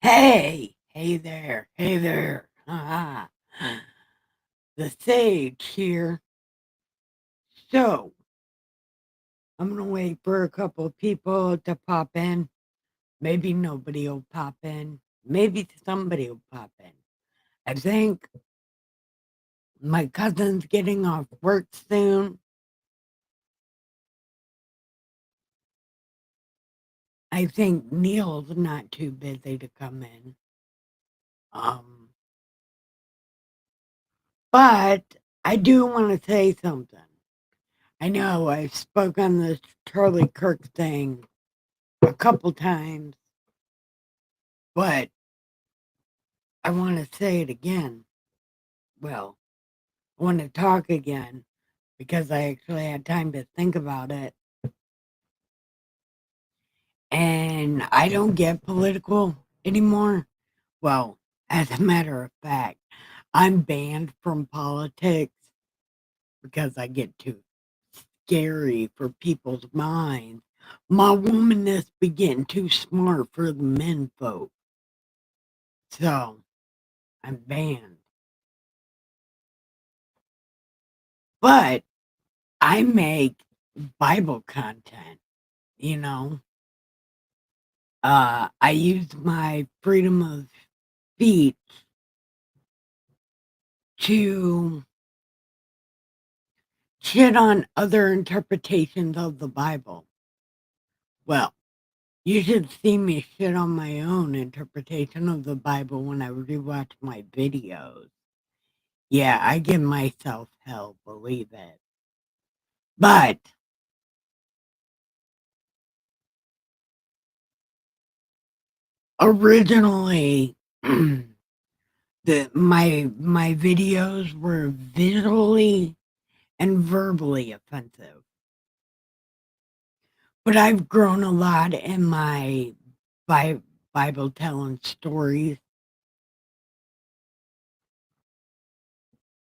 Hey there, hey there. The Sage here. So, I'm gonna wait for a couple of people to pop in. Maybe nobody will pop in. Maybe somebody will pop in. I think my cousin's getting off work soon. I think Neil's not too busy to come in. Um, but I do want to say something. I know I spoke on this Charlie Kirk thing a couple times, but I want to say it again. Well, I want to talk again because I actually had time to think about it. And I don't get political anymore. Well, as a matter of fact, I'm banned from politics because I get too scary for people's minds. My womanness be getting too smart for the men folk. So I'm banned. But I make Bible content, you know. I use my freedom of speech to shit on other interpretations of the Bible. Well, you should see me shit on my own interpretation of the Bible when I rewatch my videos. Yeah, I give myself hell, believe it. But originally, my videos were visually and verbally offensive. But I've grown a lot in my Bible telling stories.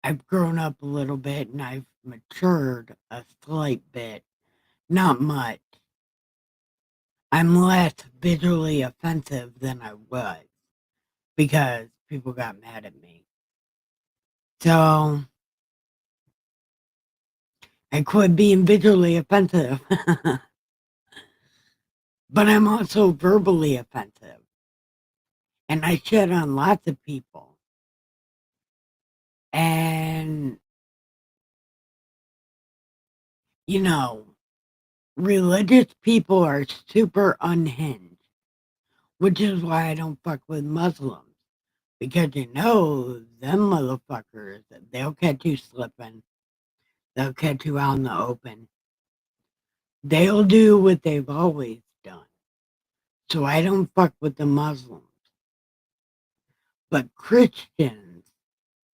I've grown up a little bit and I've matured a slight bit, not much. I'm less visually offensive than I was because people got mad at me. So I quit being visually offensive. But I'm also verbally offensive. And I shit on lots of people. And, you know, religious people are super unhinged, which is why I don't fuck with Muslims. Because you know, them motherfuckers, they'll catch you slipping. They'll catch you out in the open. They'll do what they've always done. So I don't fuck with the Muslims. But Christians,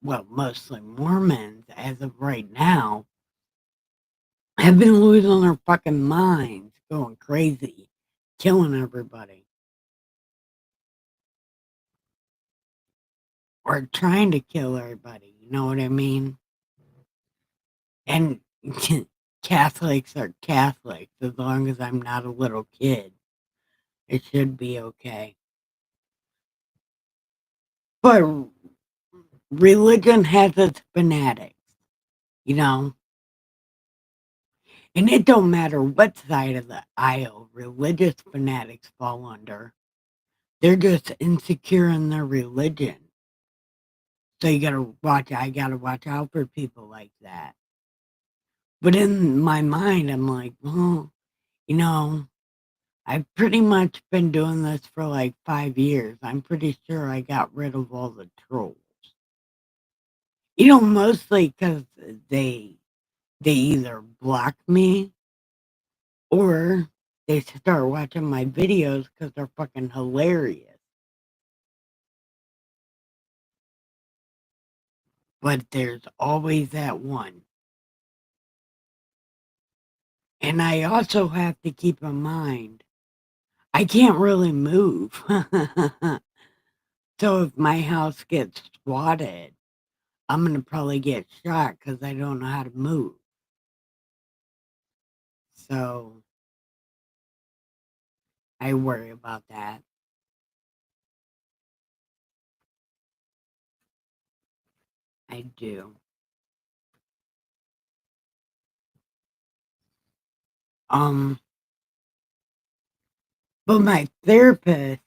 well, mostly Mormons as of right now, have been losing their fucking minds, going crazy, killing everybody, or trying to kill everybody. You know what I mean? And Catholics are Catholics as long as I'm not a little kid. It should be okay. But religion has its fanatics, you know? And it don't matter what side of the aisle religious fanatics fall under. They're just insecure in their religion. So I gotta watch out for people like that. But in my mind, I'm like, well, you know, I've pretty much been doing this for like 5 years. I'm pretty sure I got rid of all the trolls. You know, mostly because they either block me or they start watching my videos because they're fucking hilarious. But there's always that one. And I also have to keep in mind, I can't really move. So if my house gets swatted, I'm gonna probably get shot because I don't know how to move. So I worry about that. I do. Um, but my therapist,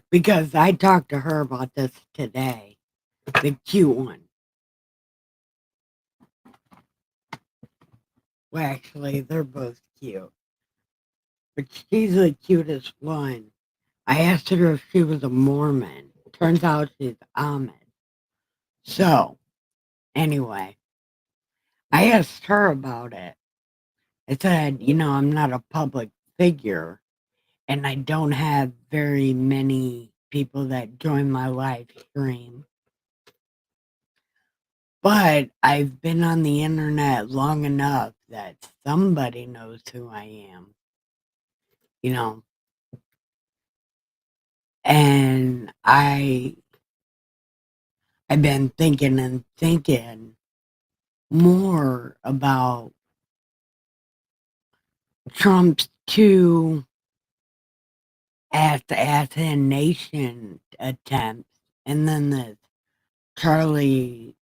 because I talked to her about this today, the cute one. Well, actually, they're both cute, but she's the cutest one. I asked her if she was a Mormon. Turns out she's Amish. So, anyway, I asked her about it. I said, I'm not a public figure and I don't have very many people that join my live stream. But I've been on the internet long enough that somebody knows who I am, you know. And I've been thinking and thinking more about Trump's two assassination attempts and then the Charlie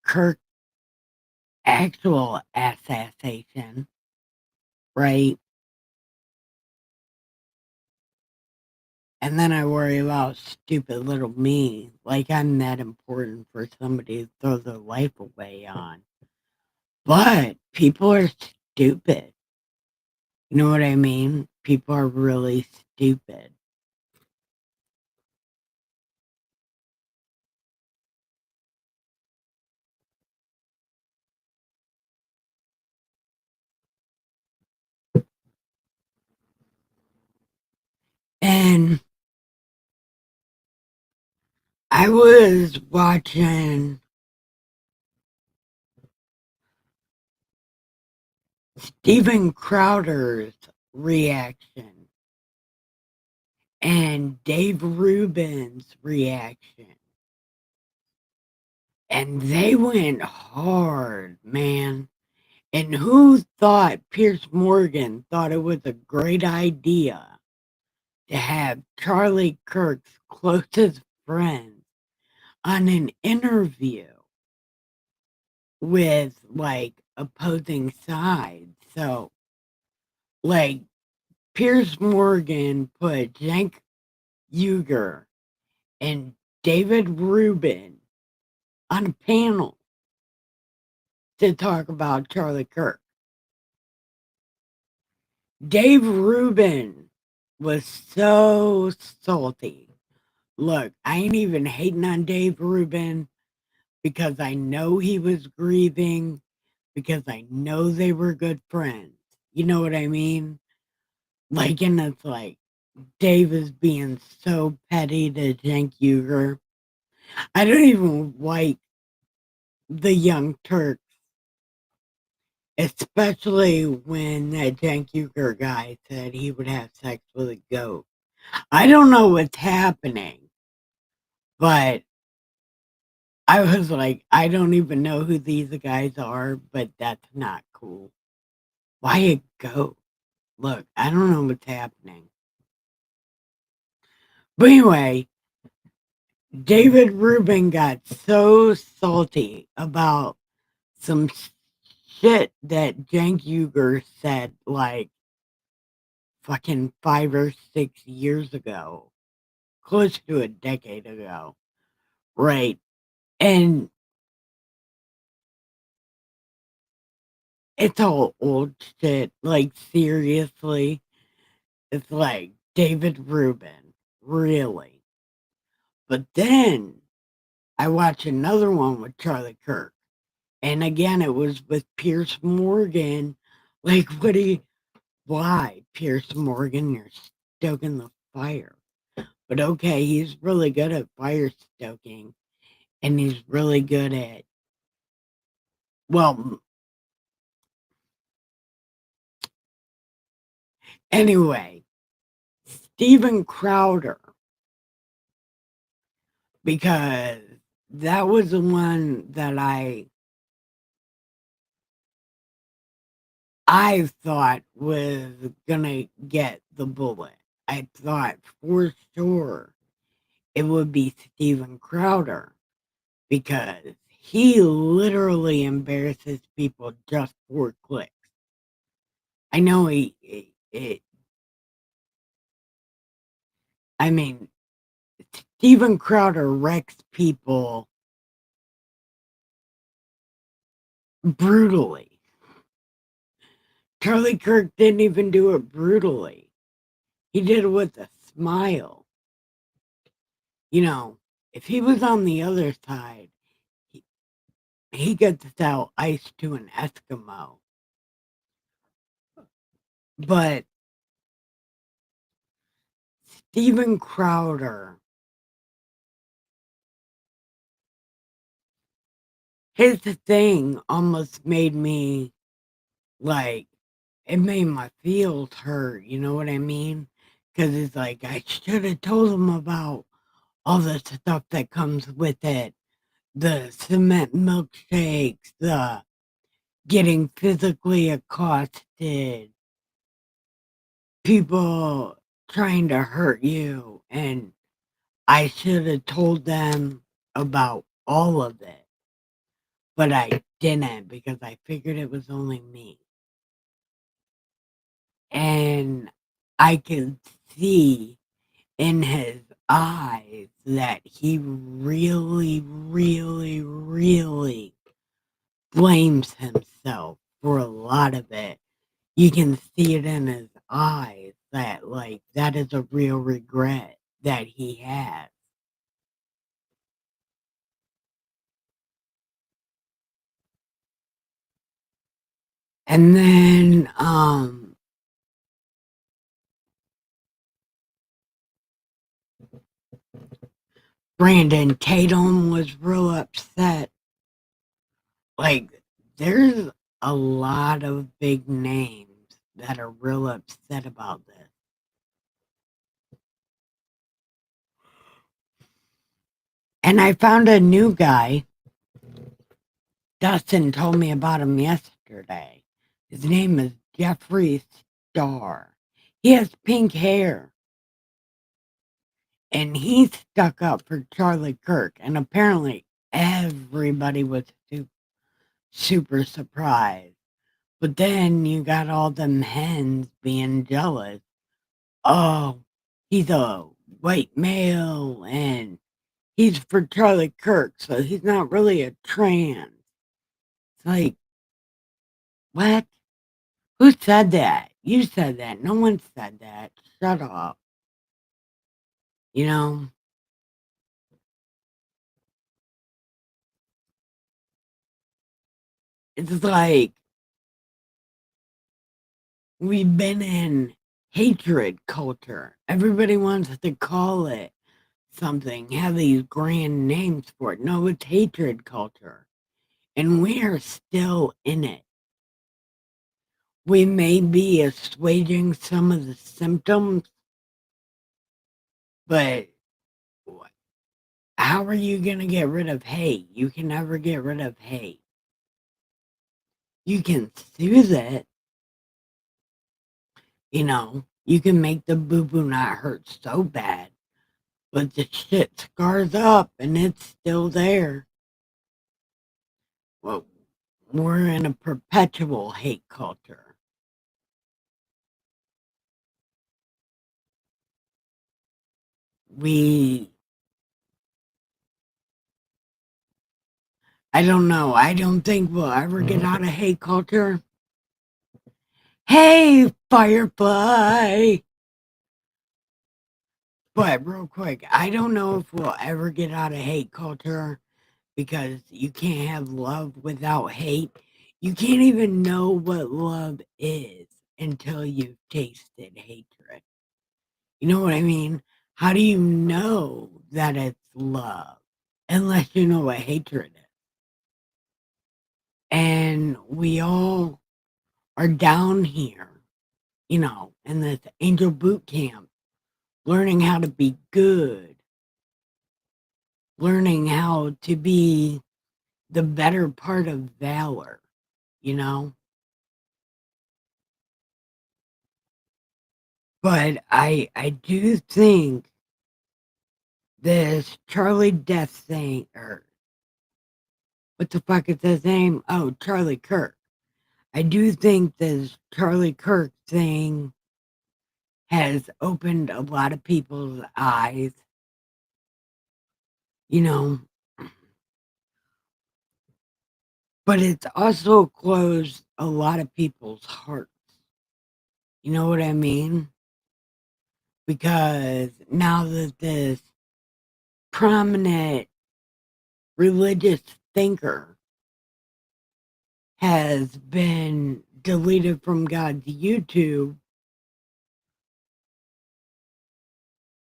Kirk actual assassination, right? And then I worry about stupid little me, like I'm that important for somebody to throw their life away on. But people are stupid. You know what I mean? People are really stupid. And I was watching Steven Crowder's reaction and Dave Rubin's reaction. And they went hard, man. And who thought Pierce Morgan thought it was a great idea to have Charlie Kirk's closest friends on an interview with like opposing sides? So, like, Pierce Morgan put Cenk Uygur and David Rubin on a panel to talk about Charlie Kirk. Dave Rubin was so salty. Look, I ain't even hating on Dave Rubin because I know he was grieving, because I know they were good friends. You know what I mean? Like, and it's like Dave is being so petty to Cenk Uygur. I don't even like the Young Turks, especially when that Cenk Uygur guy said he would have sex with a goat. I don't know what's happening, but I was like, I don't even know who these guys are, but that's not cool. Why a goat? Look, I don't know what's happening. But anyway, David Rubin got so salty about some shit that Cenk Uygur said like fucking 5 or 6 years ago, close to a decade ago, right? And it's all old shit. Like, seriously, it's like David Rubin, really. But then I watched another one with Charlie Kirk. And again, it was with Pierce Morgan. Like, why, Pierce Morgan? You're stoking the fire. But okay, he's really good at fire stoking. And he's really good at, well, anyway, Steven Crowder, because that was the one that I thought was gonna get the bullet. I thought for sure it would be Steven Crowder because he literally embarrasses people just for clicks. I know I mean, Steven Crowder wrecks people brutally. Charlie Kirk didn't even do it brutally. He did it with a smile. You know, if he was on the other side, he, he could sell ice to an Eskimo. But Steven Crowder, his thing almost made me like, it made my feels hurt. You know what I mean? Because it's like, I should have told him about all the stuff that comes with it, the cement milkshakes, the getting physically accosted, people trying to hurt you, and I should have told them about all of it, but I didn't because I figured it was only me. And I could see in his eyes that he really, really, really blames himself for a lot of it. You can see it in his eyes that, like, that is a real regret that he has. And then, Brandon Tatum was real upset. Like, there's a lot of big names that are real upset about this. And I found a new guy. Dustin told me about him yesterday. His name is Jeffree Star. He has pink hair. And he stuck up for Charlie Kirk. And apparently everybody was super surprised. But then you got all them hens being jealous. Oh, he's a white male and he's for Charlie Kirk, so he's not really a trans. It's like, what? Who said that? You said that. No one said that. Shut up. You know, it's like we've been in hatred culture. Everybody wants to call it something, have these grand names for it. No, it's hatred culture. And we are still in it. We may be assuaging some of the symptoms, but how are you going to get rid of hate? You can never get rid of hate. You can soothe it, you can make the boo boo not hurt so bad, but the shit scars up and it's still there. Well, we're in a perpetual hate culture. We, I don't know. I don't think we'll ever get out of hate culture. Hey, Firefly! But real quick, I don't know if we'll ever get out of hate culture because you can't have love without hate. You can't even know what love is until you've tasted hatred. You know what I mean? How do you know that it's love unless you know what hatred is? And we all are down here, in this angel boot camp, learning how to be good, learning how to be the better part of valor, you know? But I do think this Charlie Death thing, or what the fuck is his name? Oh, Charlie Kirk. I do think this Charlie Kirk thing has opened a lot of people's eyes, you know, but it's also closed a lot of people's hearts. You know what I mean? Because now that this prominent religious thinker has been deleted from God's YouTube,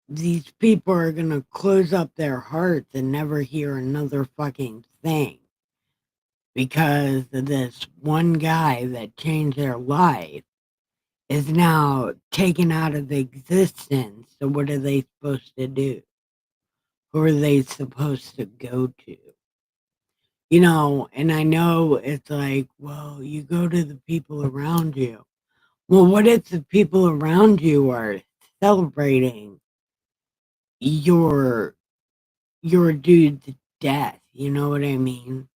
these people are going to close up their hearts and never hear another fucking thing because of this one guy that changed their life is now taken out of existence. So what are they supposed to do? Who are they supposed to go to? You know, and I know it's like, well, you go to the people around you. Well, what if the people around you are celebrating your dude's death? You know what I mean?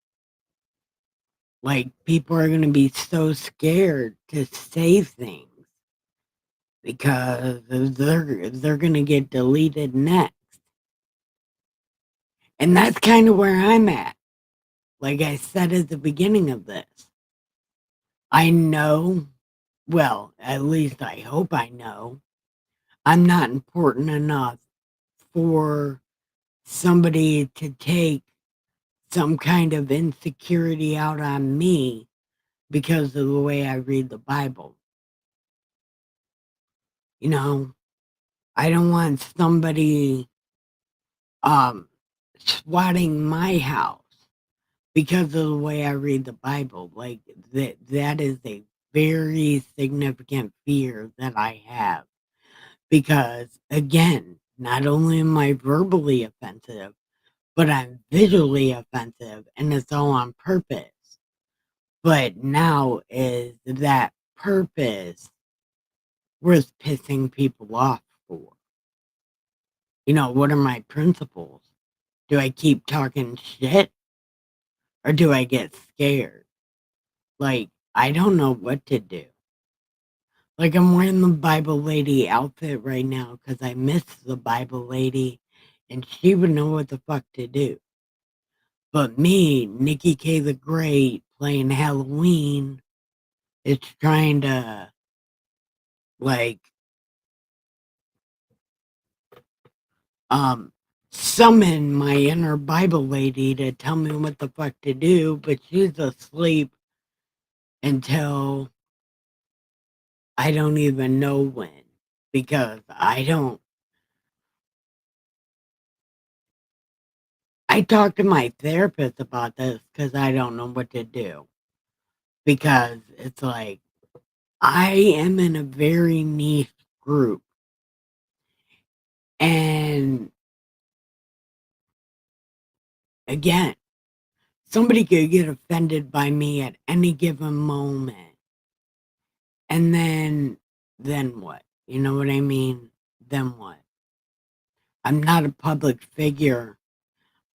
Like people are gonna be so scared to say things because they're gonna get deleted next. And that's kind of where I'm at. Like I said at the beginning of this, I know, well, at least I hope I know, I'm not important enough for somebody to take some kind of insecurity out on me because of the way I read the Bible. You know, I don't want somebody um swatting my house because of the way I read the Bible. Like that is a very significant fear that I have because again, not only am I verbally offensive, but I'm visually offensive and it's all on purpose. But now is that purpose worth pissing people off for? You know, what are my principles? Do I keep talking shit or do I get scared? Like, I don't know what to do. Like, I'm wearing the Bible lady outfit right now because I miss the Bible lady and she would know what the fuck to do. But me, Nikki K the Great, playing Halloween, it's trying to, like, um, summon my inner Bible lady to tell me what the fuck to do, but she's asleep until I don't even know when because I talked to my therapist about this because I don't know what to do because it's like I am in a very niche group and again, somebody could get offended by me at any given moment and then what? You know what I mean? Then what? I'm not a public figure.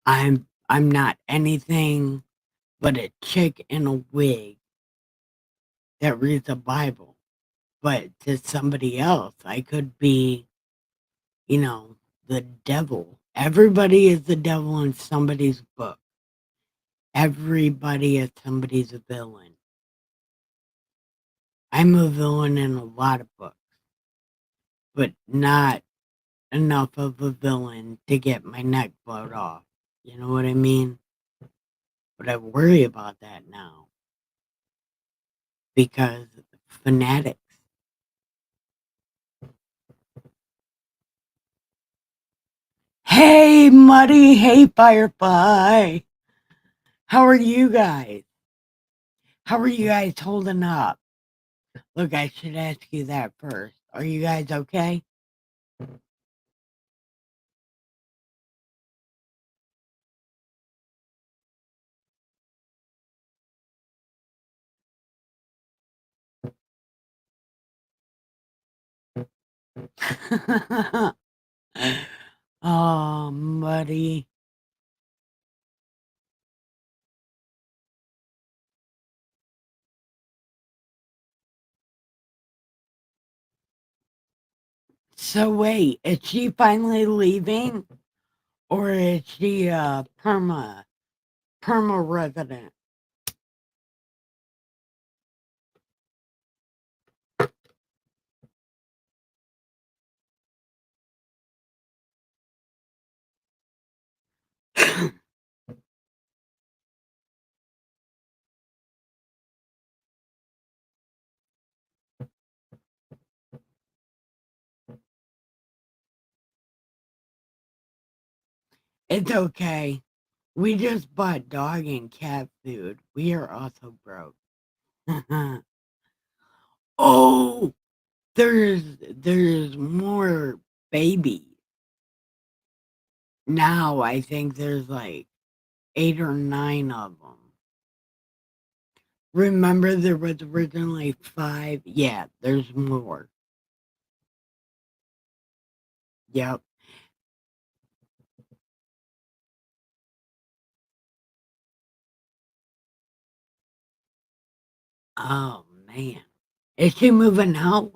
I'm not anything but a chick in a wig that reads a Bible. But to somebody else, I could be, you know, the devil. Everybody is the devil in somebody's book. Everybody is somebody's villain. I'm a villain in a lot of books, but not enough of a villain to get my neck blowed off. You know what I mean? But I worry about that now because fanatics. Hey, Muddy. Hey, Firefly. How are you guys? How are you guys holding up? Look, I should ask you that first. Are you guys okay? Oh, Muddy. So wait, is she finally leaving, or is she a perma resident? It's okay. We just bought dog and cat food. We are also broke. Oh, there's more babies. Now I think there's like 8 or 9 of them. Remember there was originally 5? Yeah, there's more. Yep. Oh man. Is she moving out?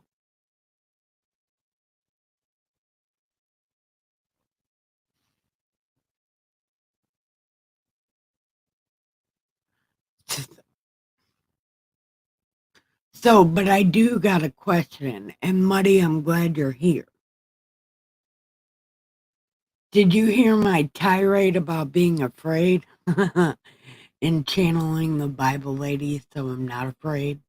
So, but I do got a question, and Muddy, I'm glad you're here. Did you hear my tirade about being afraid and channeling the Bible lady so I'm not afraid?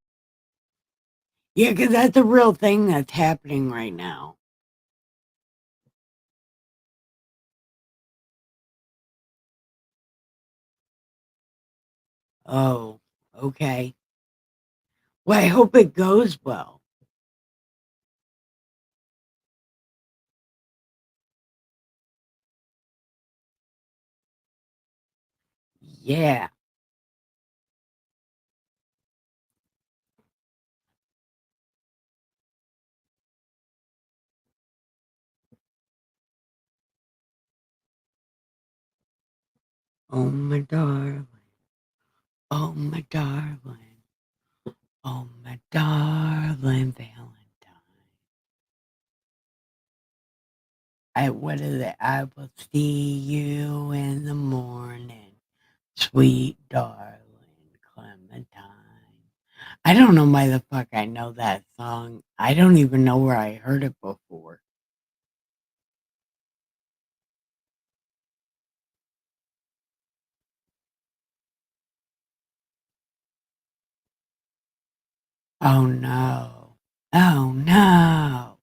Yeah, because that's a real thing that's happening right now. Oh, okay. Well, I hope it goes well. Yeah. Oh, my darling. Oh, my darling. Oh, my darling Valentine. What is it? I will see you in the morning, sweet darling Clementine. I don't know why the fuck I know that song. I don't even know where I heard it before. Oh no. Oh no.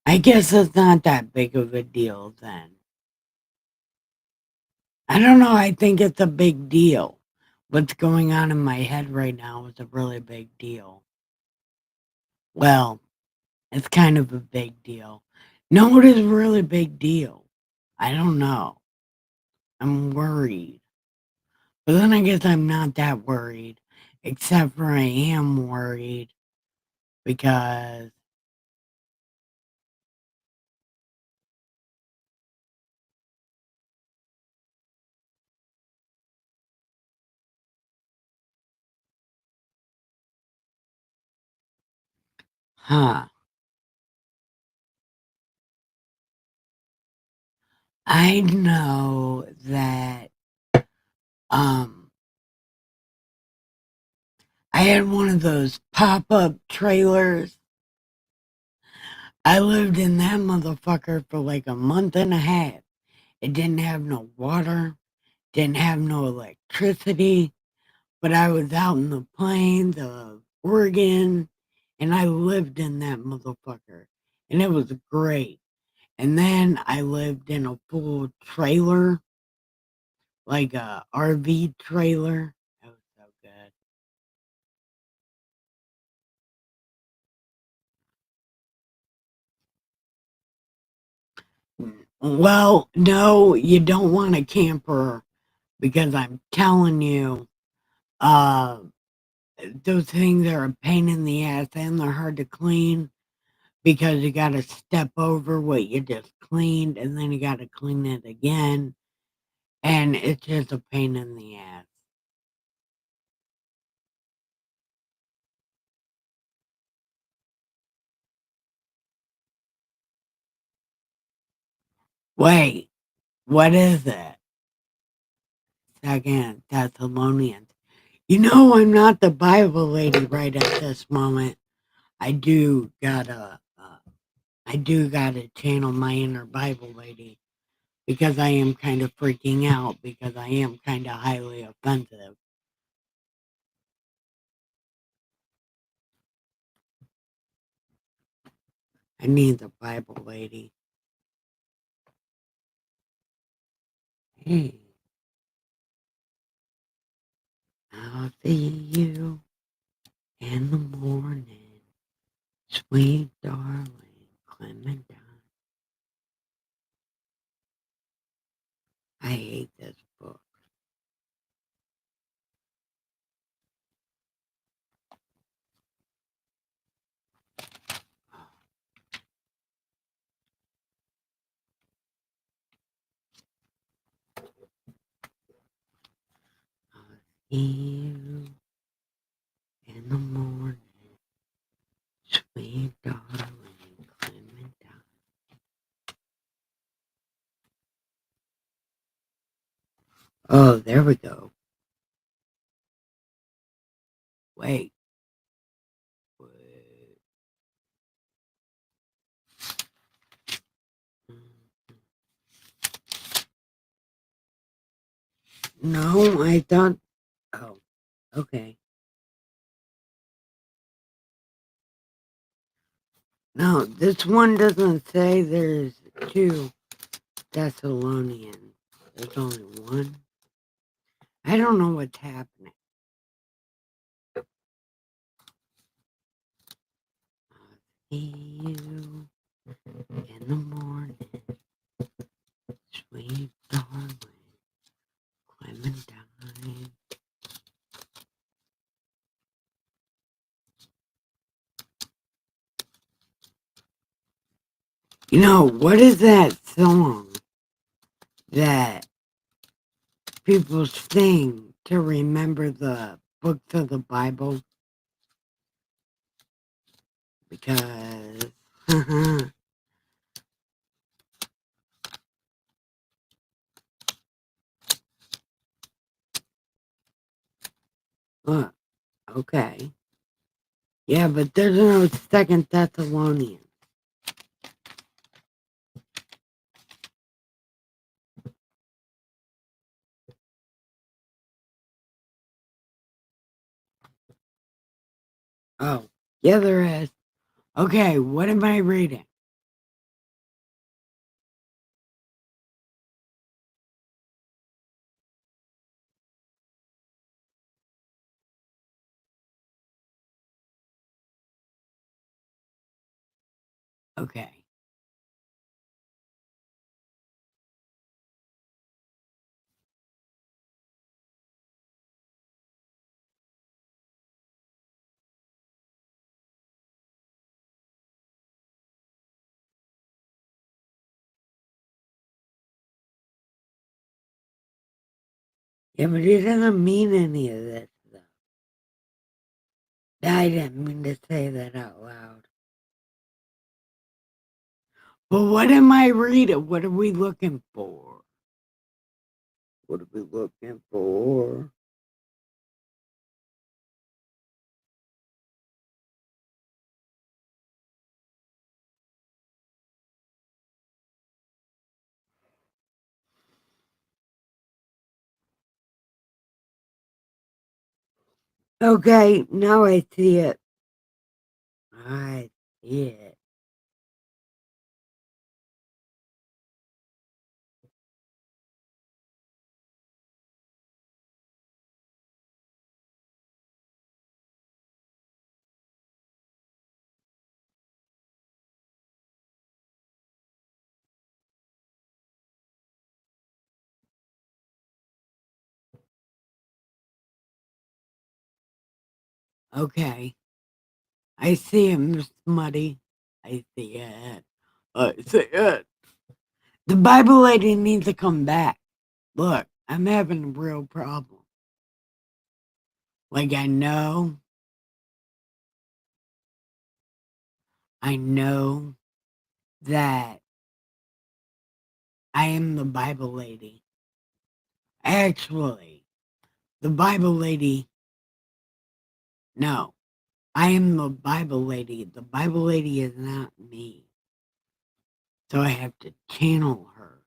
I guess it's not that big of a deal then. I don't know. I think it's a big deal. What's going on in my head right now is a really big deal. Well, it's kind of a big deal. No, it is a really big deal. I don't know. I'm worried. But then I guess I'm not that worried, except for I am worried because, huh, I know that um I had one of those pop-up trailers. I lived in that motherfucker for like a month and a half. It didn't have no water, didn't have no electricity, but I was out in the plains of Oregon and I lived in that motherfucker. And it was great. And then I lived in a full trailer, like a RV trailer. That was so good. Well, no, you don't want a camper because I'm telling you, uh, those things are a pain in the ass and they're hard to clean because you got to step over what you just cleaned and then you got to clean it again. And it's just a pain in the ass. Wait, what is it? Second Thessalonians. You know, I'm not the Bible lady right at this moment. I do gotta channel my inner Bible lady because I am kind of freaking out because I am kind of highly offensive. I need the Bible lady. Hey, I'll see you in the morning, sweet darling Clementine. I hate this book. I'll see you in the morning, sweet darling Clementine. Oh, there we go. Wait. Wait. No, I thought. Oh, okay. No, this one doesn't say there's two Thessalonians. There's only one. I don't know what's happening. I'll see you in the morning, sweet darling Clementine. You know, what is that song that people sing to remember the books of the Bible? Because look, okay. Yeah, but there's no second Thessalonians. Oh, yeah, there is. Okay, what am I reading? Okay. Yeah, but it doesn't mean any of this, though. I didn't mean to say that out loud. But what am I reading? What are we looking for? What are we looking for? Okay, now I see it. I see it. Okay. I see it, Miss Muddy. I see it. I see it. The Bible lady needs to come back. Look, I'm having a real problem. Like, I know that I am the Bible lady. Actually, the Bible lady, no, I am the Bible lady. The Bible lady is not me. So I have to channel her.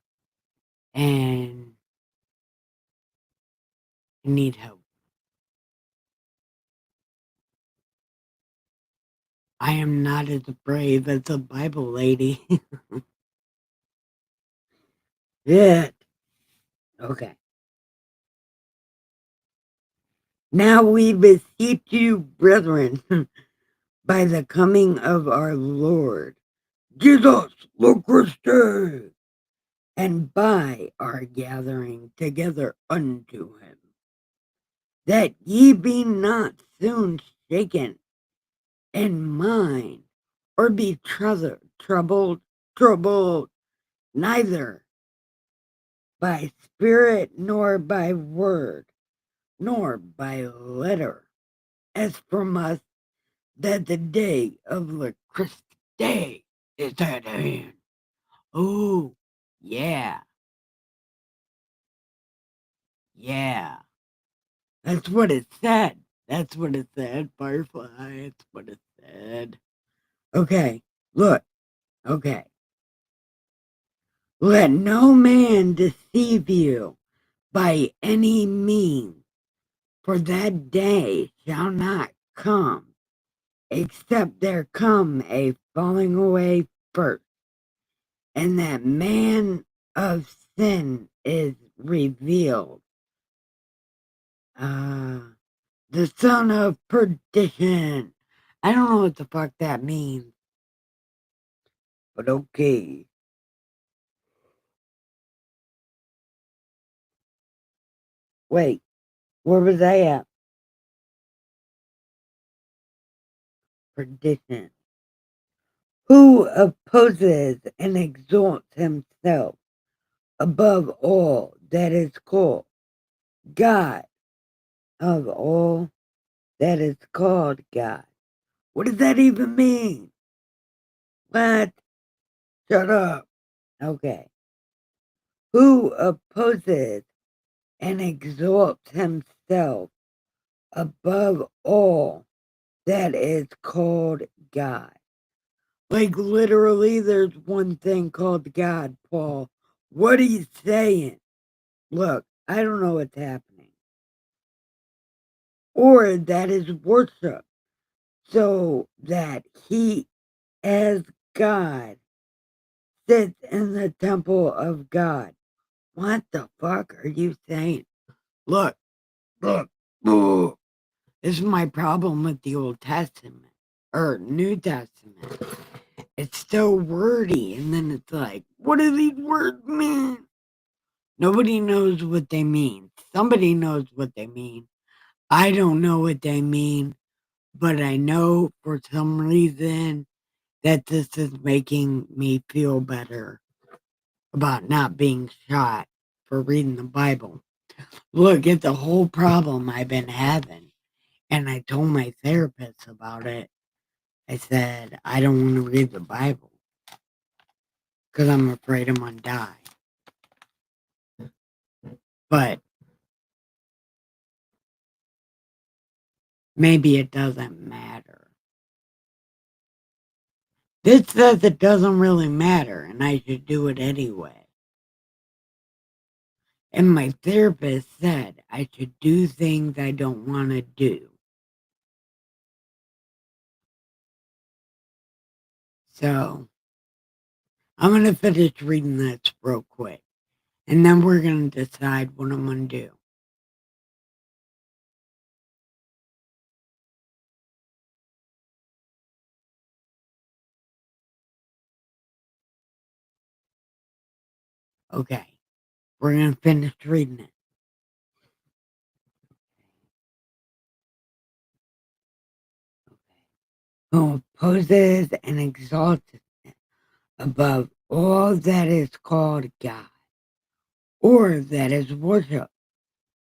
And I need help. I am not as brave as the Bible lady. Yeah. Okay. Now we beseech you, brethren, by the coming of our Lord Jesus the Christ, and by our gathering together unto him, that ye be not soon shaken in mind, or be troubled, neither by spirit, nor by word, nor by letter, as from us, that the day of the Christ day is at hand. Oh, yeah. Yeah. That's what it said. That's what it said, Firefly. That's what it said. Okay, look. Okay. Let no man deceive you by any means, for that day shall not come, except there come a falling away first, and that man of sin is revealed, the son of perdition. I don't know what the fuck that means, but okay. Wait, where was I at? Perdition. Who opposes and exalts himself above all that is called God, of all that is called God. What does that even mean? What? Shut up. Okay. Who opposes and exalts himself above all that is called God. Like literally, there's one thing called God, Paul. What are you saying? Look, I don't know what's happening. Or that is worship, so that he, as God, sits in the temple of God. What the fuck are you saying? Look, look. This is my problem with the Old Testament or New Testament. It's so wordy, and then it's like, what do these words mean? Nobody knows what they mean. Somebody knows what they mean. I don't know what they mean, but I know for some reason that this is making me feel better about not being shot for reading the Bible. Look at the whole problem I've been having. And I told my therapist about it. I said, I don't want to read the Bible because I'm afraid I'm going to die. But maybe it doesn't matter. This says it doesn't really matter and I should do it anyway. And my therapist said I should do things I don't want to do. So I'm going to finish reading this real quick. And then we're going to decide what I'm going to do. Okay. We're going to finish reading it. Who opposes and exalts above all that is called God, or that is worship,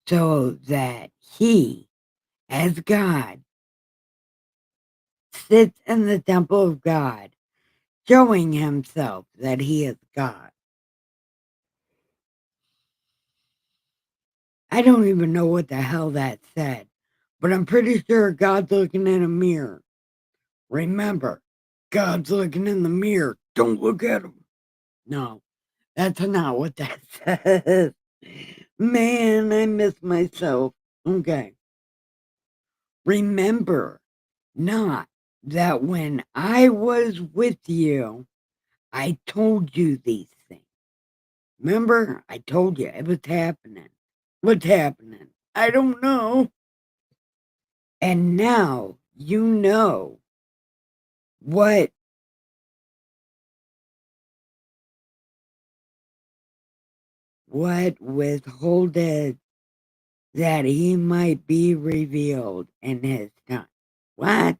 so that he, as God, sits in the temple of God, showing himself that he is God. I don't even know what the hell that said, but I'm pretty sure God's looking in a mirror. Remember, God's looking in the mirror. Don't look at him. No, that's not what that says. Man, I miss myself. Okay. Remember not that when I was with you, I told you these things. Remember, I told you it was happening. What's happening? I don't know. And now you know what withholdeth that he might be revealed in his time. What?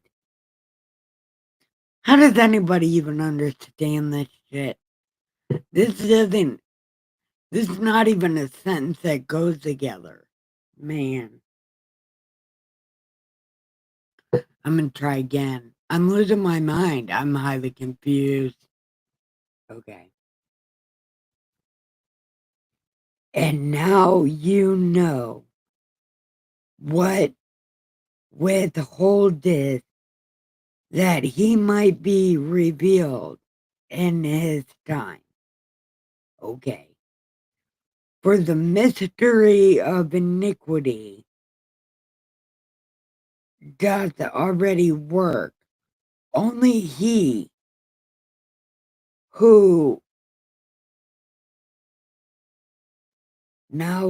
How does anybody even understand this shit? This is not even a sentence that goes together. Man. I'm gonna try again. I'm losing my mind. I'm highly confused. Okay. And now you know what withholdeth that he might be revealed in his time. Okay. For the mystery of iniquity doth already work. Only he who now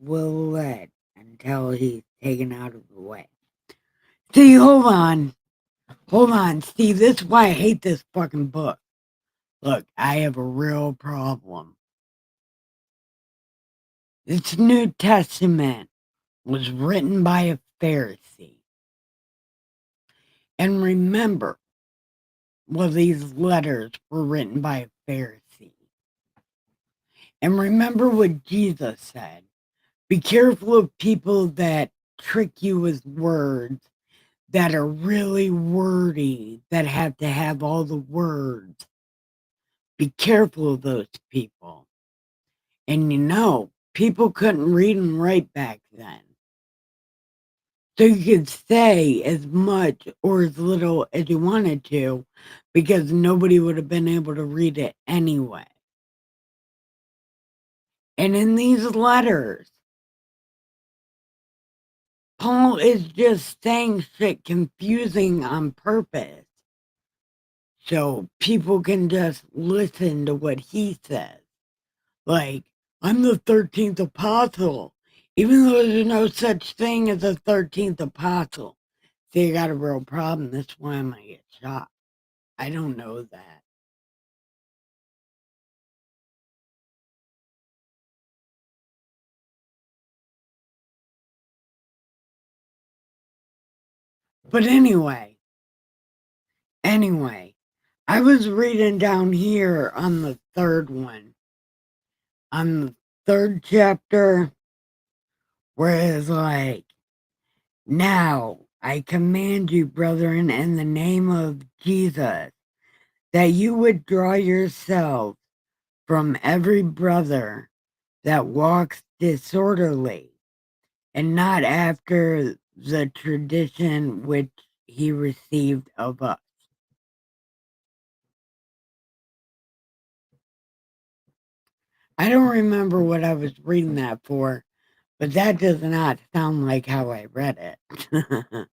will let until he's taken out of the way. See, hold on. Hold on, Steve. This is why I hate this fucking book. Look, I have a real problem. This New Testament was written by a Pharisee. And remember, well, these letters were written by a Pharisee. And remember what Jesus said. Be careful of people that trick you with words that are really wordy, that have to have all the words. Be careful of those people. And people couldn't read and write back then. So you could say as much or as little as you wanted to because nobody would have been able to read it anyway. And in these letters, Paul is just saying shit confusing on purpose. So people can just listen to what he says. Like, I'm the 13th apostle, even though there's no such thing as a 13th apostle. See, you got a real problem. That's why I'm going to get shot. I don't know that. But anyway, I was reading down here on the third one, on the third chapter, where it's like, now I command you, brethren, in the name of Jesus, that you withdraw yourselves from every brother that walks disorderly and not after the tradition which he received of us. I don't remember what I was reading that for, but that does not sound like how I read it.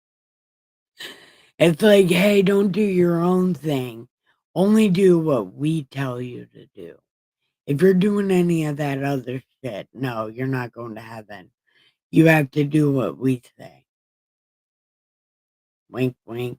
It's like, hey, don't do your own thing. Only do what we tell you to do. If you're doing any of that other shit, no, you're not going to heaven. You have to do what we say. Wink, wink.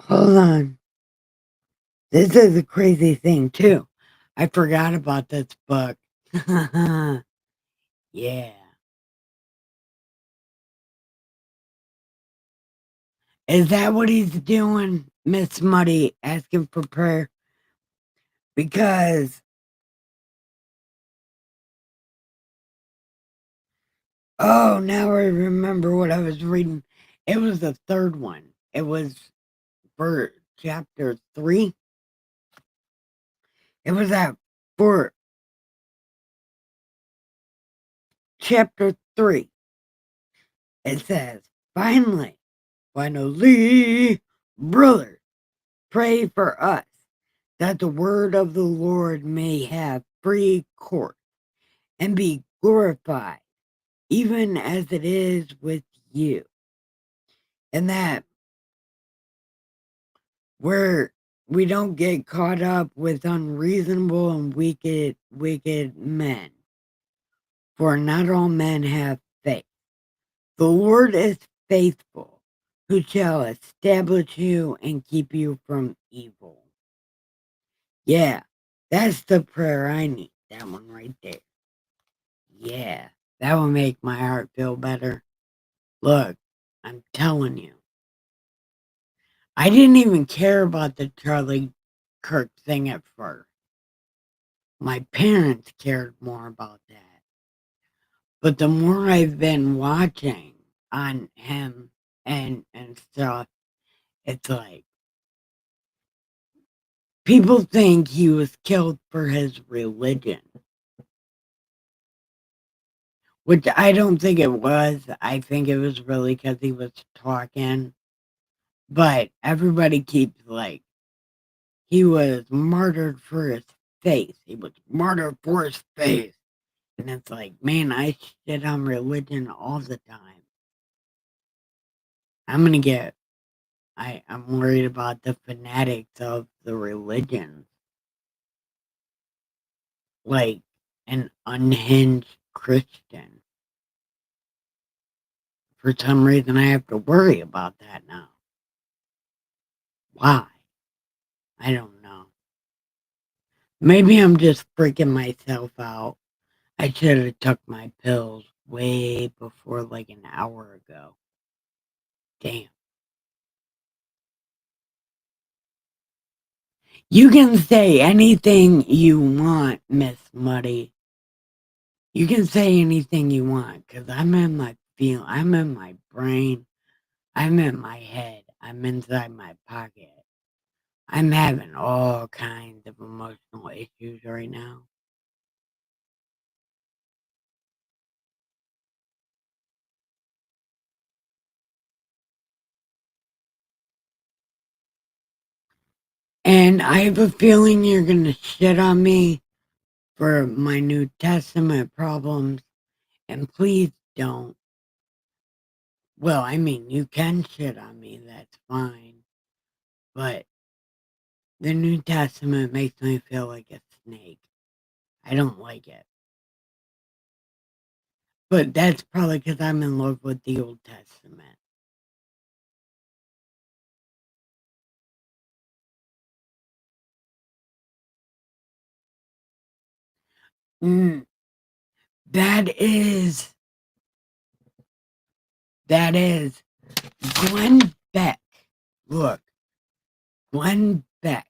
Hold on. This is a crazy thing, too. I forgot about this book. Yeah. Is that what he's doing, Miss Muddy, asking for prayer? Because, oh, now I remember what I was reading. It was the third one. It was for chapter 3. It was at for chapter 3. It says, finally, brothers, pray for us that the word of the Lord may have free course and be glorified, even as it is with you. And that we don't get caught up with unreasonable and wicked men. For not all men have faith. The Lord is faithful, who shall establish you and keep you from evil. Yeah, that's the prayer I need. That one right there. Yeah, that will make my heart feel better. Look, I'm telling you. I didn't even care about the Charlie Kirk thing at first. My parents cared more about that. But the more I've been watching on him and stuff, it's like people think he was killed for his religion, which I don't think it was. I think it was really because he was talking. But everybody keeps like, he was martyred for his faith. He was martyred for his faith. And it's like, man, I shit on religion all the time. I'm gonna get I'm worried about the fanatics of the religion. Like an unhinged Christian. For some reason I have to worry about that now. Why? I don't know. Maybe I'm just freaking myself out. I should have took my pills way before like an hour ago. Damn. You can say anything you want, Miss Muddy. You can say anything you want, because I'm in my I'm in my brain, I'm in my head, I'm inside my pocket. I'm having all kinds of emotional issues right now. And I have a feeling you're gonna shit on me for my New Testament problems, and please don't. Well, I mean, you can shit on me, that's fine, but the New Testament makes me feel like a snake. I don't like it. But that's probably because 'cause I'm in love with the Old Testament. Mm, that is that is Glenn Beck. Look, Glenn Beck.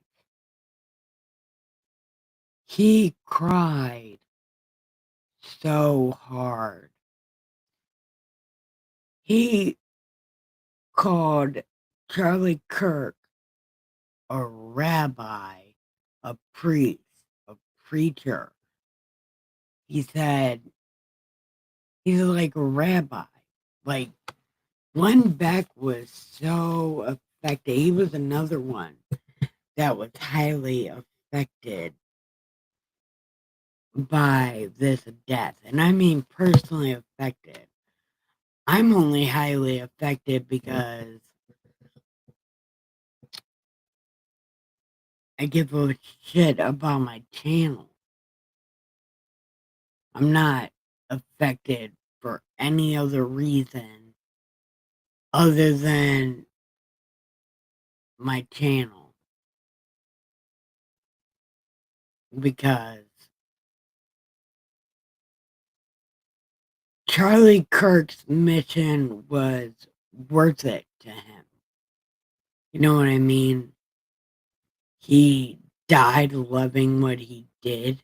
He cried so hard. He called Charlie Kirk a rabbi, a priest, a preacher. He said he's like a rabbi. Like Glenn Beck was so affected. He was another one that was highly affected by this death. And I mean personally affected. I'm only highly affected because I give a shit about my channel. I'm not affected for any other reason other than my channel. Because Charlie Kirk's mission was worth it to him. You know what I mean? He died loving what he did.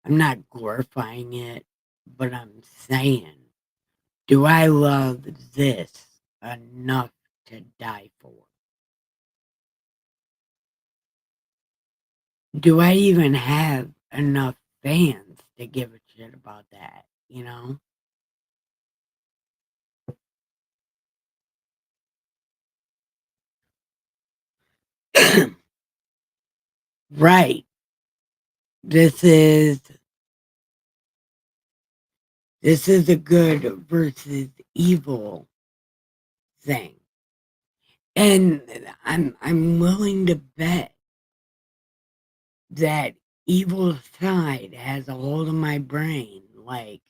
I'm not glorifying it, but I'm saying, do I love this enough to die for? Do I even have enough fans to give a shit about that, you know? Right. This is a good versus evil thing. And I'm willing to bet that evil side has a hold of my brain. Like,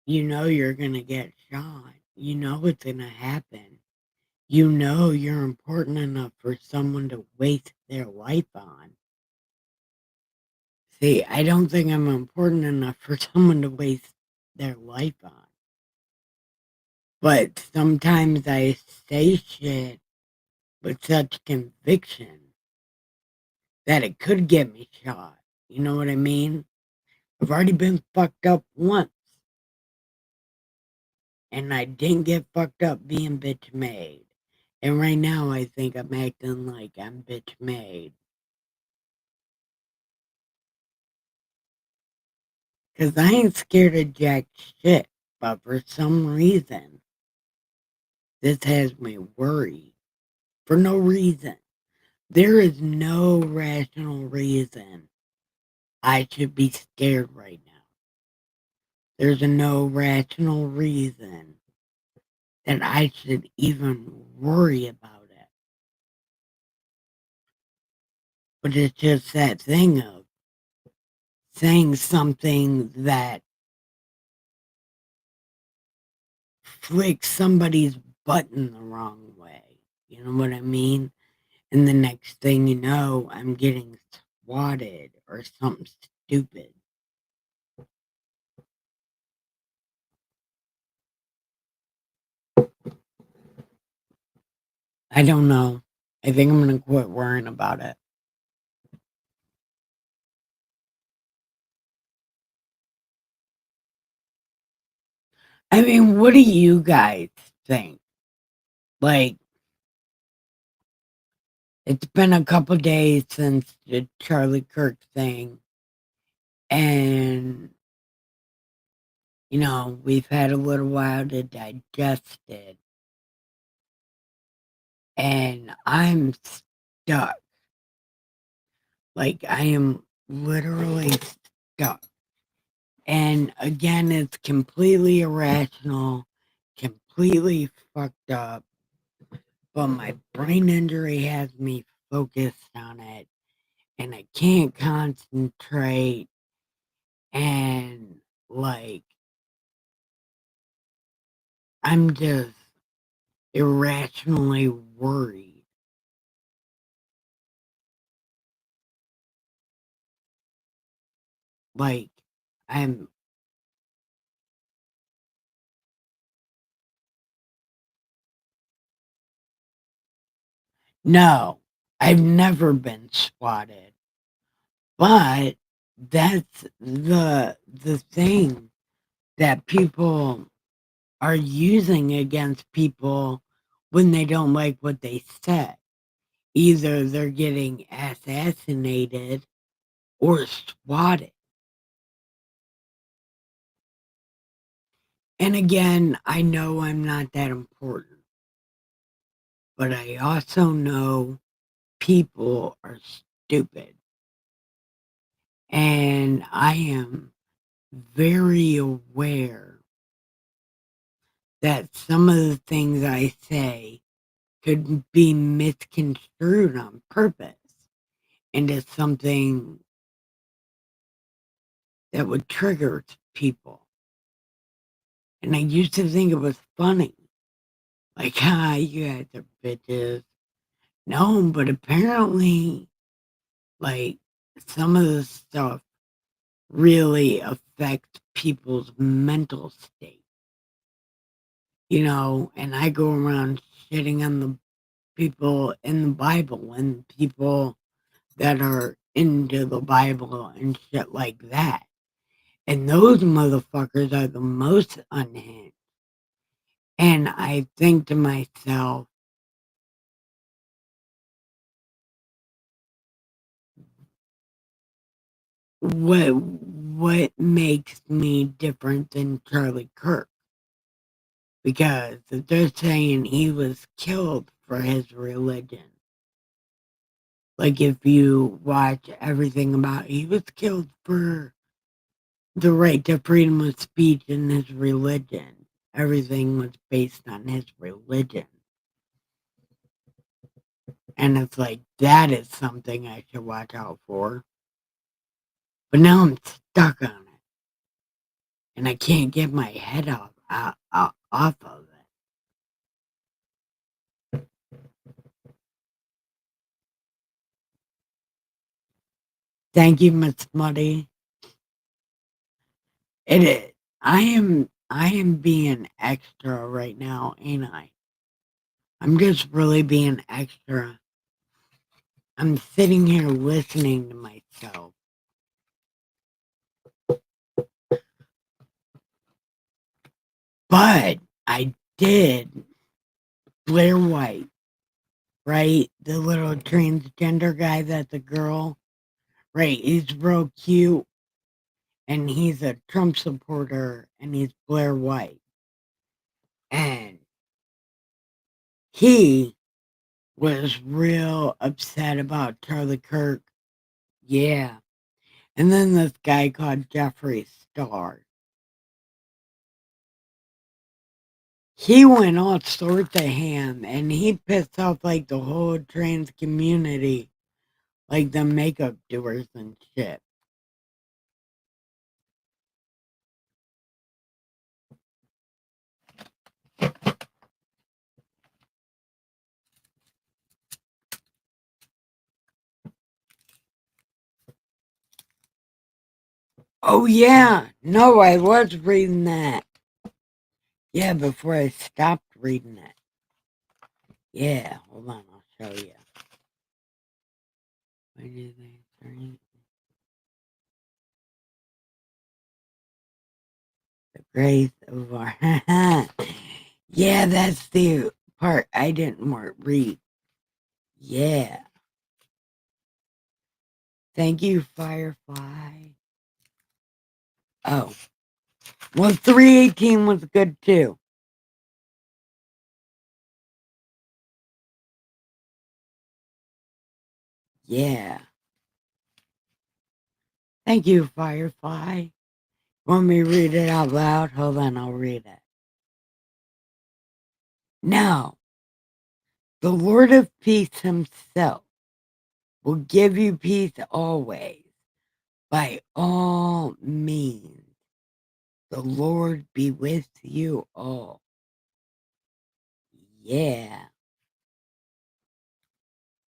you know you're gonna get shot. You know it's gonna happen. You know you're important enough for someone to waste their life on. See, I don't think I'm important enough for someone to waste their life on. But sometimes I say shit with such conviction that it could get me shot. You know what I mean? I've already been fucked up once. And I didn't get fucked up being bitch made. And right now I think I'm acting like I'm bitch made. Cause I ain't scared of jack shit. But for some reason, this has me worried. For no reason. There is no rational reason I should be scared right now. There's no rational reason that I should even worry about it. But it's just that thing of saying something that flicks somebody's button the wrong way. You know what I mean? And the next thing you know, I'm getting swatted or something stupid. I don't know. I think I'm going to quit worrying about it. I mean, what do you guys think? Like, it's been a couple days since the Charlie Kirk thing, and we've had a little while to digest it, and I'm stuck. Like, I am literally stuck. And again, it's completely irrational, completely fucked up, but my brain injury has me focused on it, and I can't concentrate, and like, I'm just irrationally worried. Like, I'm no, I've never been swatted, but that's the thing that people are using against people when they don't like what they said. Either they're getting assassinated or swatted. And again, I know I'm not that important, but I also know people are stupid. And I am very aware that some of the things I say could be misconstrued on purpose into something that would trigger people. And I used to think it was funny. Like, you guys are bitches. No, but apparently, like, some of the stuff really affects people's mental state, and I go around shitting on the people in the Bible and people that are into the Bible and shit like that. And those motherfuckers are the most unhinged. And I think to myself, what makes me different than Charlie Kirk? Because if they're saying he was killed for his religion, like if you watch everything about, he was killed for the right to freedom of speech and his religion. Everything was based on his religion. And it's like, that is something I should watch out for. But now I'm stuck on it. And I can't get my head off of it. Thank you, Miss Muddy. It is. I am being extra right now, ain't I? I'm just really being extra. I'm sitting here listening to myself. But I did Blair White, right? The little transgender guy that's a girl. Right, he's real cute and he's a Trump supporter and he's Blair White. And he was real upset about Charlie Kirk. Yeah. And then this guy called Jeffree Star. He went all sorts of ham and he pissed off like the whole trans community, like the makeup doers and shit. Oh, yeah. No, I was reading that. Yeah, before I stopped reading it. Yeah, hold on, I'll show you. Why do they turn the grace of our Yeah, that's the part I didn't read. Yeah. Thank you, Firefly. Oh. Well, 318 was good too. Yeah. Thank you, Firefly. Want me to read it out loud? Hold on, I'll read it. Now, the Lord of Peace himself will give you peace always, by all means. The Lord be with you all. Yeah.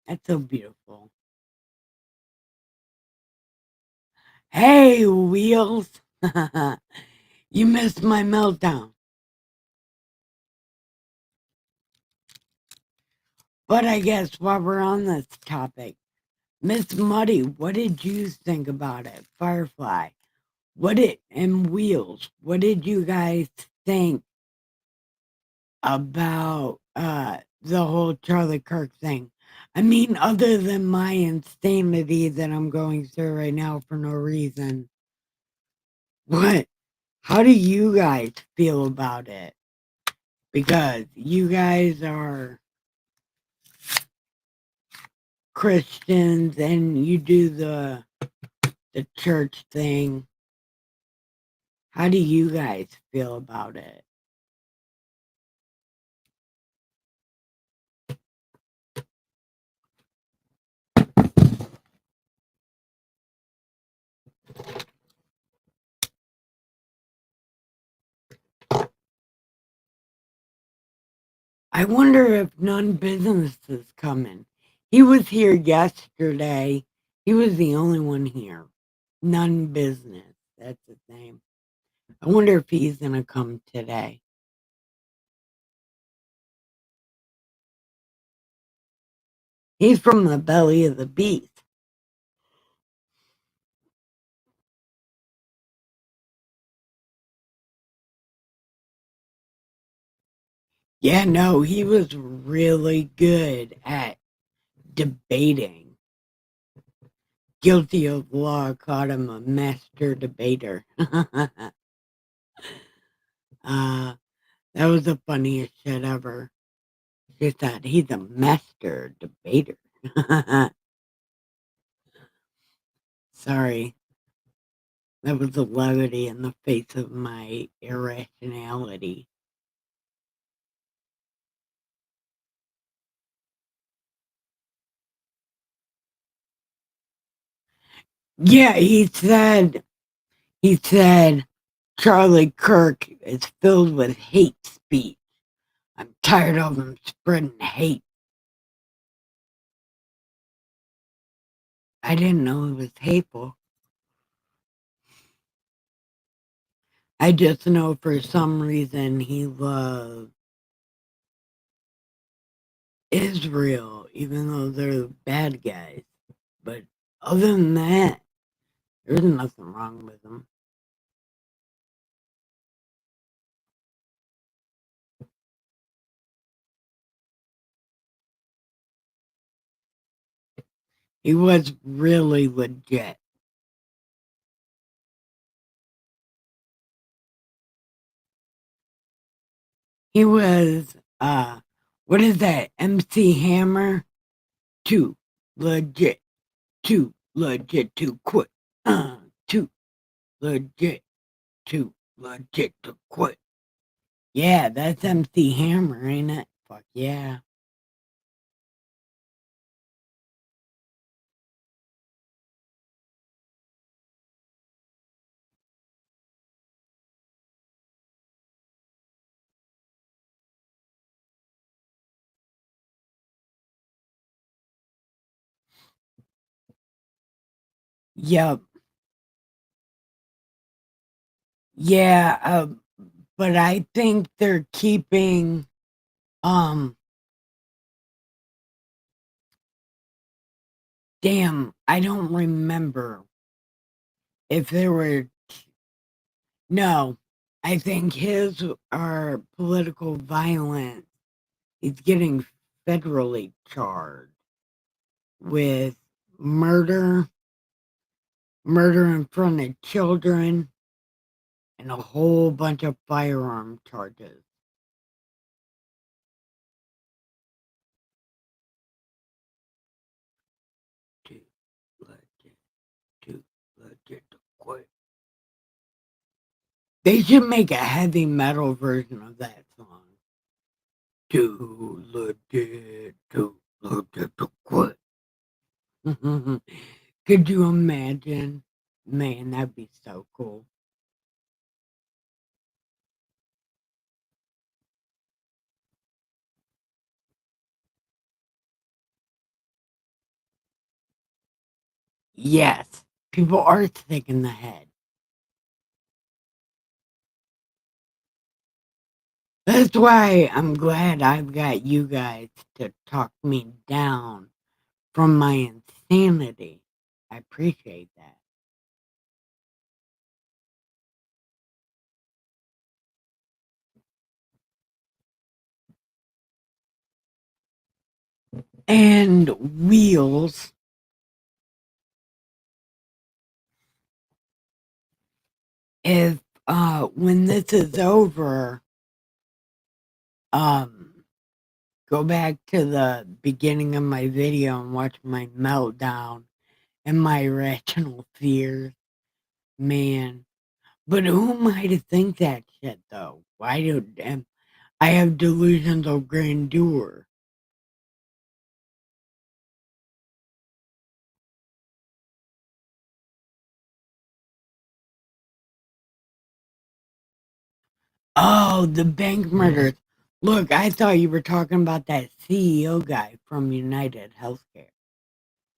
That's so beautiful. Hey, Wheels. You missed my meltdown. But I guess while we're on this topic, Miss Muddy, what did you think about it? Firefly. And Wheels, what did you guys think about the whole Charlie Kirk thing? I mean, other than my insanity that I'm going through right now for no reason. How do you guys feel about it? Because you guys are Christians and you do the church thing. How do you guys feel about it? I wonder if none business is coming. He was here yesterday. He was the only one here. None Business. That's his name. I wonder if he's gonna come today. He's from the belly of the beast. Yeah, no, he was really good at debating. Guilty of law caught him a master debater. That was the funniest shit ever. She thought he's a master debater. Sorry, that was the levity in the face of my irrationality. Yeah, he said Charlie Kirk is filled with hate speech. I'm tired of him spreading hate. I didn't know it was hateful. I just know for some reason he loves Israel, even though they're the bad guys. But other than that, there's nothing wrong with him. He was really legit. He was, what is that? MC Hammer? Too legit. Too legit to quit. Too legit. Too legit to quit. Yeah, that's MC Hammer, ain't it? Fuck yeah. Yep. Yeah, but I think they're keeping, um, damn, I don't remember if there were, no, I think his are political violence. He's getting federally charged with murder, murder in front of children, and a whole bunch of firearm charges. Too legit, too legit to quit. They should make a heavy metal version of that song. Too legit to quit. Could you imagine? Man, that'd be so cool. Yes, people are sick in the head. That's why I'm glad I've got you guys to talk me down from my insanity. I appreciate that. And Wheels, if when this is over, um go back to the beginning of my video and watch my meltdown and my irrational fears. Man. But who am I to think that shit though? Why do I have delusions of grandeur? Oh, the bank murders. Look, I thought you were talking about that CEO guy from United Healthcare.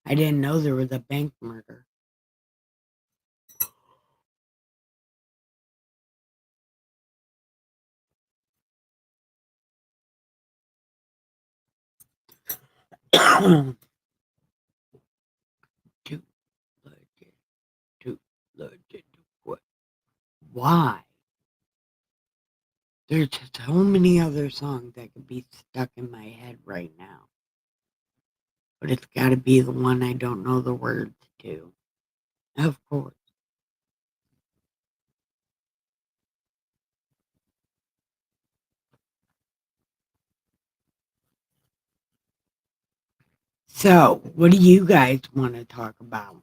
I didn't know there was a bank murder. Too legit, too legit. What? Why? There's so many other songs that could be stuck in my head right now, but it's got to be the one I don't know the words to. Of course. So, what do you guys want to talk about?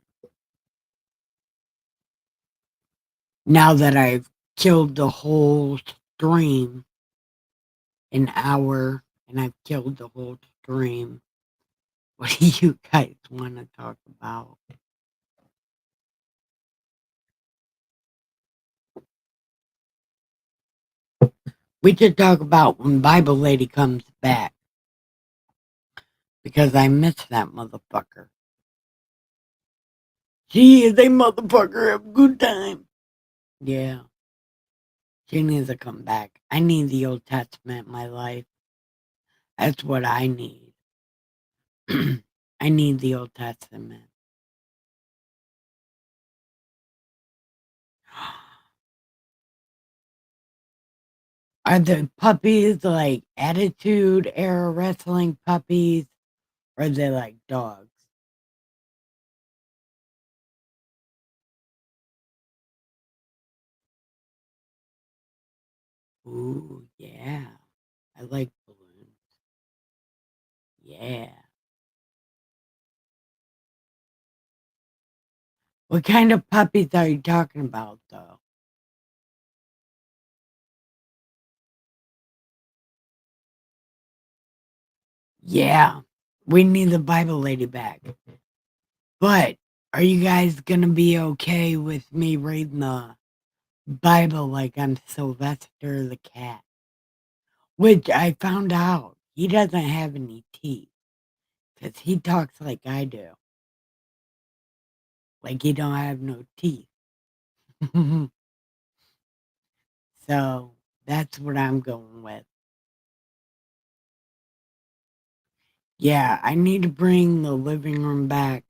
Now that I've killed the whole stream, an hour, and I've killed the whole stream, what do you guys want to talk about? We should talk about when Bible Lady comes back because I miss that motherfucker. She is a motherfucker. Have a good time. Yeah, she needs to come back. I need the Old Testament in my life. That's what I need. I need the Old Testament. Are the puppies like Attitude Era Wrestling puppies? Or are they like dogs? Ooh, yeah. I like balloons. Yeah. What kind of puppies are you talking about, though? Yeah. We need the Bible lady back. But are you guys going to be okay with me reading the Bible like I'm Sylvester the cat? Which I found out he doesn't have any teeth because he talks like I do. Like he don't have no teeth. So that's what I'm going with. Yeah, I need to bring the living room back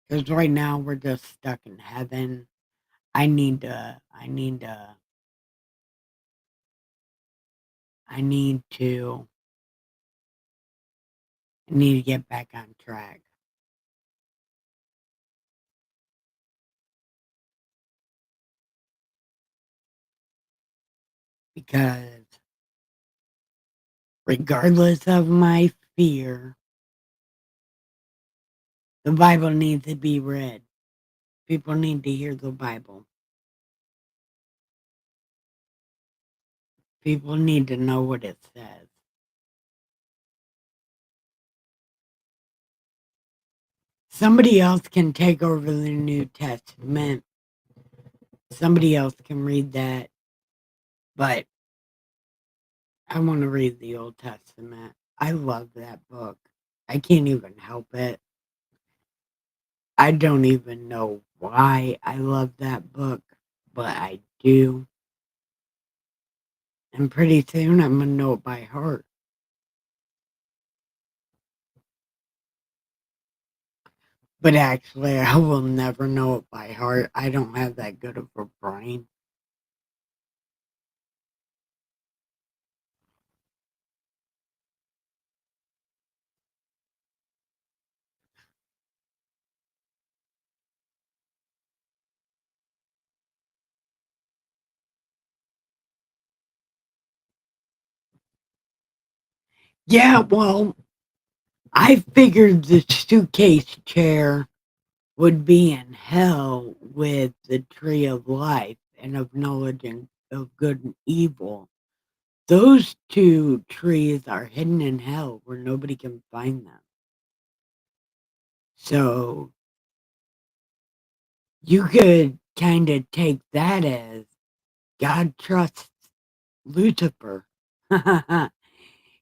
because right now we're just stuck in heaven. I need to, I need to get back on track because regardless of my fear, the Bible needs to be read. People need to hear the Bible. People need to know what it says. Somebody else can take over the New Testament. Somebody else can read that, but I want to read the Old Testament. I love that book. I can't even help it. I don't even know why I love that book, but I do. And pretty soon I'm going to know it by heart. But actually, I will never know it by heart. I don't have that good of a brain. Yeah, well, I figured the suitcase chair would be in hell with the tree of life and of knowledge and of good and evil. Those two trees are hidden in hell where nobody can find them. So you could kind of take that as God trusts Lucifer.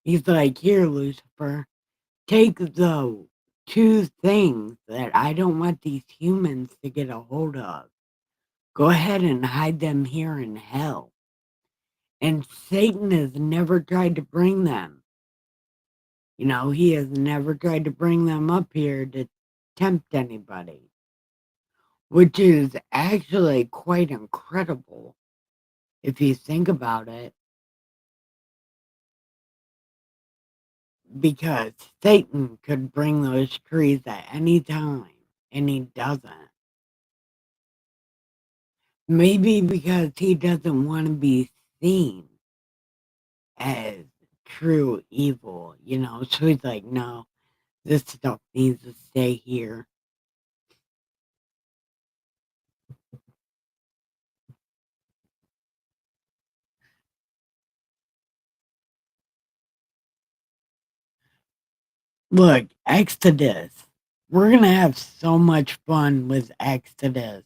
He's like, here, Lucifer, take the two things that I don't want these humans to get a hold of. Go ahead and hide them here in hell. And Satan has never tried to bring them. He has never tried to bring them up here to tempt anybody, which is actually quite incredible if you think about it, because Satan could bring those trees at any time, and he doesn't. Maybe because he doesn't want to be seen as true evil, so he's like, no, this stuff needs to stay here. Look, Exodus. We're going to have so much fun with Exodus,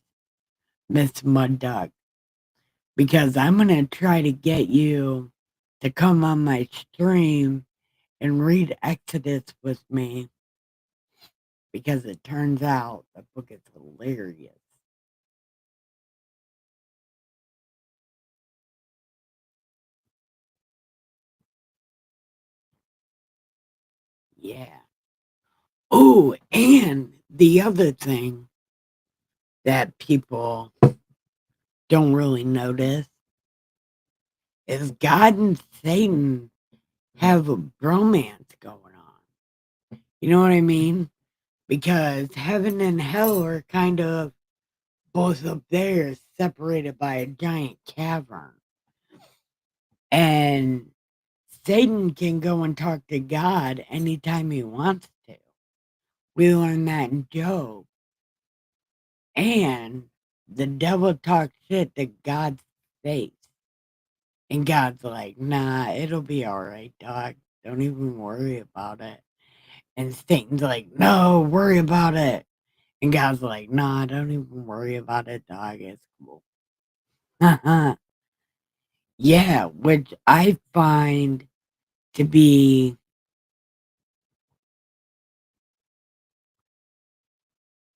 Miss Mud Duck, because I'm going to try to get you to come on my stream and read Exodus with me, because it turns out the book is hilarious. Yeah. Oh, and the other thing that people don't really notice is God and Satan have a bromance going on. You know what I mean? Because heaven and hell are kind of both up there, separated by a giant cavern. And Satan can go and talk to God anytime he wants to. We learned that in Job. And the devil talks shit to God's face. And God's like, nah, it'll be all right, dog. Don't even worry about it. And Satan's like, no, worry about it. And God's like, nah, don't even worry about it, dog. It's cool. Yeah, which I find to be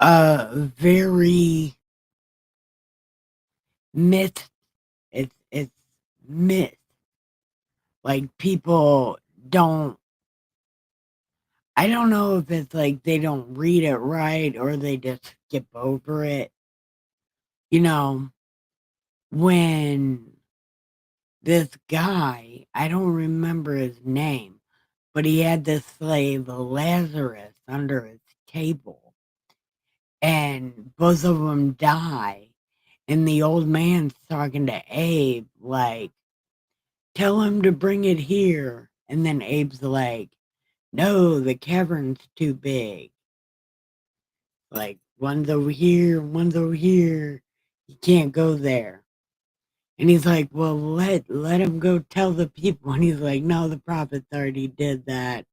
a very myth. It's myth. Like, people don't, I don't know if it's like they don't read it right or they just skip over it. You know, when this guy, I don't remember his name, but he had this slave, Lazarus, under his table, and both of them die. And the old man's talking to Abe, like, tell him to bring it here. And then Abe's like, no, the cavern's too big. Like, one's over here, one's over here. You can't go there. And he's like, well, let him go tell the people. And he's like, no, the prophets already did that.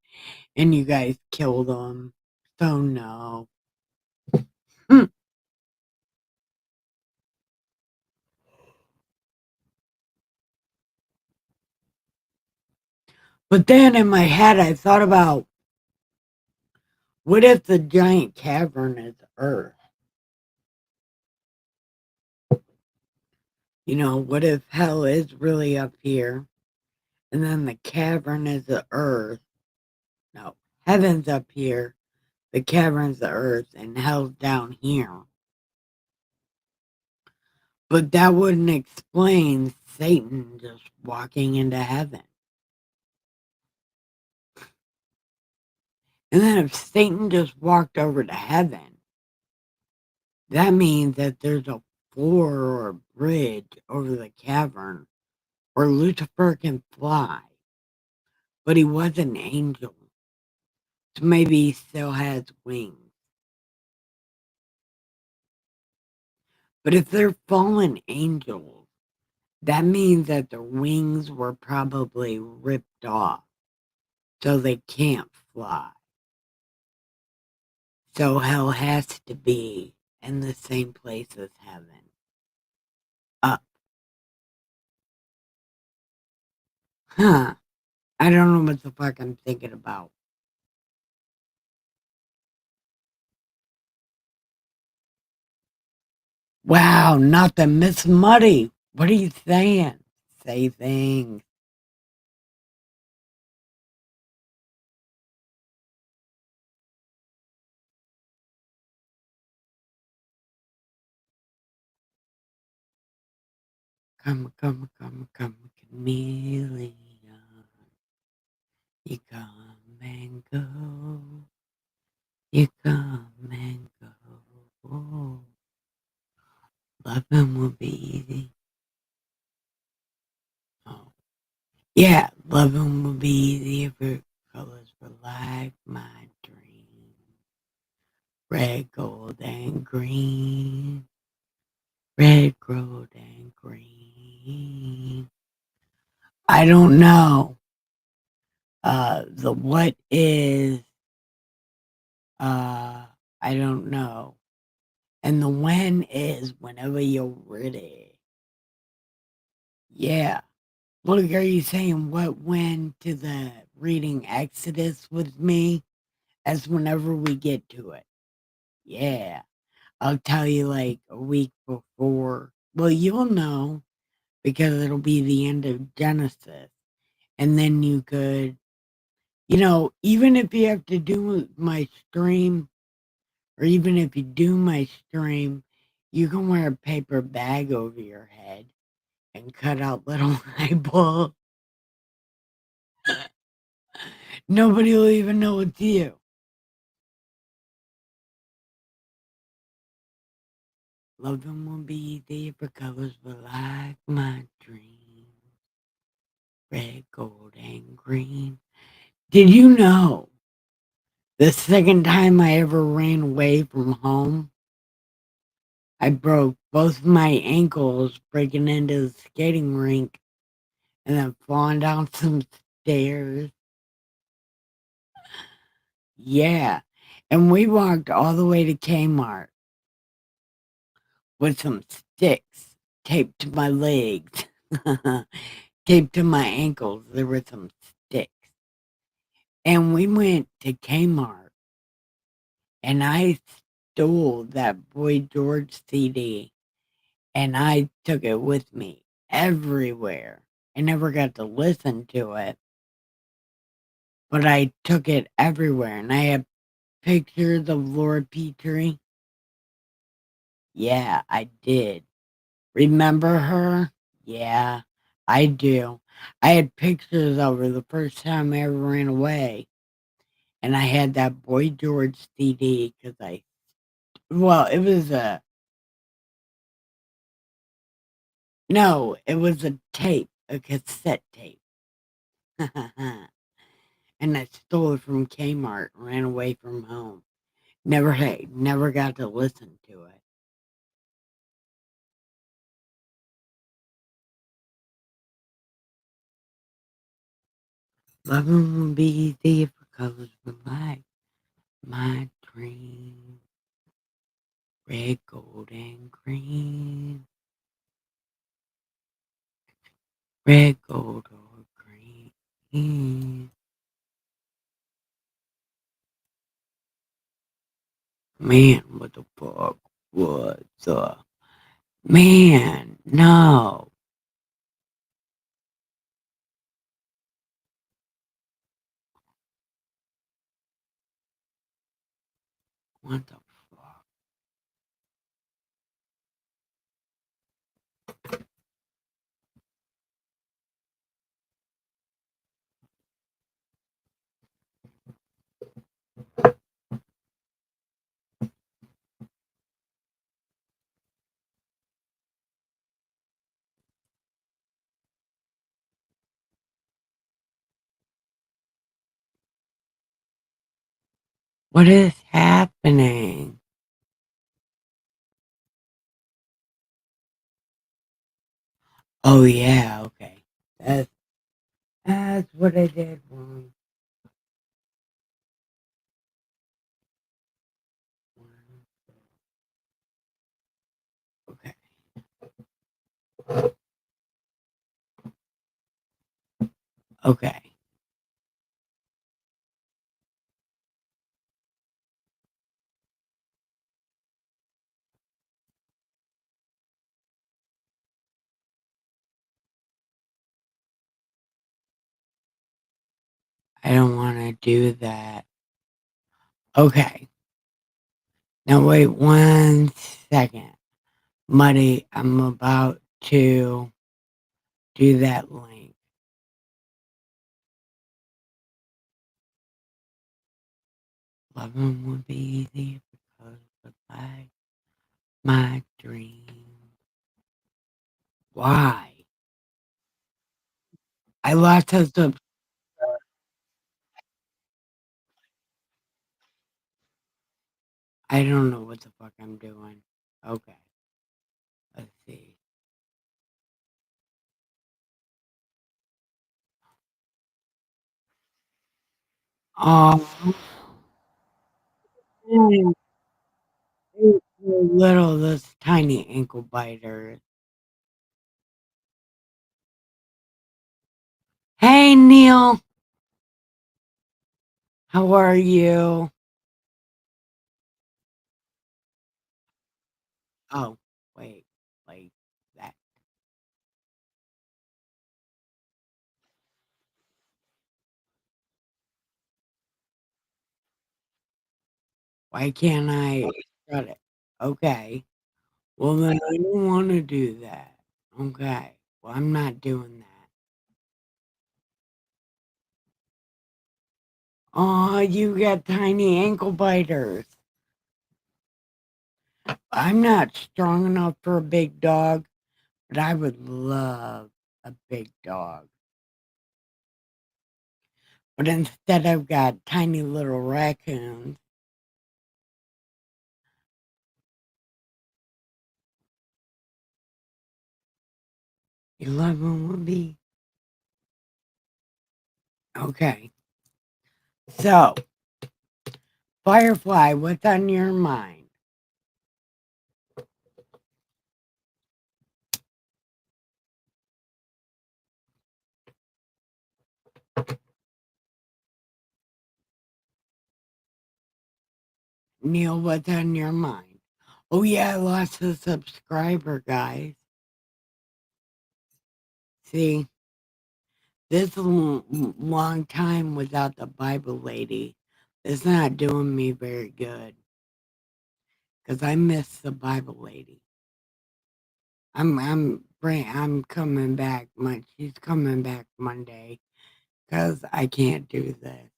And you guys killed him. So no. Hmm. But then in my head, I thought about, what if the giant cavern is Earth? What if hell is really up here and then the cavern is the Earth? No, heaven's up here, the cavern's the Earth, and hell's down here. But that wouldn't explain Satan just walking into heaven. And then if Satan just walked over to heaven, that means that there's a floor or a bridge over the cavern, or Lucifer can fly. But he was an angel. So maybe he still has wings. But if they're fallen angels, that means that their wings were probably ripped off, so they can't fly. So hell has to be in the same place as heaven. Up. Huh. I don't know what the fuck I'm thinking about. Wow, nothing. Miss Muddy. What are you saying? Say things. come, chameleon. You come and go. You come and go. Loving will be easy. Oh, yeah, loving will be easy if your colors were like my dream. Red, gold, and green. Red, gold, and green. I don't know. The what is, I don't know. And the when is whenever you're ready. Yeah. Look, are you saying what when to the reading Exodus with me? As whenever we get to it. Yeah. I'll tell you like a week before. Well, you'll know because it'll be the end of Genesis. And then you could, even if you have to do my stream, or even if you do my stream, you can wear a paper bag over your head and cut out little eyeballs. Nobody will even know it's you. Love them will be there because we like my dream. Red, gold, and green. Did you know the second time I ever ran away from home, I broke both my ankles breaking into the skating rink and then falling down some stairs? Yeah. And we walked all the way to Kmart with some sticks taped to my legs, taped to my ankles. There were some sticks. And we went to Kmart and I stole that Boy George CD and I took it with me everywhere. I never got to listen to it, but I took it everywhere and I have pictures of Laura Petrie. Yeah, I did. Remember her? Yeah, I do. I had pictures of her the first time I ever ran away. And I had that Boy George CD because it was no, it was a tape, a cassette tape. And I stole it from Kmart and ran away from home. Never got to listen to it. Loving will be easy if the colors were like my dream. Red, gold, and green. Red, gold, or green. Man, what the fuck was man, no. What the fuck? What is happening? Oh yeah, okay. That's that's what I did wrong. Okay. Okay. I don't want to do that. Okay. Now wait 1 second. Muddy, I'm about to do that link. Loving would be easy because of like my dream. Why? I lost a sub. I don't know what the fuck I'm doing. Okay, let's see. Oh, little, this tiny ankle biter. Hey, Neil, how are you? Oh, wait, like that. Why can't I shut it? Okay. Well, then I don't want to do that. Okay. Well, I'm not doing that. Oh, you got tiny ankle biters. I'm not strong enough for a big dog, but I would love a big dog. But instead, I've got tiny little raccoons. 11 would be. Okay. So, Firefly, what's on your mind? Neil, what's on your mind? Oh, yeah, I lost a subscriber, guys. See, this long time without the Bible lady is not doing me very good because I miss the Bible lady. I'm coming back. She's coming back Monday because I can't do this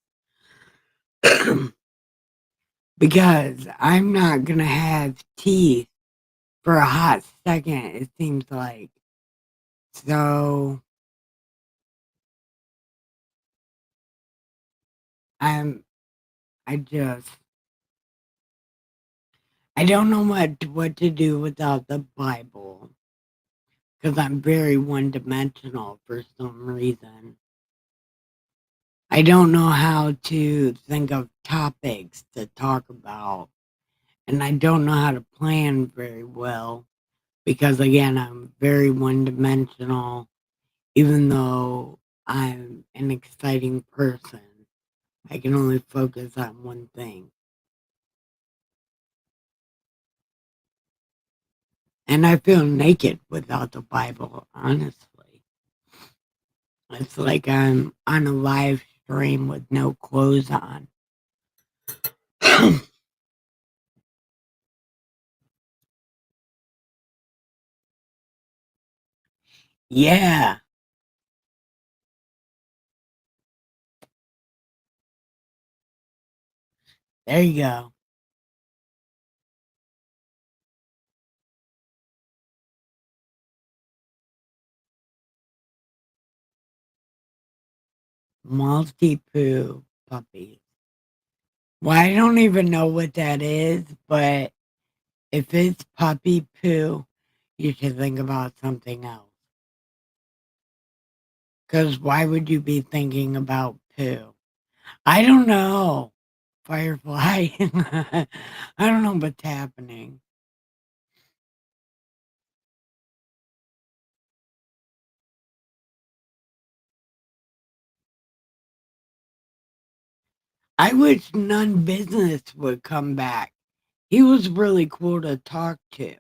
because I'm not gonna have teeth for a hot second. It seems like so. I'm. I just. I don't know what to do without the Bible because I'm very one dimensional for some reason. I don't know how to think of topics to talk about, and I don't know how to plan very well because, again, I'm very one dimensional, even though I'm an exciting person. I can only focus on one thing. And I feel naked without the Bible, honestly. It's like I'm on a live stream with no clothes on. Yeah, there you go. Multi-poo puppies. Well, I don't even know what that is, but if it's puppy poo, you should think about something else. Because why would you be thinking about poo? I don't know. Firefly. I don't know what's happening. I wish None Business would come back. He was really cool to talk to.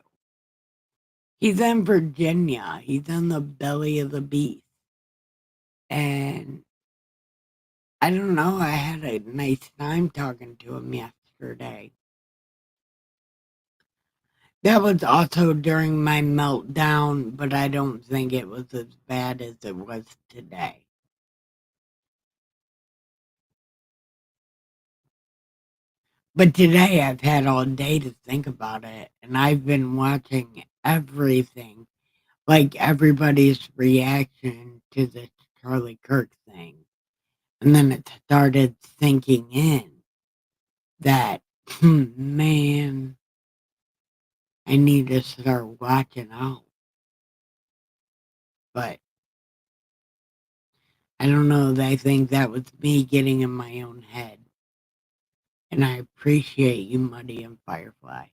He's in Virginia. He's in the belly of the beast. And I don't know. I had a nice time talking to him yesterday. That was also during my meltdown, but I don't think it was as bad as it was today. But today I've had all day to think about it, and I've been watching everything, like everybody's reaction to the Charlie Kirk thing. And then it started sinking in that, man, I need to start watching out. But I don't know. I think that was me getting in my own head. And I appreciate you, Muddy and Firefly.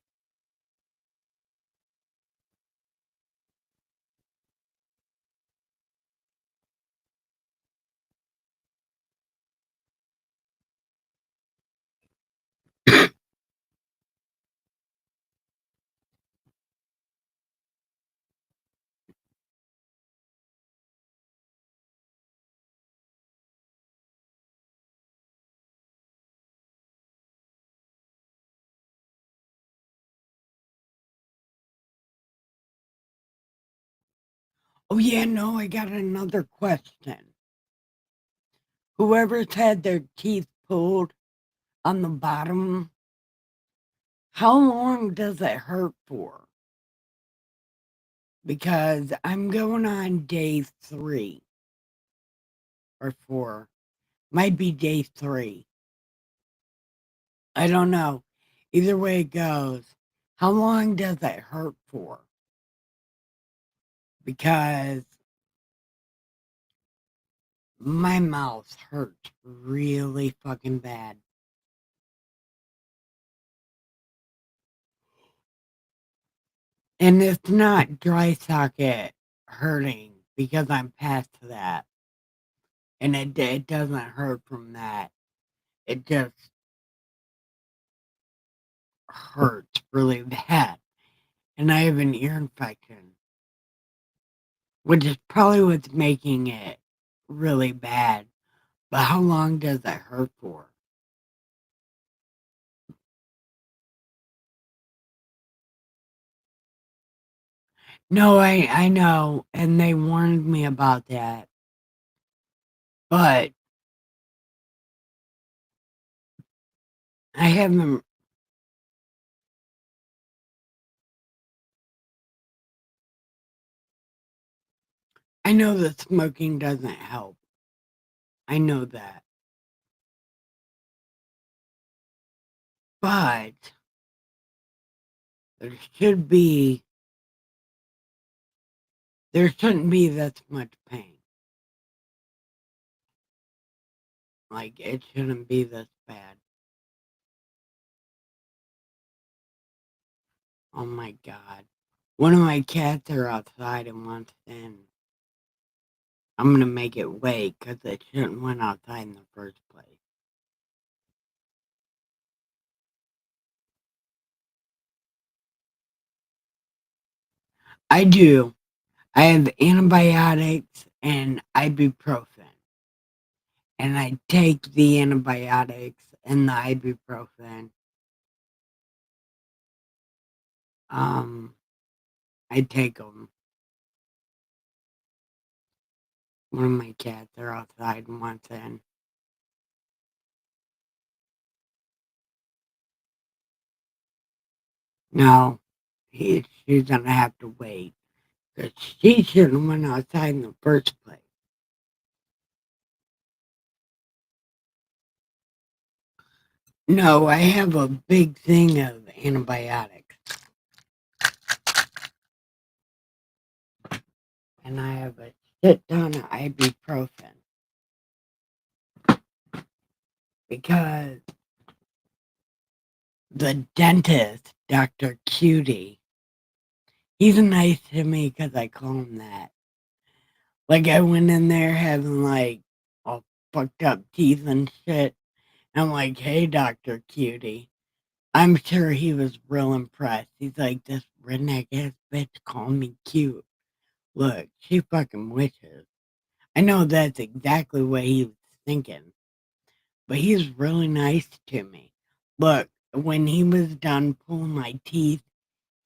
Oh, yeah, no, I got another question. Whoever's had their teeth pulled on the bottom, how long does it hurt for? Because I'm going on day 3 or 4. Might be day 3. I don't know. Either way it goes, how long does it hurt for? Because my mouth hurts really fucking bad. And it's not dry socket hurting because I'm past that. And it doesn't hurt from that. It just hurts really bad. And I have an ear infection, which is probably what's making it really bad. But how long does it hurt for? No, I know, and they warned me about that. But I haven't. I know that smoking doesn't help. I know that. But there should be there shouldn't be this much pain. Like, it shouldn't be this bad. Oh my god. One of my cats are outside and wants in. I'm gonna make it wait because it shouldn't went outside in the first place. I do. I have antibiotics and ibuprofen. And I take the antibiotics and the ibuprofen. Um, I take them. One of my cats are outside and wants in. No, she's gonna have to wait because she shouldn't have went outside in the first place. No, I have a big thing of antibiotics, and I have a shit ton of ibuprofen because the dentist, Dr. Cutie, he's nice to me because I call him that. Like, I went in there having, like, all fucked up teeth and shit. I'm like, "Hey, Dr. Cutie." I'm sure he was real impressed. He's like, "This redneck ass bitch calling me cute. Look, she fucking wishes." I know that's exactly what he was thinking, but he's really nice to me. Look, when he was done pulling my teeth,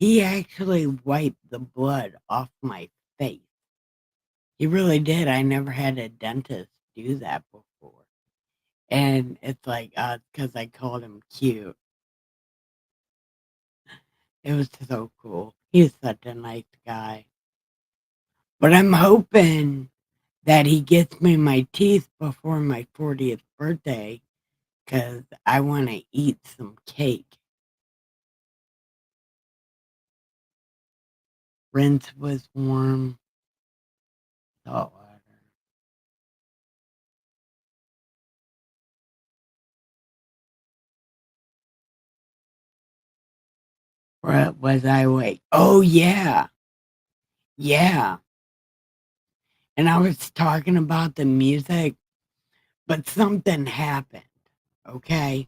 He actually wiped the blood off my face. He really did. I never had a dentist do that before. And it's like, because I called him cute. It was so cool. He's such a nice guy. But I'm hoping that he gets me my teeth before my 40th birthday because I want to eat some cake. Rinse with warm salt water. What was I awake? Oh, yeah. Yeah. And I was talking about the music, but something happened. Okay.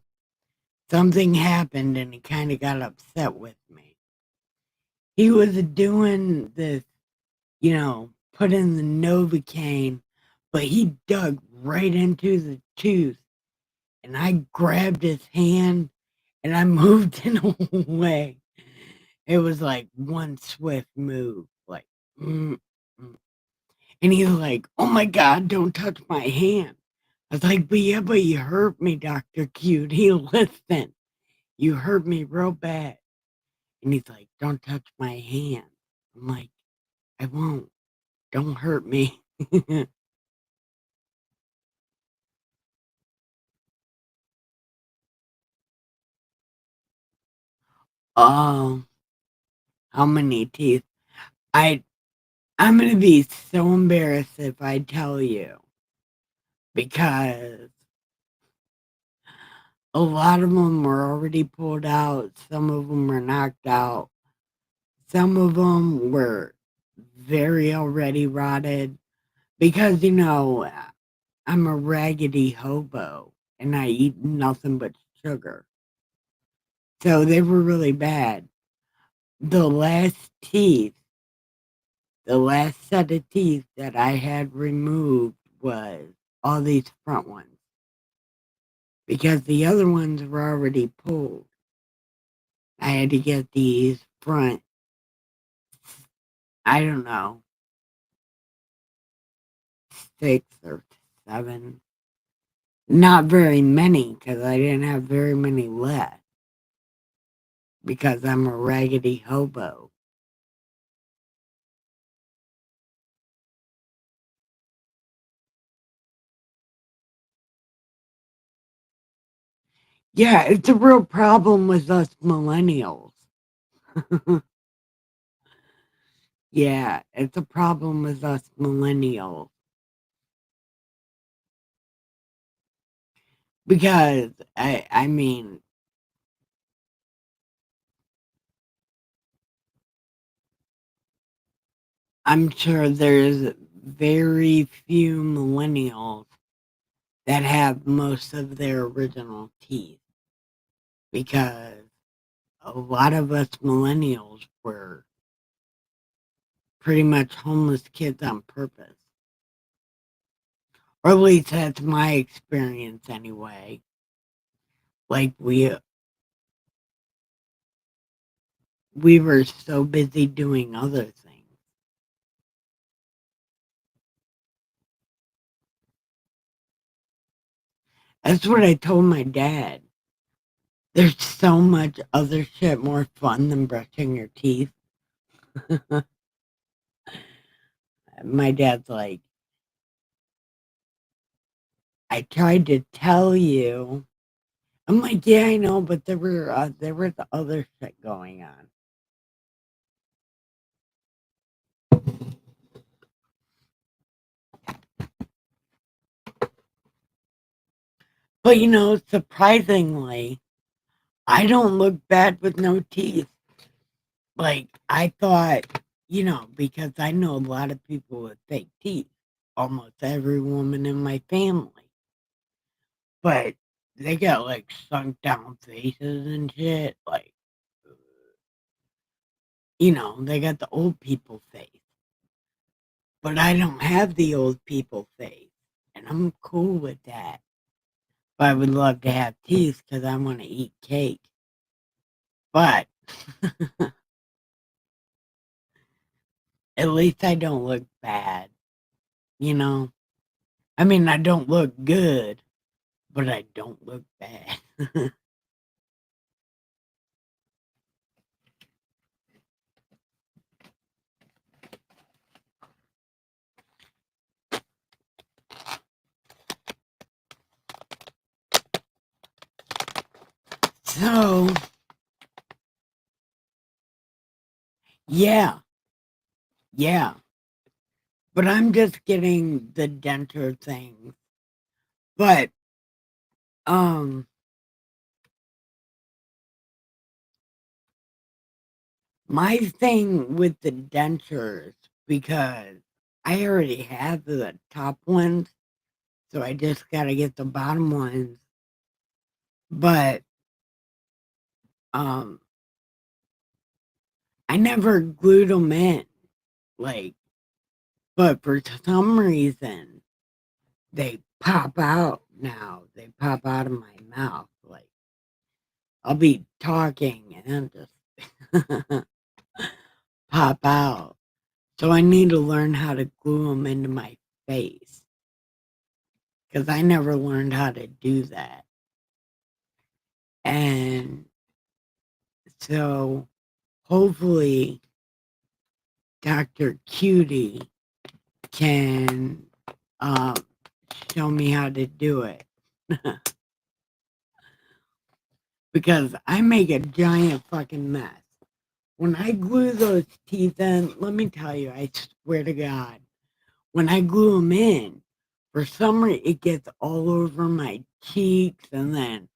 Something happened and he kind of got upset with me. He was doing this, put in the Novocaine, but he dug right into the tooth and I grabbed his hand and I moved it away. It was like one swift move, like, mm, mm. And he's like, "Oh my God, don't touch my hand." I was like, but you hurt me, Dr. Cute. He listened. You hurt me real bad. And he's like, "Don't touch my hand." I'm like, "I won't. Don't hurt me." Oh, how many teeth? I I'm gonna be so embarrassed if I tell you because a lot of them were already pulled out. Some of them were knocked out. Some of them were very already rotted because I'm a raggedy hobo and I eat nothing but sugar. So they were really bad. The last teeth, the last set of teeth that I had removed was all these front ones because the other ones were already pulled. I had to get these front, I don't know, 6 or 7. Not very many because I didn't have very many left because I'm a raggedy hobo. Yeah, it's a real problem with us millennials. Yeah, it's a problem with us millennials because I mean, I'm sure there's very few millennials that have most of their original teeth because a lot of us millennials were pretty much homeless kids on purpose. Or at least that's my experience anyway. Like we were so busy doing other things. That's what I told my dad. There's so much other shit more fun than brushing your teeth. My dad's like, I tried to tell you. I'm like, yeah, I know, but there was other shit going on. But surprisingly, I don't look bad with no teeth. Like I thought, because I know a lot of people with fake teeth. Almost every woman in my family. But they got like sunk down faces and shit. Like, they got the old people face. But I don't have the old people face. And I'm cool with that. But I would love to have teeth because I want to eat cake. But At least I don't look bad, you know? I mean, I don't look good, but I don't look bad. So, yeah, yeah. But I'm just getting the denture thing. But, um, my thing with the dentures, because I already have the top ones, so I just gotta get the bottom ones. But, um, I never glued them in, like, but for some reason, they pop out now. They pop out of my mouth, like, I'll be talking and then just pop out. So I need to learn how to glue them into my face, because I never learned how to do that. And so hopefully Dr. Cutie can um, show me how to do it. Because I make a giant fucking mess. When I glue those teeth in, let me tell you, I swear to God, when I glue them in, for some reason it gets all over my cheeks and then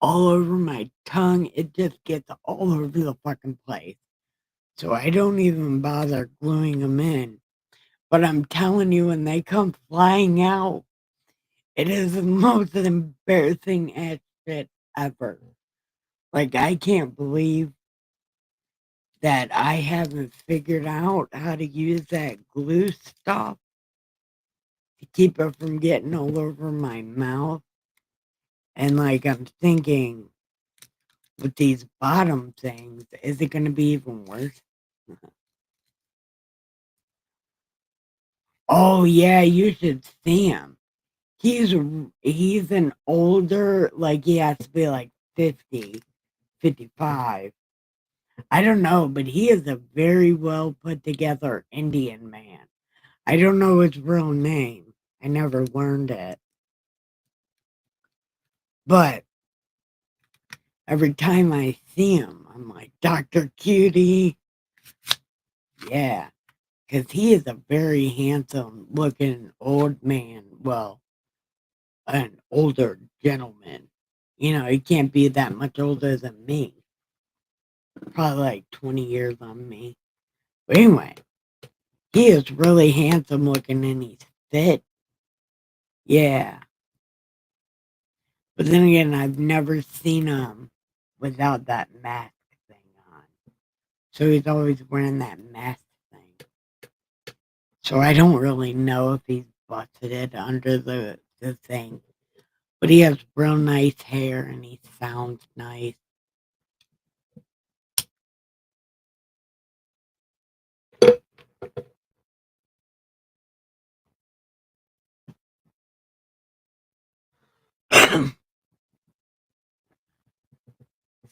all over my tongue. It just gets all over the fucking place. So I don't even bother gluing them in. But I'm telling you, when they come flying out, it is the most embarrassing ass shit ever. Like, I can't believe that I haven't figured out how to use that glue stuff to keep it from getting all over my mouth. And like, I'm thinking with these bottom things, is it going to be even worse? Oh yeah, you should see him. He's an older, like he has to be like 50, 55. I don't know, but he is a very well put together Indian man. I don't know his real name. I never learned it. But every time I see him, I'm like, Dr. Cutie. Yeah, because he is a very handsome looking old man. Well, an older gentleman. You know, he can't be that much older than me. Probably like 20 years on me. But anyway, he is really handsome looking and he's fit. Yeah. But then again, I've never seen him without that mask thing on. So he's always wearing that mask thing. So I don't really know if he's busted it under the thing. But he has real nice hair and he sounds nice.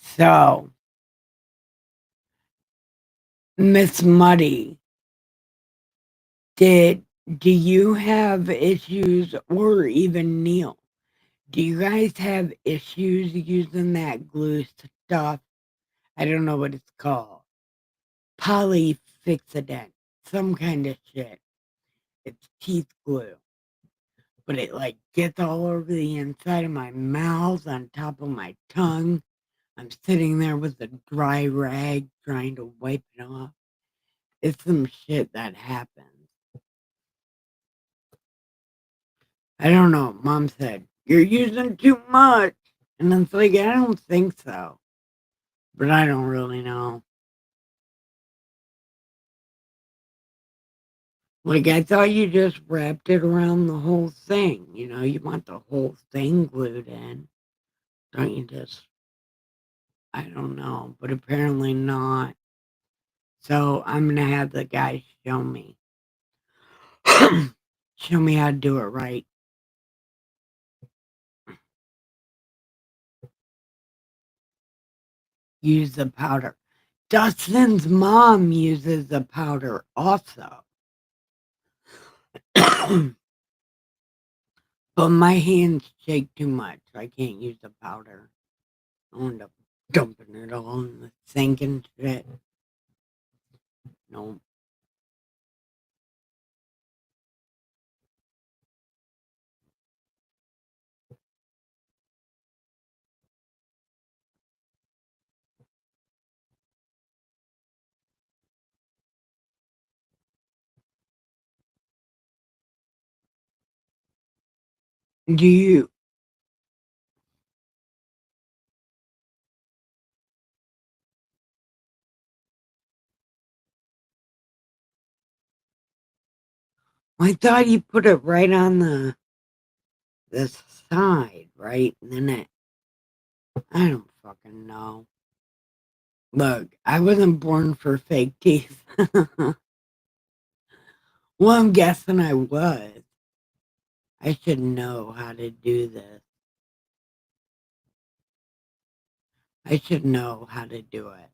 So, Miss Muddy, did do you have issues, or even Neil? Do you guys have issues using that glue stuff? I don't know what it's called. Polyfixident, some kind of shit. It's teeth glue, but it like gets all over the inside of my mouth, on top of my tongue. I'm sitting there with a dry rag trying to wipe it off. It's some shit that happens. I don't know. Mom said, "You're using too much." And it's like, I don't think so. But I don't really know. Like, I thought you just wrapped it around the whole thing. You know, you want the whole thing glued in. Don't you just, I don't know. But apparently not. So I'm gonna have the guy show me. Show me how to do it right. Use the powder. Dustin's mom uses the powder also. But my hands shake too much. I can't use the powder. I end up dumping it all in the sink and shit. No. Do you? I thought you put it right on the side, right? And then I don't fucking know. Look, I wasn't born for fake teeth. Well, I'm guessing I was. I should know how to do this. I should know how to do it.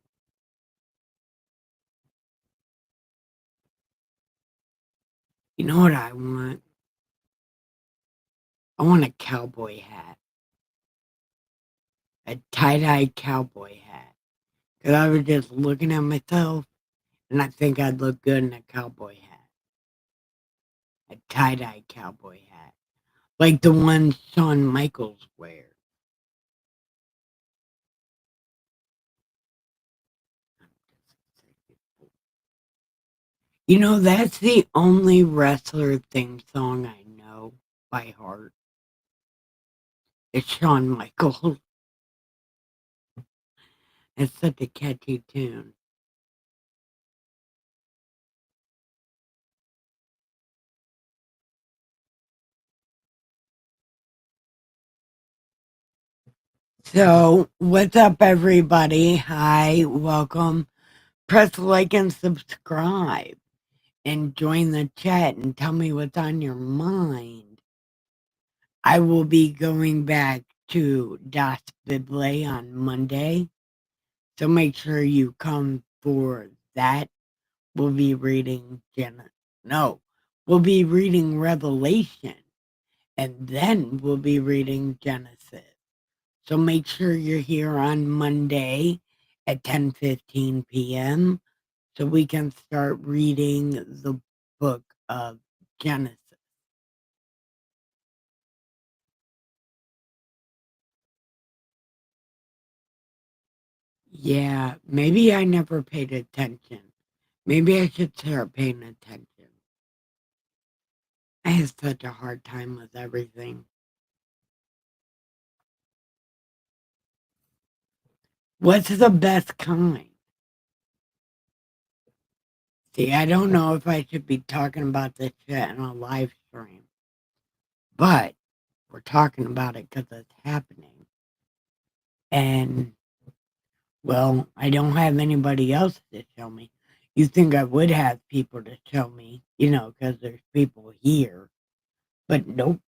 You know what I want? I want a cowboy hat. A tie-dye cowboy hat. Because I was just looking at myself, and I think I'd look good in a cowboy hat. A tie-dye cowboy hat. Like the one Shawn Michaels wears. You know, that's the only wrestler theme song I know by heart. It's Shawn Michaels. It's such a catchy tune. So, what's up, everybody? Hi, welcome. Press like and subscribe and join the chat and tell me what's on your mind. I will be going back to Das Bible on Monday, so make sure you come for that. We'll be reading we'll be reading Revelation, and then we'll be reading Genesis. So make sure you're here on Monday at 10:15 p.m. so we can start reading the book of Genesis. Yeah, maybe I never paid attention. Maybe I should start paying attention. I have such a hard time with everything. What's the best kind? See, I don't know if I should be talking about this shit in a live stream, but we're talking about it because it's happening. And, well, I don't have anybody else to show me. You think I would have people to show me, because there's people here. But nope.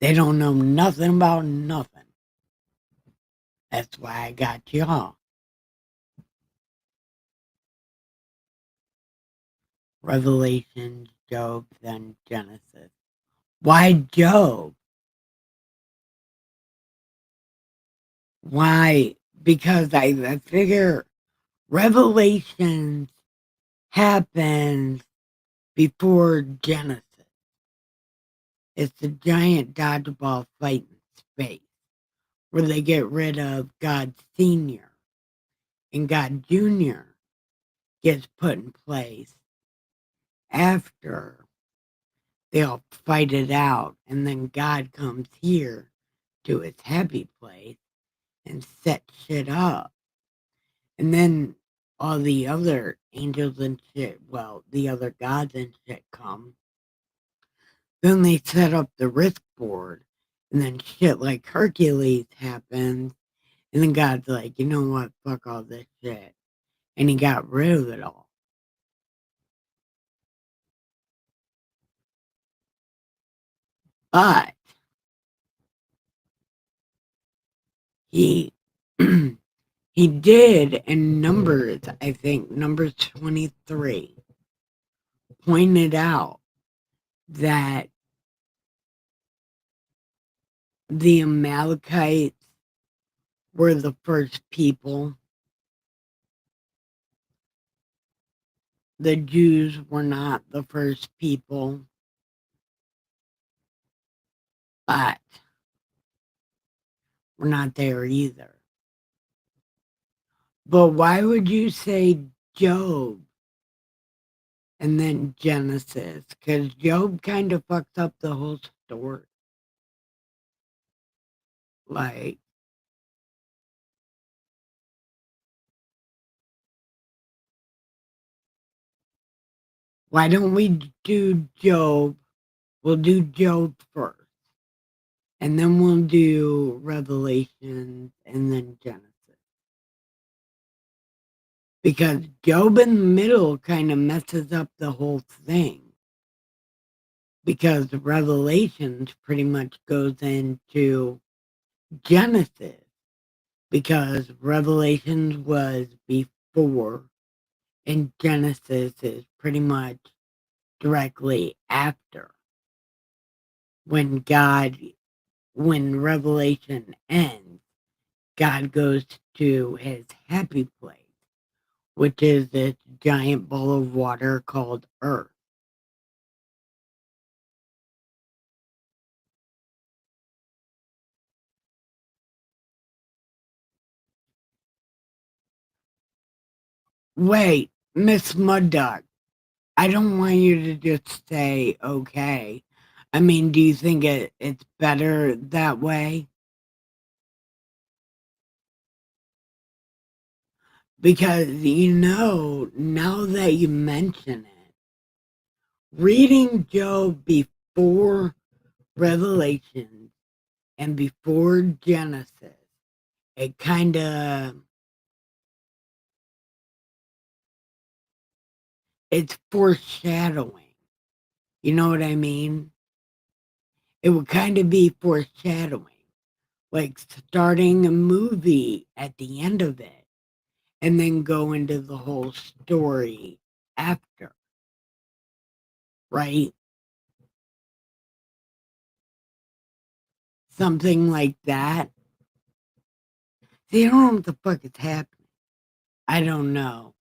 They don't know nothing about nothing. That's why I got y'all. Revelation, Job, then Genesis. Why Job? Why? Because I figure Revelations happens before Genesis. It's a giant dodgeball fight in space where they get rid of God Senior and God Junior gets put in place after they all fight it out, and then God comes here to its happy place and sets shit up. And then all the other angels and shit, well, the other gods and shit come. Then they set up the risk board, and then shit like Hercules happens, And then God's like, you know what? Fuck all this shit. And he got rid of it all. But he he did in Numbers, I think, Numbers 23, pointed out that the Amalekites were the first people. The Jews were not the first people, but we're not there either. But why would you say Job and then Genesis? Because Job kind of fucks up the whole story. Like, why don't we do Job? We'll do Job first, and then we'll do Revelations and then Genesis. Because Job in the middle kind of messes up the whole thing. Because Revelations pretty much goes into Genesis. Because Revelations was before, and Genesis is pretty much directly after. When Revelation ends, God goes to his happy place, which is this giant bowl of water called Earth. Wait, Miss Mud Duck, I don't want you to just say okay. I mean, do you think it's better that way? Because, now that you mention it, reading Job before Revelation and before Genesis, it kind of, it's foreshadowing. You know what I mean? It would kind of be foreshadowing, like starting a movie at the end of it and then go into the whole story after, right? Something like that. See, I don't know what the fuck is happening. I don't know.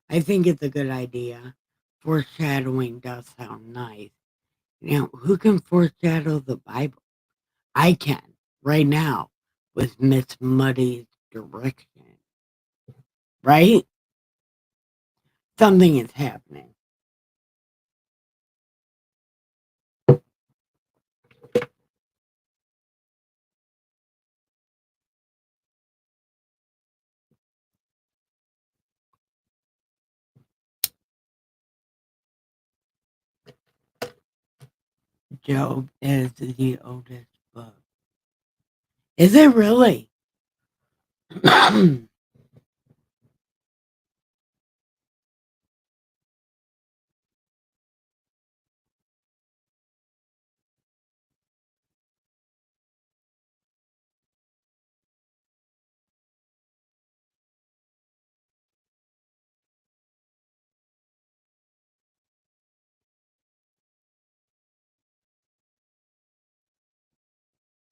I think it's a good idea. Foreshadowing does sound nice. Now, who can foreshadow the Bible? I can, right now, with Miss Muddy's direction. Right? Something is happening. Job is the oldest book. Is it really?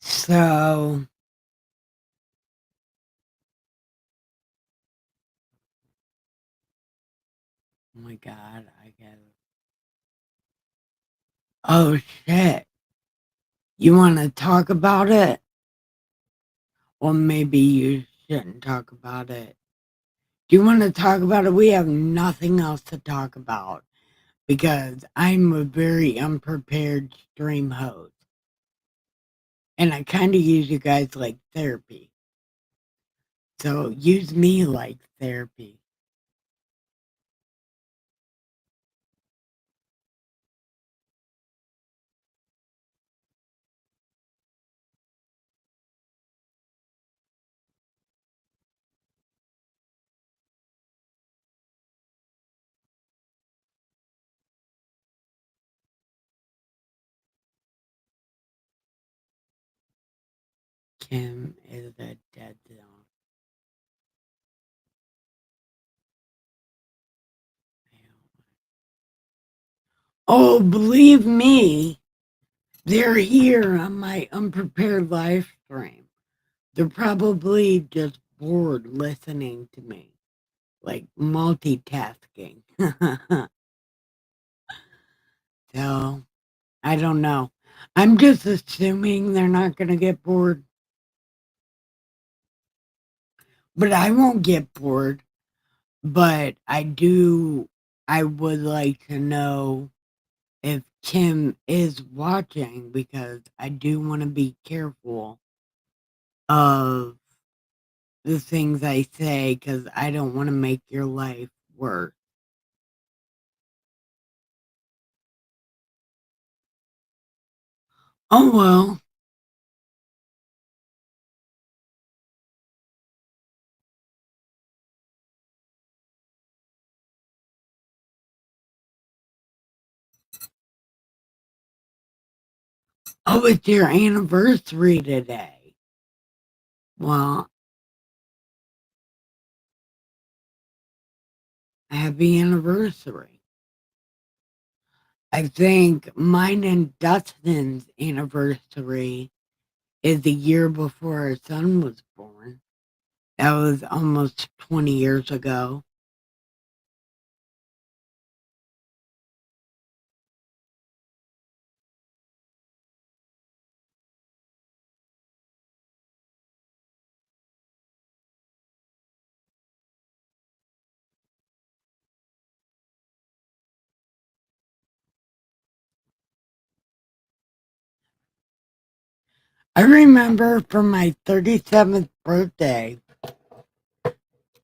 So, oh my God, I get it. Oh shit. You want to talk about it? Or maybe you shouldn't talk about it. Do you want to talk about it? We have nothing else to talk about because I'm a very unprepared stream host. And I kind of use you guys like therapy. So use me like therapy. Tim is a dead zone. Oh, believe me, they're here on my unprepared live stream. They're probably just bored listening to me, like multitasking. So, I don't know. I'm just assuming they're not going to get bored, but I won't get bored. But I would like to know if Tim is watching because I do want to be careful of the things I say because I don't want to make your life worse. Oh, well. Oh, it's your anniversary today. Well, happy anniversary. I think mine and Dustin's anniversary is the year before our son was born. That was almost 20 years ago. I remember for my 37th birthday,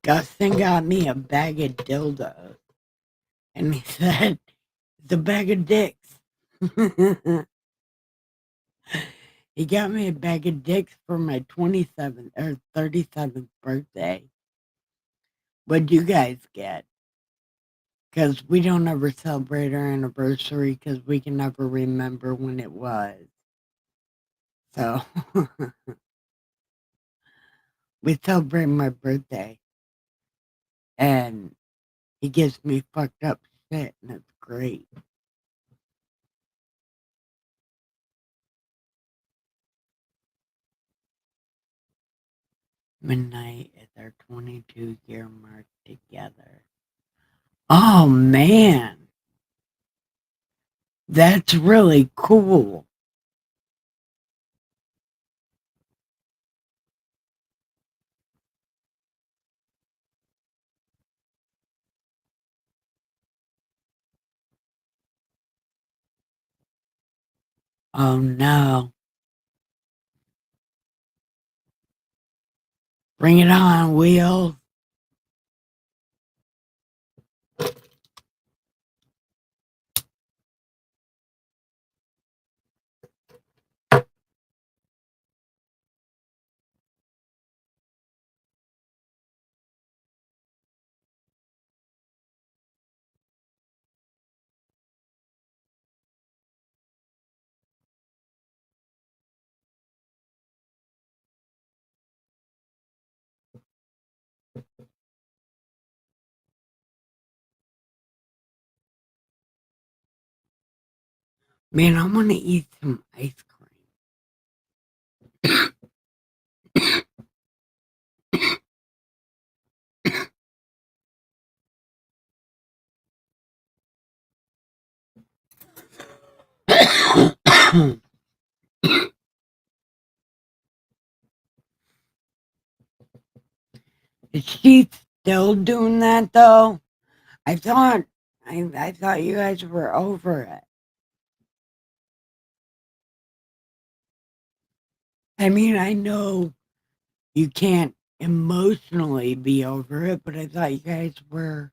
Dustin got me a bag of dildos. And he said, it's a bag of dicks. He got me a bag of dicks for my 27th or 37th birthday. What'd you guys get? Because we don't ever celebrate our anniversary because we can never remember when it was. So we celebrate my birthday and he gives me fucked up shit and it's great. Midnight is our 22-year mark together. Oh man, that's really cool. Oh no. Bring it on, Will. Man, I want to eat some ice cream. Is she still doing that though? I thought I thought you guys were over it. I mean, I know you can't emotionally be over it, but I thought you guys were.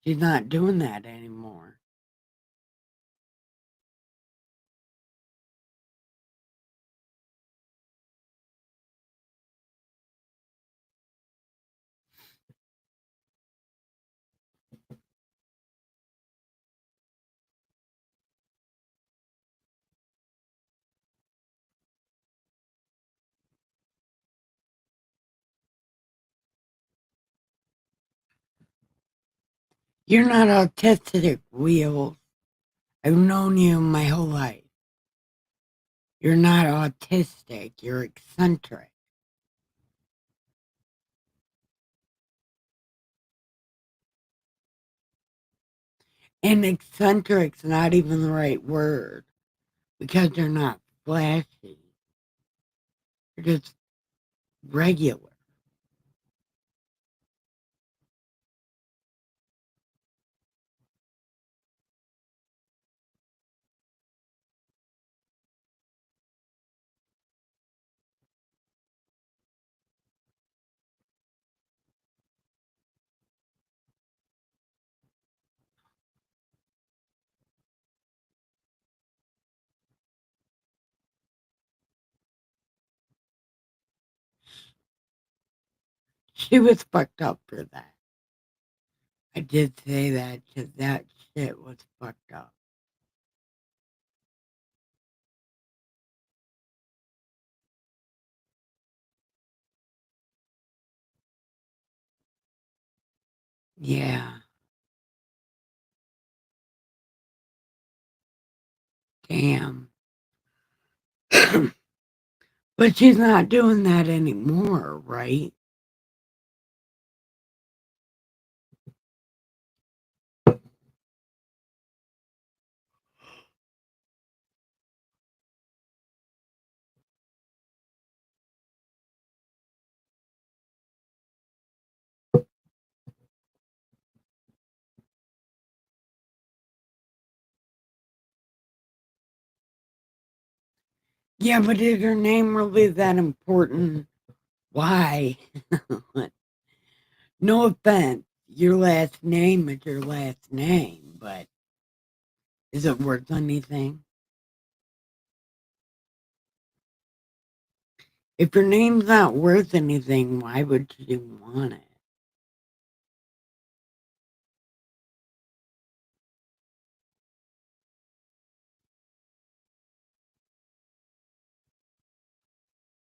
She's not doing that anymore. You're not autistic, Wheels. I've known you my whole life. You're not autistic. You're eccentric. And eccentric's not even the right word because they're not flashy. They're just regular. She was fucked up for that. I did say that because that shit was fucked up. Yeah, damn. But she's not doing that anymore, right? Yeah, but is her name really that important? Why? No offense, your last name is your last name, but is it worth anything? If your name's not worth anything, why would you want it?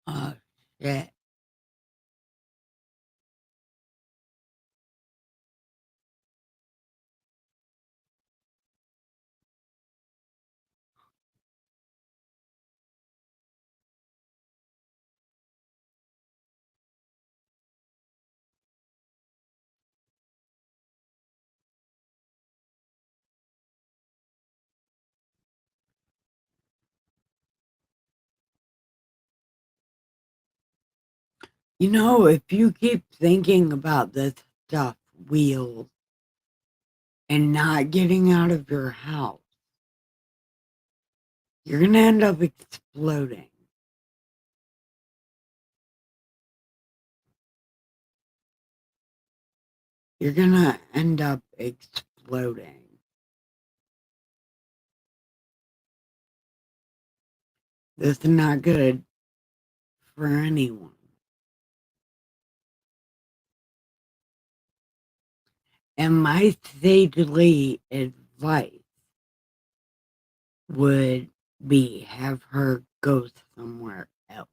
Oh, shit. You know, if you keep thinking about this stuff, Wheels, and not getting out of your house, you're going to end up exploding. You're going to end up exploding. This is not good for anyone. And my sagely advice would be have her go somewhere else.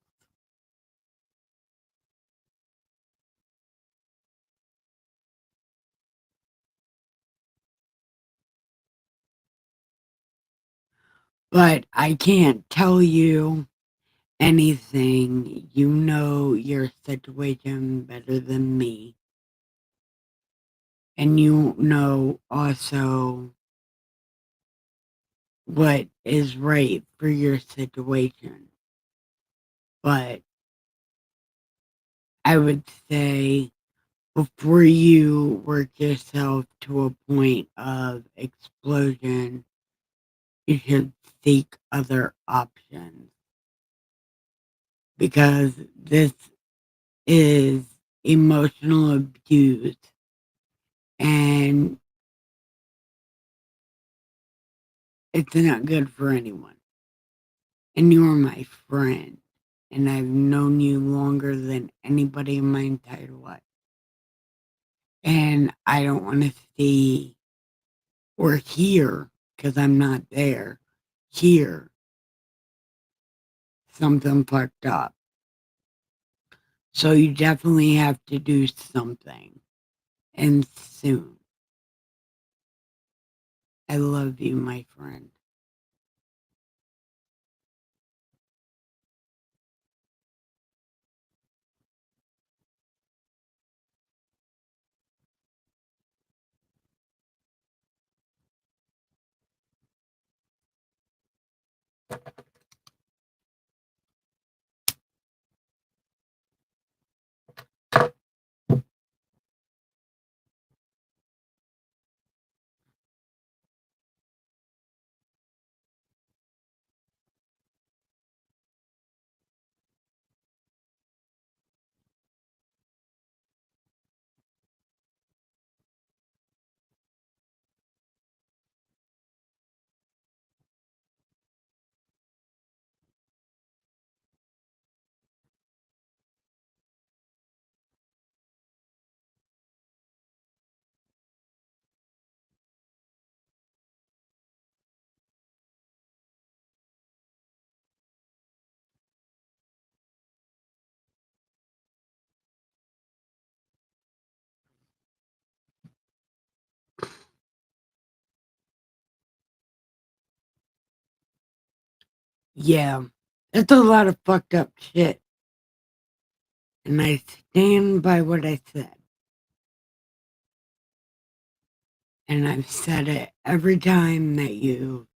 But I can't tell you anything. You know your situation better than me. And you know also what is right for your situation. But I would say before you work yourself to a point of explosion, you should seek other options because this is emotional abuse and it's not good for anyone. And you're my friend, and I've known you longer than anybody in my entire life. And I don't want to see or hear, because I'm not there, hear something fucked up. So you definitely have to do something and soon. I love you, my friend. Yeah, that's a lot of fucked up shit. And I stand by what I said. And I've said it every time that you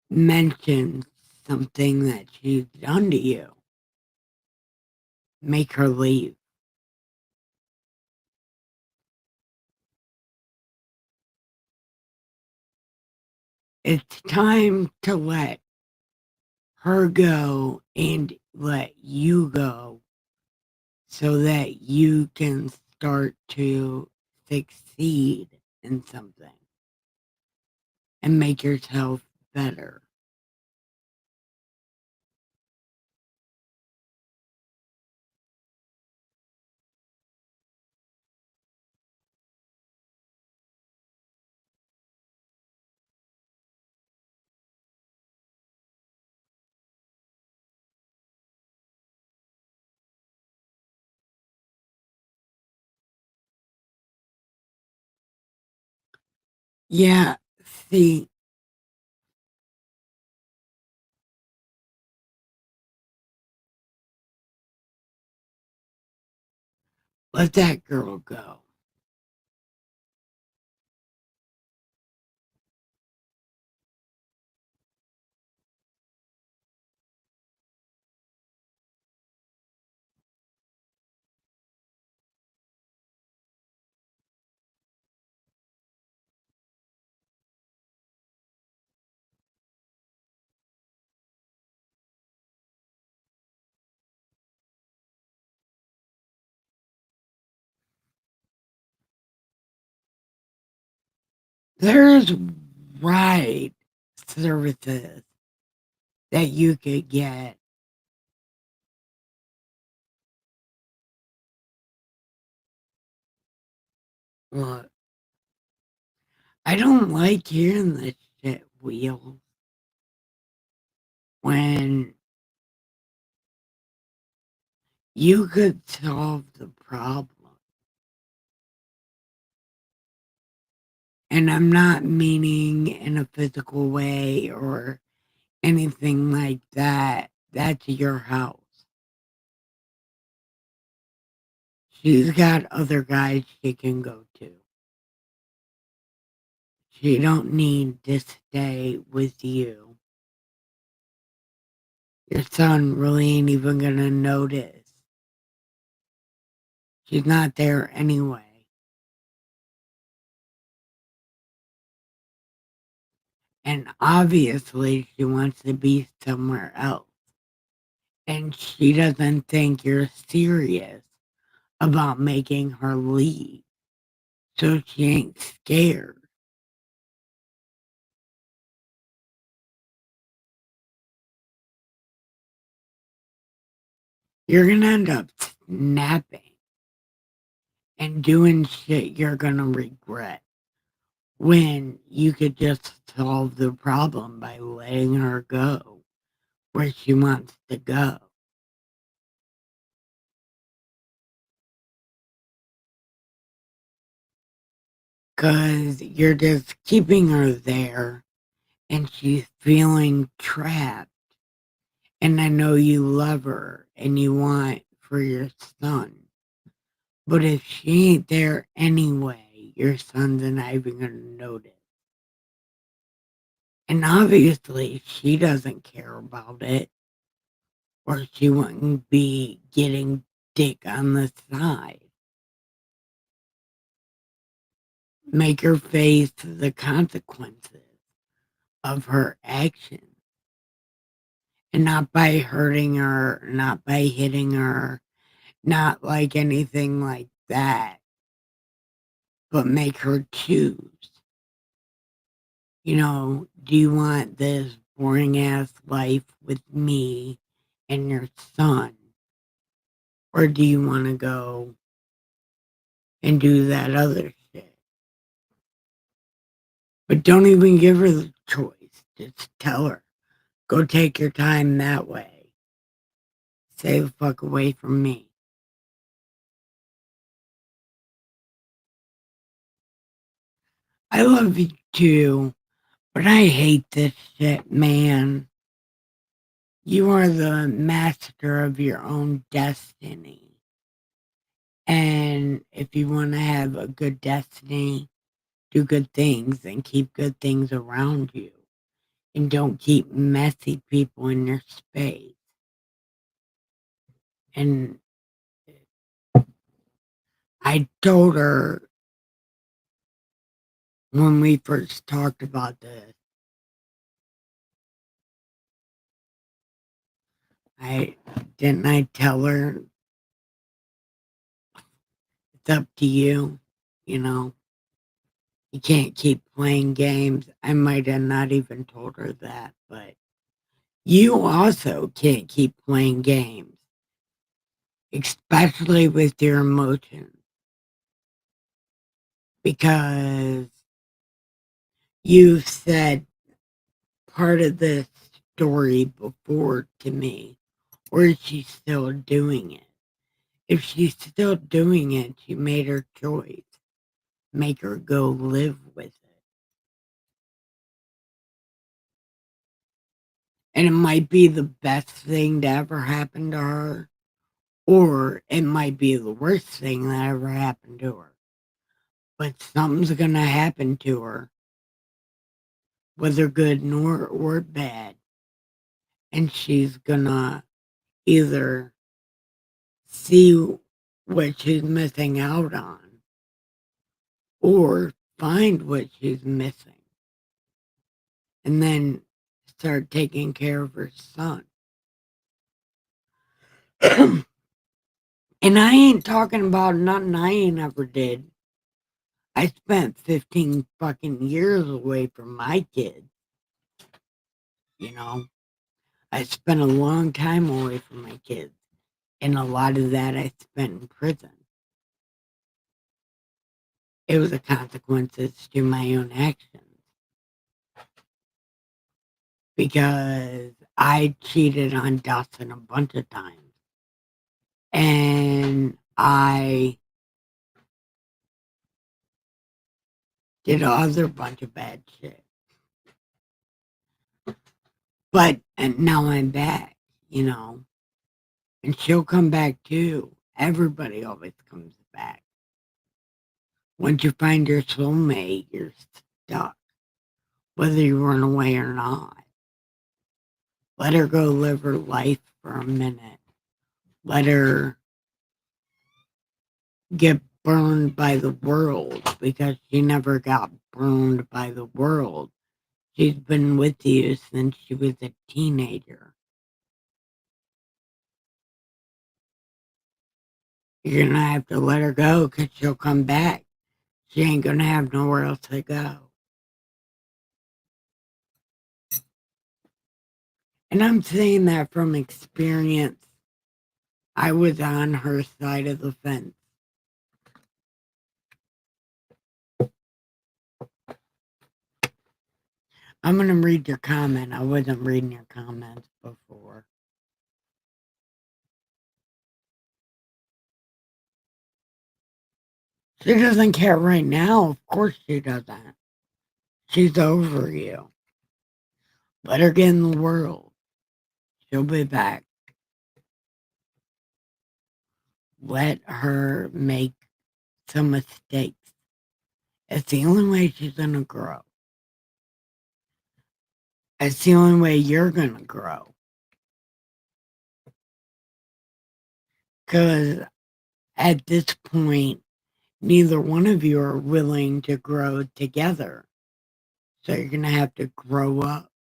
mention something that she's done to you. Make her leave. It's time to let her go and let you go so that you can start to succeed in something and make yourself better. Yeah, see, let that girl go. There's ride services that you could get. Look, I don't like hearing this shit wheel when you could solve the problem. And I'm not meaning in a physical way or anything like that. That's your house. She's got other guys she can go to. She don't need to stay with you. Your son really ain't even gonna notice. She's not there anyway. And obviously she wants to be somewhere else. And she doesn't think you're serious about making her leave. So she ain't scared. You're gonna end up snapping and doing shit you're gonna regret when you could just solve the problem by letting her go where she wants to go. 'cause you're just keeping her there, and she's feeling trapped, and I know you love her, and you want for your son, but if she ain't there anyway, your son's not even gonna notice. And obviously, she doesn't care about it, or she wouldn't be getting dick on the side. Make her face the consequences of her actions, and not by hurting her, not by hitting her, not like anything like that, but make her choose. You know, do you want this boring ass life with me and your son? Or do you want to go and do that other shit? But don't even give her the choice. Just tell her, go take your time that way. Stay the fuck away from me. I love you too, but I hate this shit, man. You are the master of your own destiny. And if you want to have a good destiny, do good things and keep good things around you. And don't keep messy people in your space. And I told her when we first talked about this, I didn't I tell her it's up to you, you know. You can't keep playing games. I might have not even told her that, but you also can't keep playing games, especially with your emotions, because you've said part of the story before to me, or is she still doing it? If she's still doing it, she made her choice. Make her go live with it. And it might be the best thing to ever happen to her, or it might be the worst thing that ever happened to her. But something's going to happen to her, whether good nor or bad. And she's going to either see what she's missing out on or find what she's missing and then start taking care of her son. And I ain't talking about nothing I ain't ever did. I spent 15 fucking years away from my kids. You know, I spent a long time away from my kids. And a lot of that I spent in prison. It was the consequences to my own actions. Because I cheated on Dustin a bunch of times. And I did other bunch of bad shit. But and now I'm back, you know. And she'll come back too. Everybody always comes back. Once you find your soulmate, you're stuck, whether you run away or not. Let her go live her life for a minute. Let her get burned by the world because she never got burned by the world. She's been with you since she was a teenager. You're going to have to let her go because she'll come back. She ain't going to have nowhere else to go. And I'm saying that from experience. I was on her side of the fence. I'm going to read your comment. I wasn't reading your comments before. She doesn't care right now. Of course she doesn't. She's over you. Let her get in the world. She'll be back. Let her make some mistakes. It's the only way she's going to grow. It's the only way you're going to grow. Because at this point, neither one of you are willing to grow together. So you're going to have to grow up.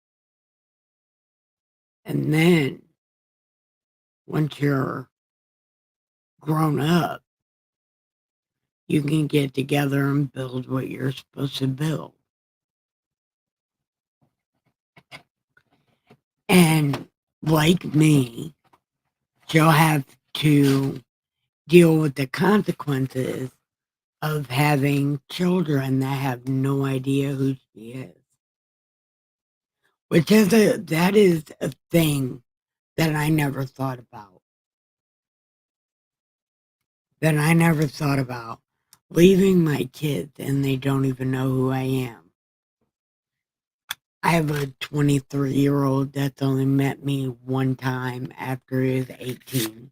And then, once you're grown up, you can get together and build what you're supposed to build. And like me, she'll have to deal with the consequences of having children that have no idea who she is. That is a thing that I never thought about. That I never thought about leaving my kids and they don't even know who I am. I have a 23-year-old that's only met me one time after he was 18.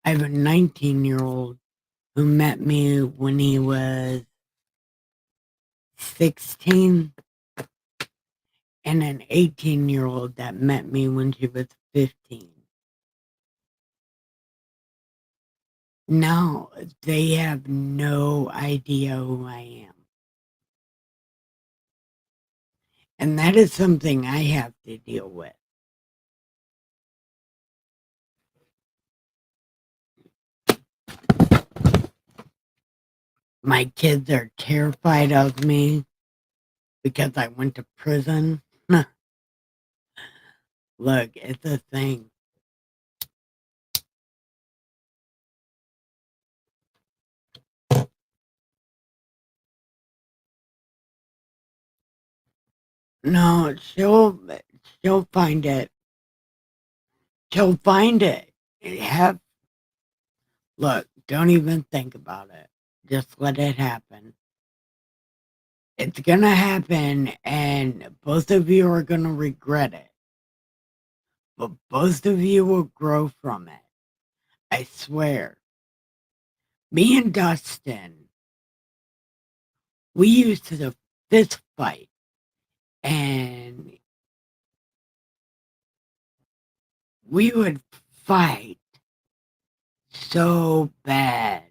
I have a 19-year-old who met me when he was 16, and an 18-year-old that met me when she was 15. Now they have no idea who I am. And that is something I have to deal with. My kids are terrified of me because I went to prison. Look, it's a thing. No, she'll find it. She'll find it. Look, don't even think about it. Just let it happen. It's gonna happen, and both of you are gonna regret it. But both of you will grow from it. I swear. Me and Dustin, we used to fist fight, and we would fight so bad.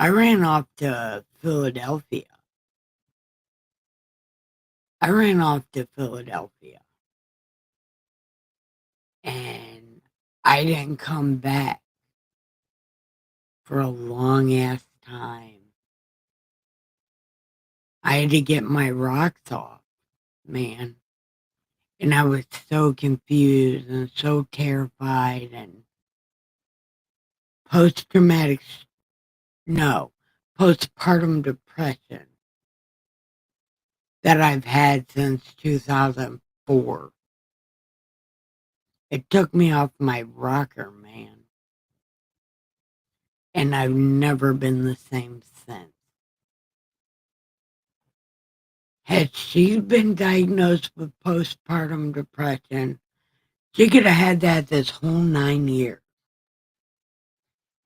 I ran off to Philadelphia. And I didn't come back for a long ass time. I had to get my rocks off, man. And I was so confused and so terrified and post-traumatic, no, postpartum depression that I've had since 2004. It took me off my rocker, man. And I've never been the same since. Had she been diagnosed with postpartum depression, she could have had that this whole 9 years.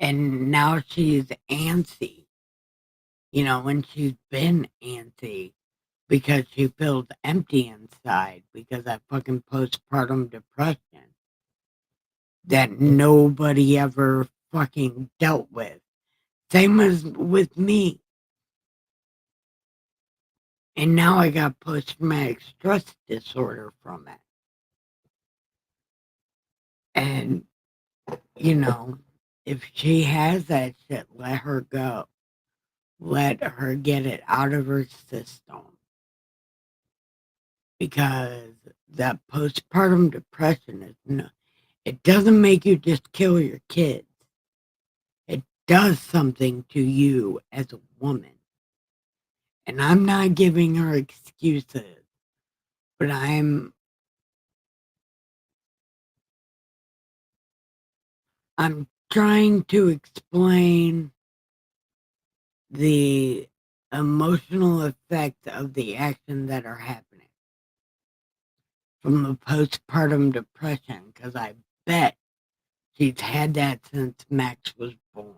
And now she's antsy, when she's been antsy because she feels empty inside because of fucking postpartum depression that nobody ever fucking dealt with. Same as with me. And now I got post-traumatic stress disorder from it. And, if she has that shit, let her go. Let her get it out of her system. Because that postpartum depression it doesn't make you just kill your kids. It does something to you as a woman. And I'm not giving her excuses, but I'm trying to explain the emotional effects of the action that are happening from the postpartum depression, because I bet she's had that since Max was born.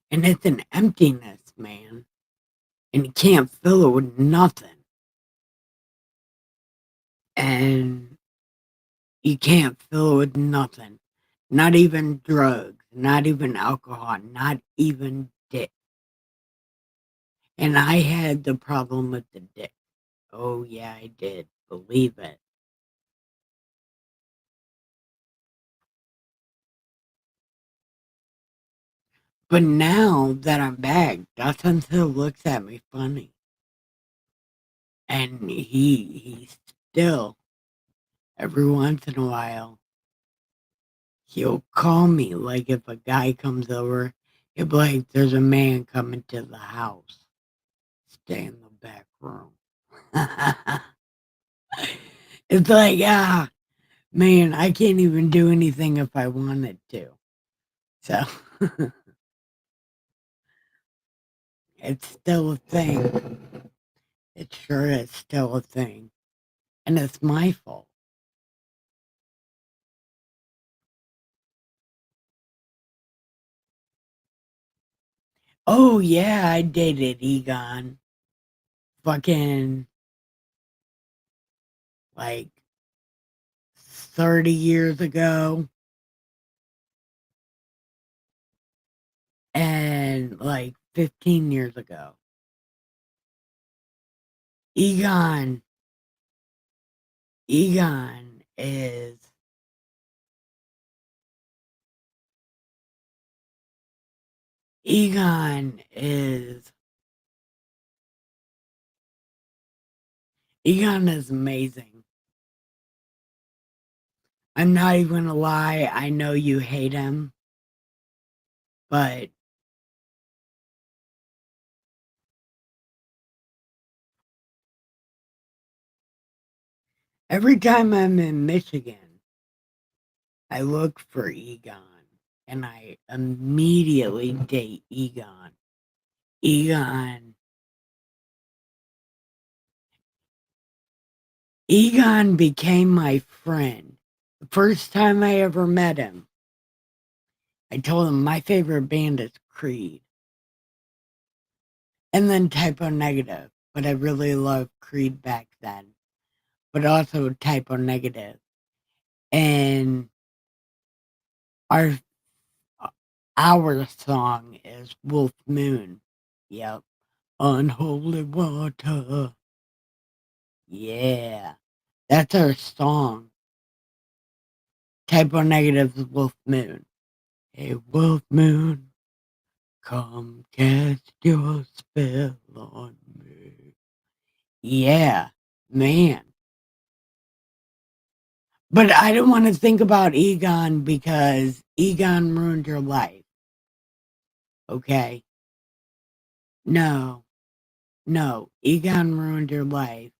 And it's an emptiness, man. And you can't fill it with nothing. And you can't fill it with nothing. Not even drugs, not even alcohol, not even dick. And I had the problem with the dick. Oh, yeah, I did. Believe it. But now that I'm back, Dustin still looks at me funny. And he still, every once in a while, he'll call me. Like if a guy comes over, he'll be like, there's a man coming to the house. Stay in the back room. It's like, man, I can't even do anything if I wanted to. So it's still a thing. It sure is still a thing. And it's my fault. Oh, yeah, I dated Egon. Fucking like 30 years ago. And like 15 years ago. Egon, Egon is Egon is Egon is amazing. I'm not even gonna lie, I know you hate him, but every time I'm in Michigan, I look for Egon and I immediately date Egon. Egon Egon became my friend. The first time I ever met him, I told him my favorite band is Creed. And then Typo Negative, but I really loved Creed back then, but also Typo Negative. And our our song is Wolf Moon. Yep. Unholy water. Yeah. That's our song. Typo Negative's Wolf Moon. Hey, Wolf Moon, come cast your spell on me. Yeah, man. But I don't want to think about Egon because Egon ruined your life. Okay? No, no. Egon ruined your life.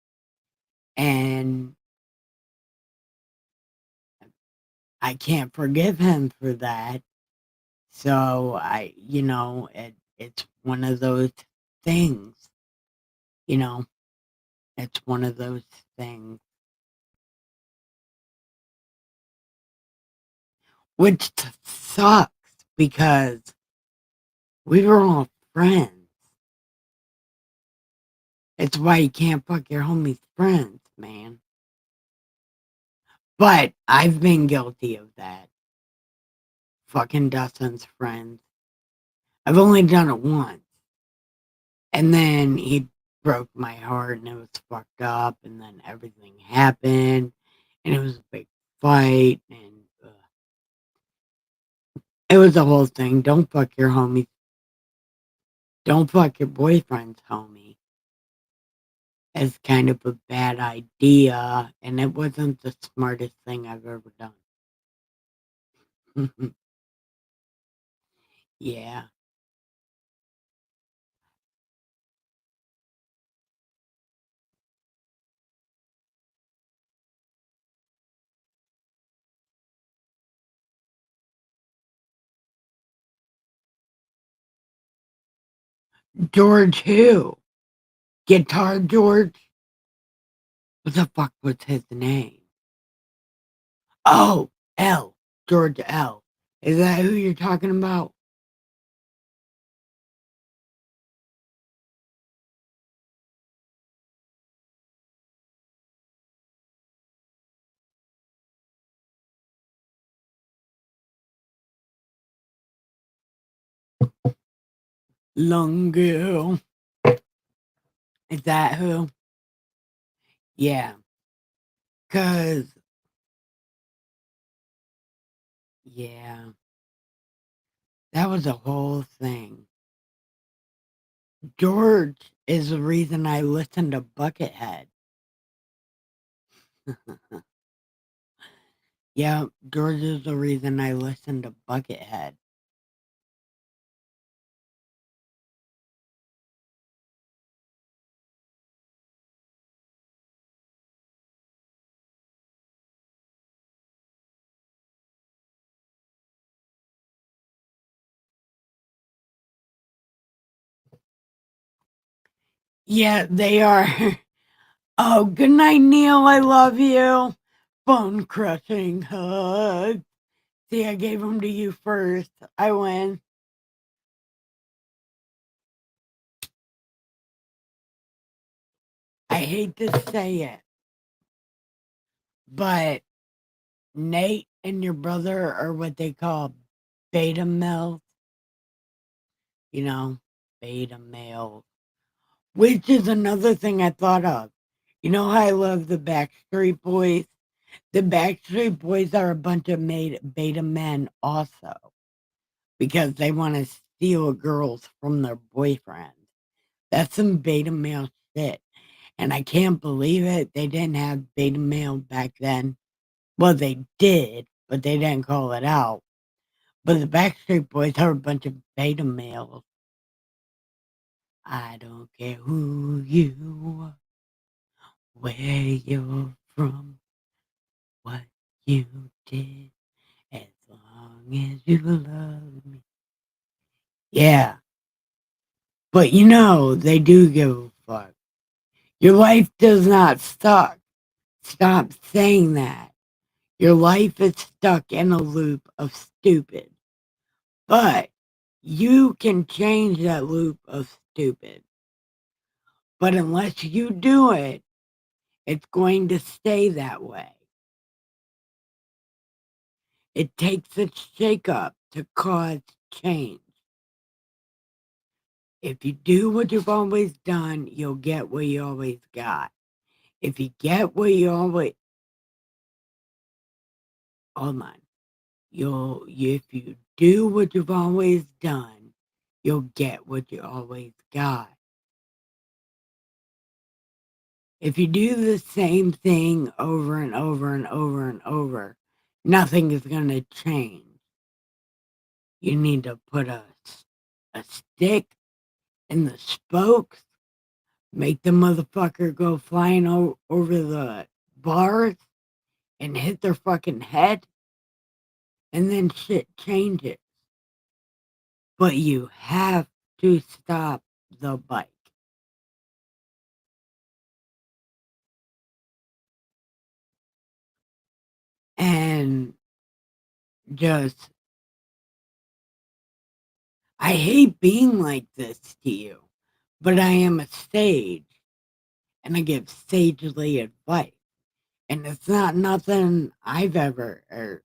And I can't forgive him for that. So it's one of those things, you know, it's one of those things, which sucks because we were all friends. It's why you can't fuck your homie's friends, man. But I've been guilty of that. Fucking Dustin's friends. I've only done it once. And then he broke my heart and it was fucked up. And then everything happened. And it was a big fight. And it was a whole thing. Don't fuck your homie. Don't fuck your boyfriend's homie. It's kind of a bad idea. And it wasn't the smartest thing I've ever done. Yeah. George who? Guitar George? What the fuck was his name? Oh, L. George L. Is that who you're talking about? Lungu. Is that who? Yeah. Cause yeah, that was a whole thing. George is the reason I listened to Buckethead. Yeah, George is the reason I listened to Buckethead. Yeah, they are. Oh, good night, Neil. I love you. Bone crushing hug. See, I gave them to you first. I win. I hate to say it, but Nate and your brother are what they call beta males, you know, beta males, which is another thing I thought of. You know how I love the Backstreet Boys? The Backstreet Boys are a bunch of beta men also because they want to steal girls from their boyfriends. That's some beta male shit. And I can't believe it. They didn't have beta male back then. Well, they did, but they didn't call it out. But the Backstreet Boys are a bunch of beta males. I don't care who you are, where you're from, what you did, as long as you love me. Yeah, but you know, they do give a fuck. Your life does not suck. Stop saying that. Your life is stuck in a loop of stupid. But you can change that loop of stupid. But unless you do it, it's going to stay that way. It takes a shakeup to cause change. If you do what you've always done, you'll get what you always got. If you get what you always, hold on, if you do what you've always done, you'll get what you always got. If you do the same thing over and over and over and over, nothing is going to change. You need to put a stick in the spokes, make the motherfucker go flying over the bars and hit their fucking head, and then shit changes. But you have to stop the bike. And just, I hate being like this to you, but I am a sage and I give sagely advice. And it's not nothing I've ever, or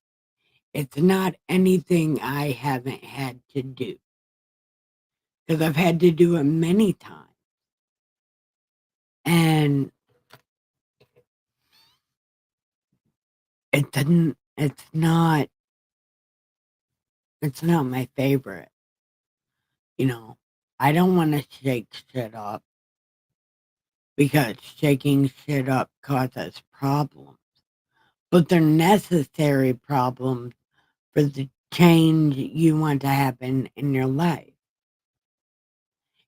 it's not anything I haven't had to do because I've had to do it many times. And it didn't, it's not my favorite. You know, I don't want to shake shit up because shaking shit up causes problems, but they're necessary problems for the change you want to happen in your life.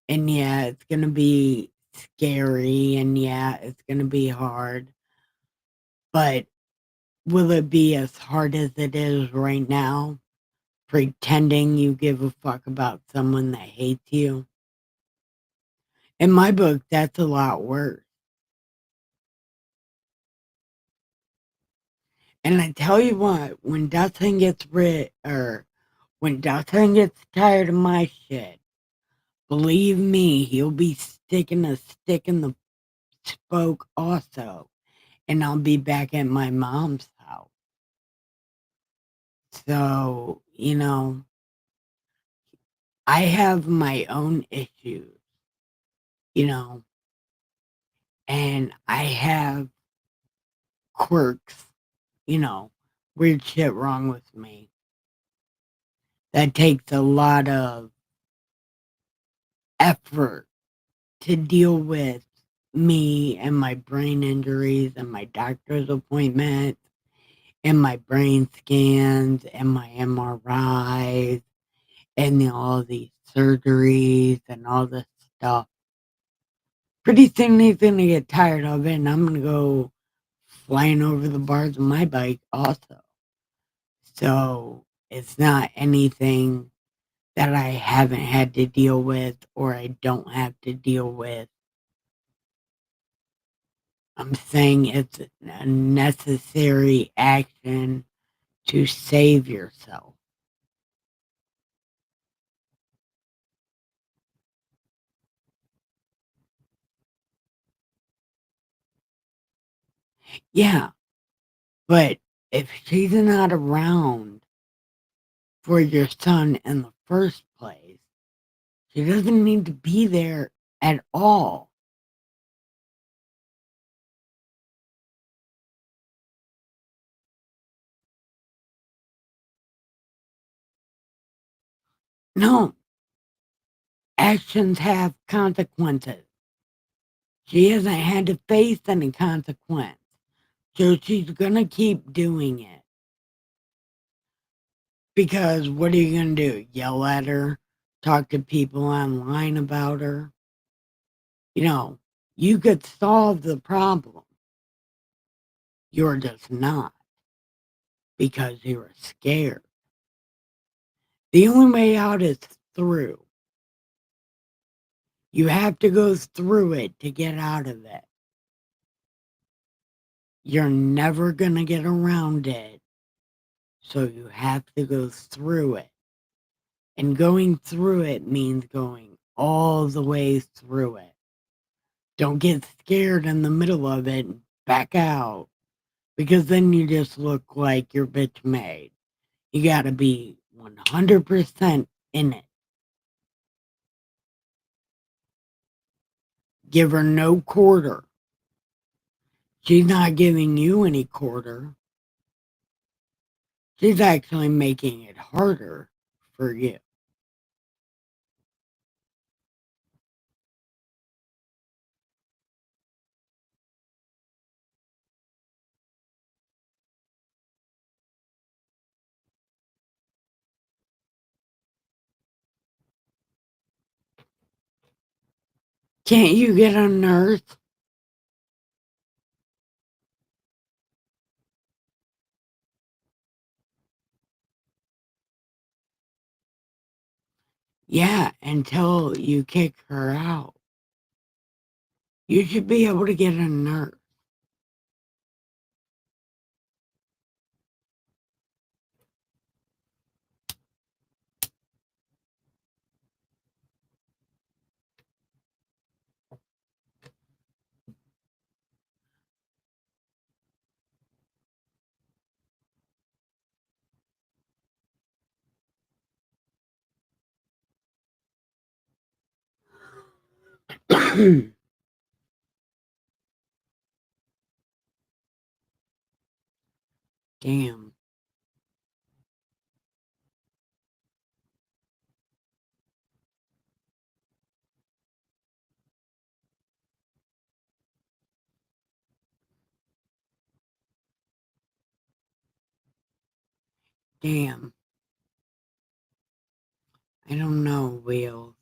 And yeah, it's going to be scary and yeah, it's going to be hard. But will it be as hard as it is right now? Pretending you give a fuck about someone that hates you? In my book, that's a lot worse. And I tell you what, when Dustin gets when Dustin gets tired of my shit, believe me, he'll be sticking a stick in the spoke also, and I'll be back at my mom's house. So, I have my own issues, you know, and I have quirks, weird shit wrong with me. That takes a lot of effort to deal with me and my brain injuries and my doctor's appointments and my brain scans and my MRIs and all these surgeries and all this stuff. Pretty soon he's gonna get tired of it and I'm gonna go flying over the bars of my bike also. So it's not anything that I haven't had to deal with or I don't have to deal with. I'm saying it's a necessary action to save yourself. Yeah, but if she's not around for your son in the first place, she doesn't need to be there at all. No, actions have consequences. She hasn't had to face any consequence. So she's going to keep doing it. Because what are you going to do? Yell at her? Talk to people online about her? You could solve the problem. You're just not because you're scared. The only way out is through. You have to go through it to get out of it. You're never going to get around it. So you have to go through it. And going through it means going all the way through it. Don't get scared in the middle of it and back out because then you just look like you're bitch made. You got to be 100% in it. Give her no quarter. She's not giving you any quarter. She's actually making it harder for you. Can't you get a nurse? Yeah, until you kick her out. You should be able to get a nurse. Damn. Damn. I don't know, Will.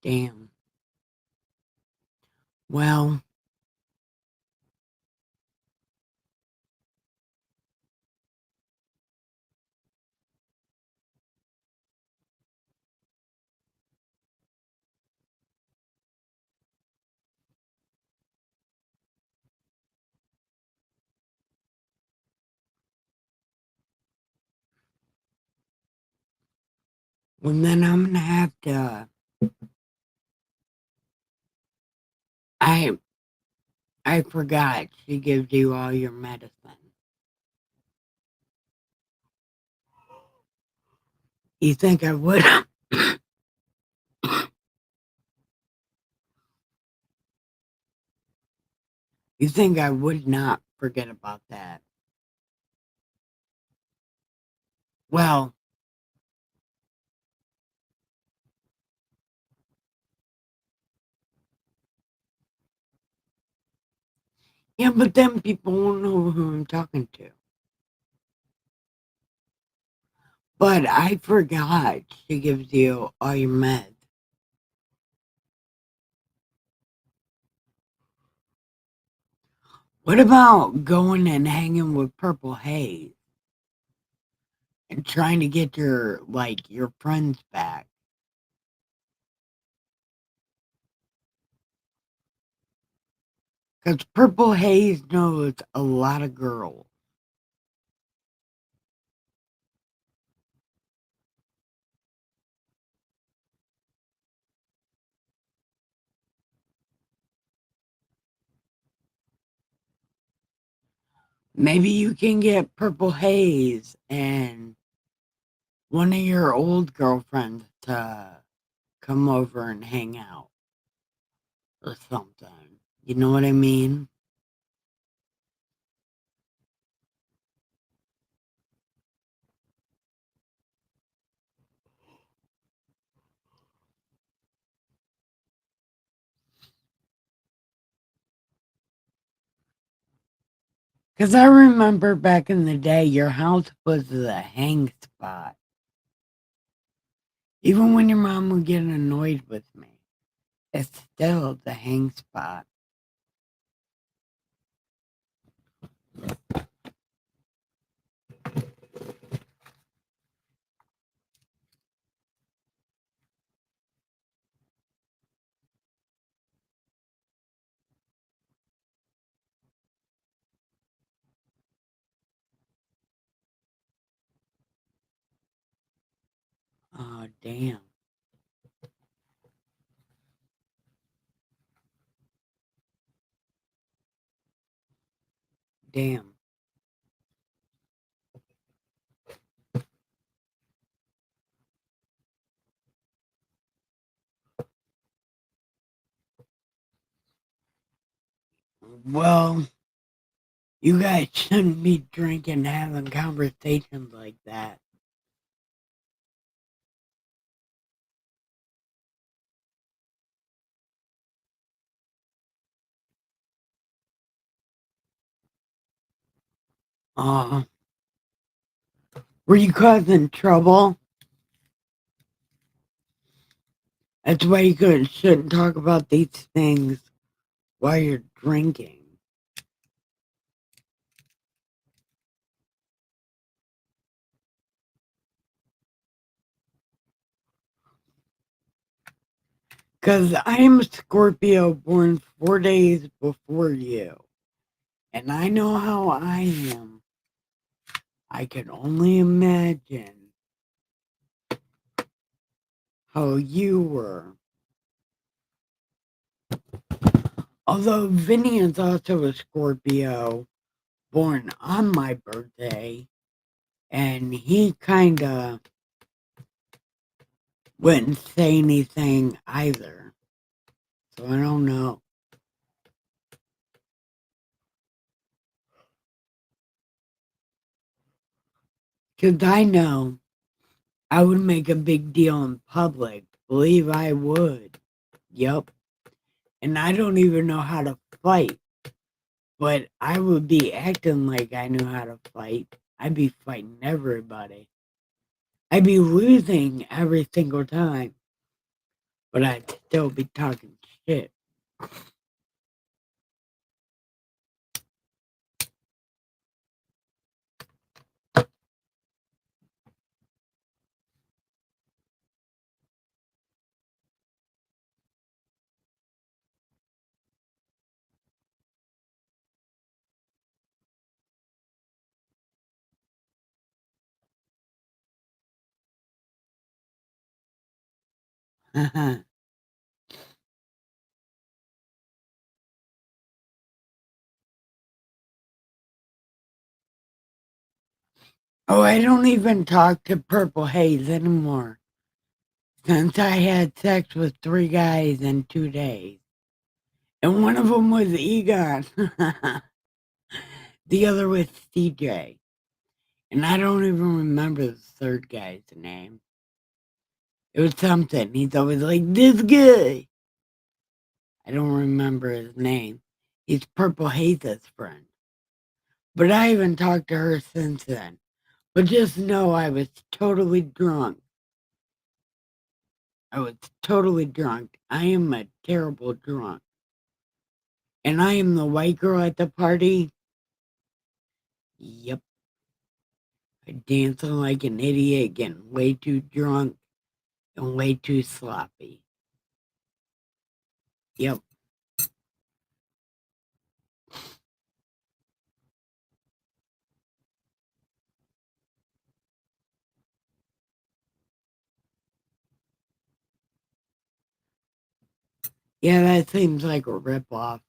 Damn. Well, well, then I'm gonna have to. I I forgot she gives you all your medicine. You think I would? You think I would not forget about that? Well, yeah, but then people won't know who I'm talking to. But I forgot she gives you all your meds. What about going and hanging with Purple Haze and trying to get your friends back? Because Purple Haze knows a lot of girls. Maybe you can get Purple Haze and one of your old girlfriends to come over and hang out or something. You know what I mean? Because I remember back in the day, your house was the hang spot. Even when your mom would get annoyed with me, it's still the hang spot. Oh, damn. Damn. Well, you guys shouldn't be drinking, having conversations like that. Uh, were you causing trouble? That's why shouldn't talk about these things while you're drinking. Because I'm a Scorpio born 4 days before you. And I know how I am. I can only imagine how you were. Although Vinny is also a Scorpio born on my birthday, and he kind of wouldn't say anything either. So I don't know. Because I know I would make a big deal in public. Believe I would. Yep. And I don't even know how to fight. But I would be acting like I knew how to fight. I'd be fighting everybody. I'd be losing every single time. But I'd still be talking shit. Oh, I don't even talk to Purple Haze anymore since I had sex with 3 guys in 2 days, and one of them was Egon. The other was CJ, and I don't even remember the 3rd guy's name. It was something. He's always like, "This guy." I don't remember his name. He's Purple Haze's friend. But I haven't talked to her since then. But just know I was totally drunk. I was totally drunk. I am a terrible drunk. And I am the white girl at the party. Yep. Dancing like an idiot, getting way too drunk and way too sloppy. Yep. Yeah, that seems like a ripoff.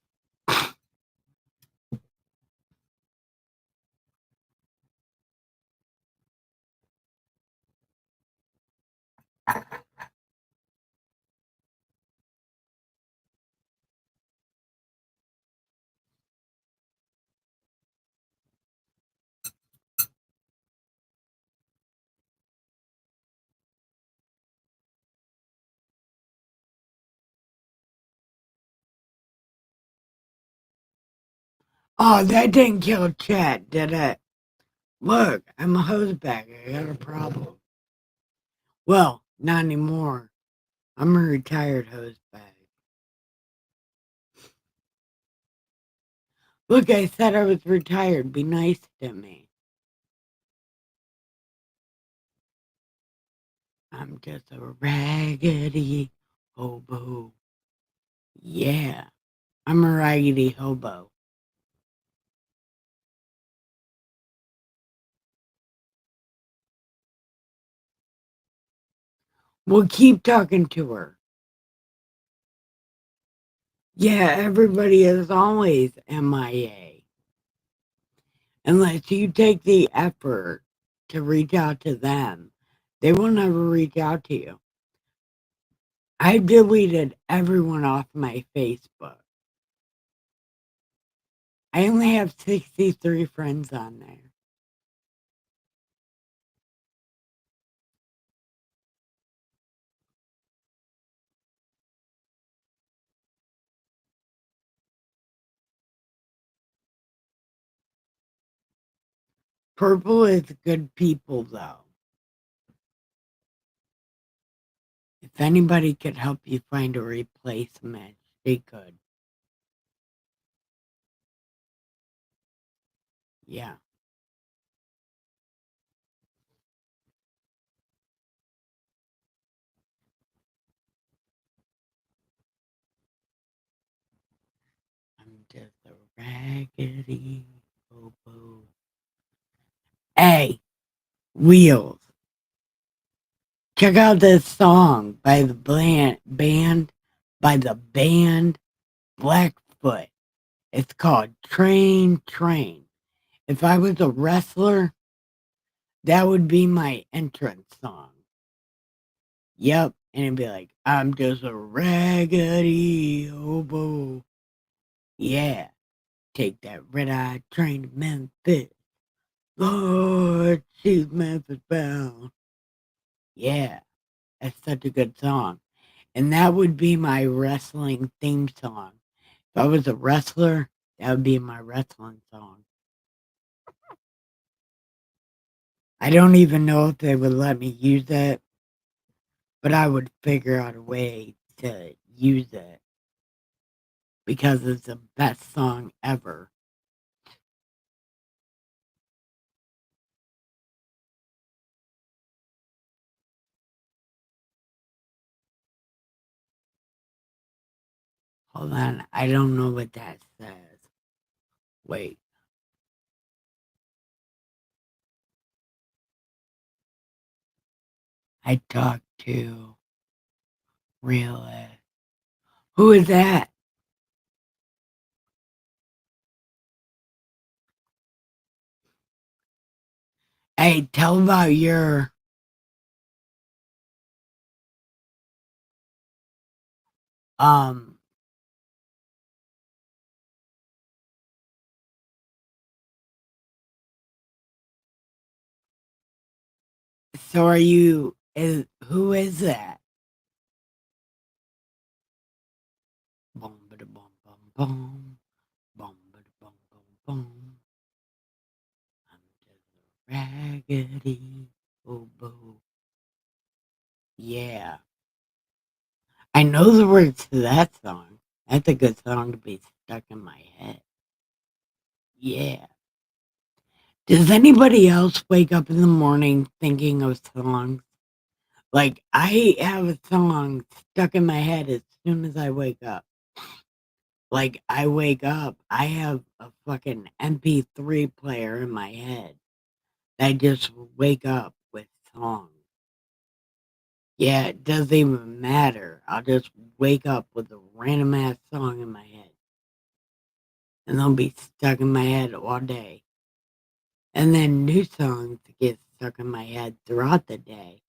Oh, that didn't kill Chad, did it? Look, I'm a hosebag. I got a problem. Well, not anymore. I'm a retired hosebag. Look, I said I was retired. Be nice to me. I'm just a raggedy hobo. Yeah, I'm a raggedy hobo. We'll keep talking to her. Yeah, everybody is always MIA. Unless you take the effort to reach out to them, they will never reach out to you. I deleted everyone off my Facebook. I only have 63 friends on there. Purple is good people, though. If anybody could help you find a replacement, they could. Yeah. I'm just a raggedy hobo. Hey, Wheels. Check out this song by the band Blackfoot. It's called Train Train. If I was a wrestler, that would be my entrance song. Yep. And it'd be like, I'm just a raggedy hobo. Yeah. Take that red eye train to Memphis. Lord, she's Memphis bound. Yeah. That's such a good song. And that would be my wrestling theme song. If I was a wrestler, that would be my wrestling song. I don't even know if they would let me use it, but I would figure out a way to use it because it's the best song ever. Hold on, I don't know what that says. Wait, I talked to Really? Who is that? Hey, tell about your um so are you is who is that? Boom bada boom boom boom. Boom bada boom boom boom. I'm just a raggedy oboe. Yeah. I know the words to that song. That's a good song to be stuck in my head. Yeah. Does anybody else wake up in the morning thinking of songs? Like, I have a song stuck in my head as soon as I wake up. Like, I wake up, I have a fucking MP3 player in my head. I just wake up with songs. Yeah, it doesn't even matter. I'll just wake up with a random ass song in my head. And they'll be stuck in my head all day. And then new songs get stuck in my head throughout the day.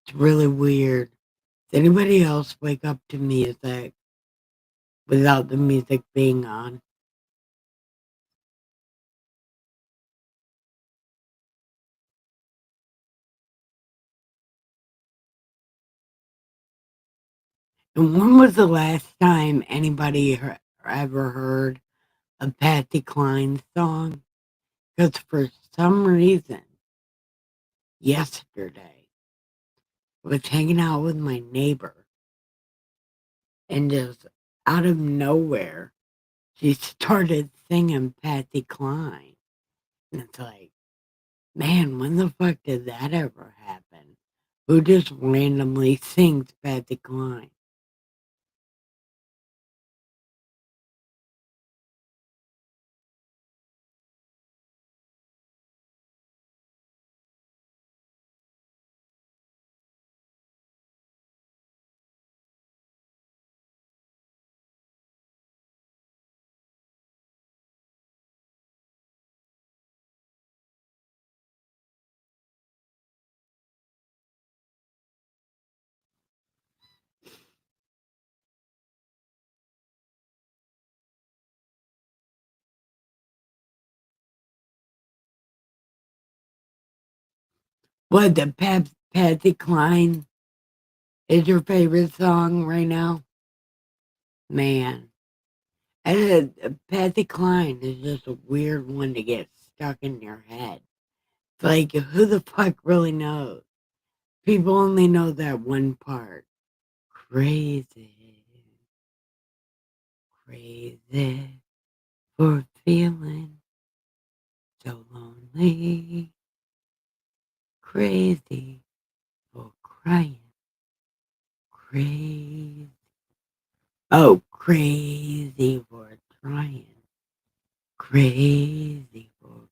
It's really weird. Does anybody else wake up to music without the music being on? And when was the last time anybody ever heard a Patsy Cline song? Because for some reason, yesterday, I was hanging out with my neighbor and just out of nowhere, she started singing Patsy Cline. And it's like, man, when the fuck did that ever happen? Who just randomly sings Patsy Cline? What, the Patsy Cline is your favorite song right now? Man, Patsy Cline is just a weird one to get stuck in your head. It's like, who the fuck really knows? People only know that one part. Crazy, crazy for feeling so lonely. Crazy for crying. Crazy. Oh, crazy for trying. Crazy for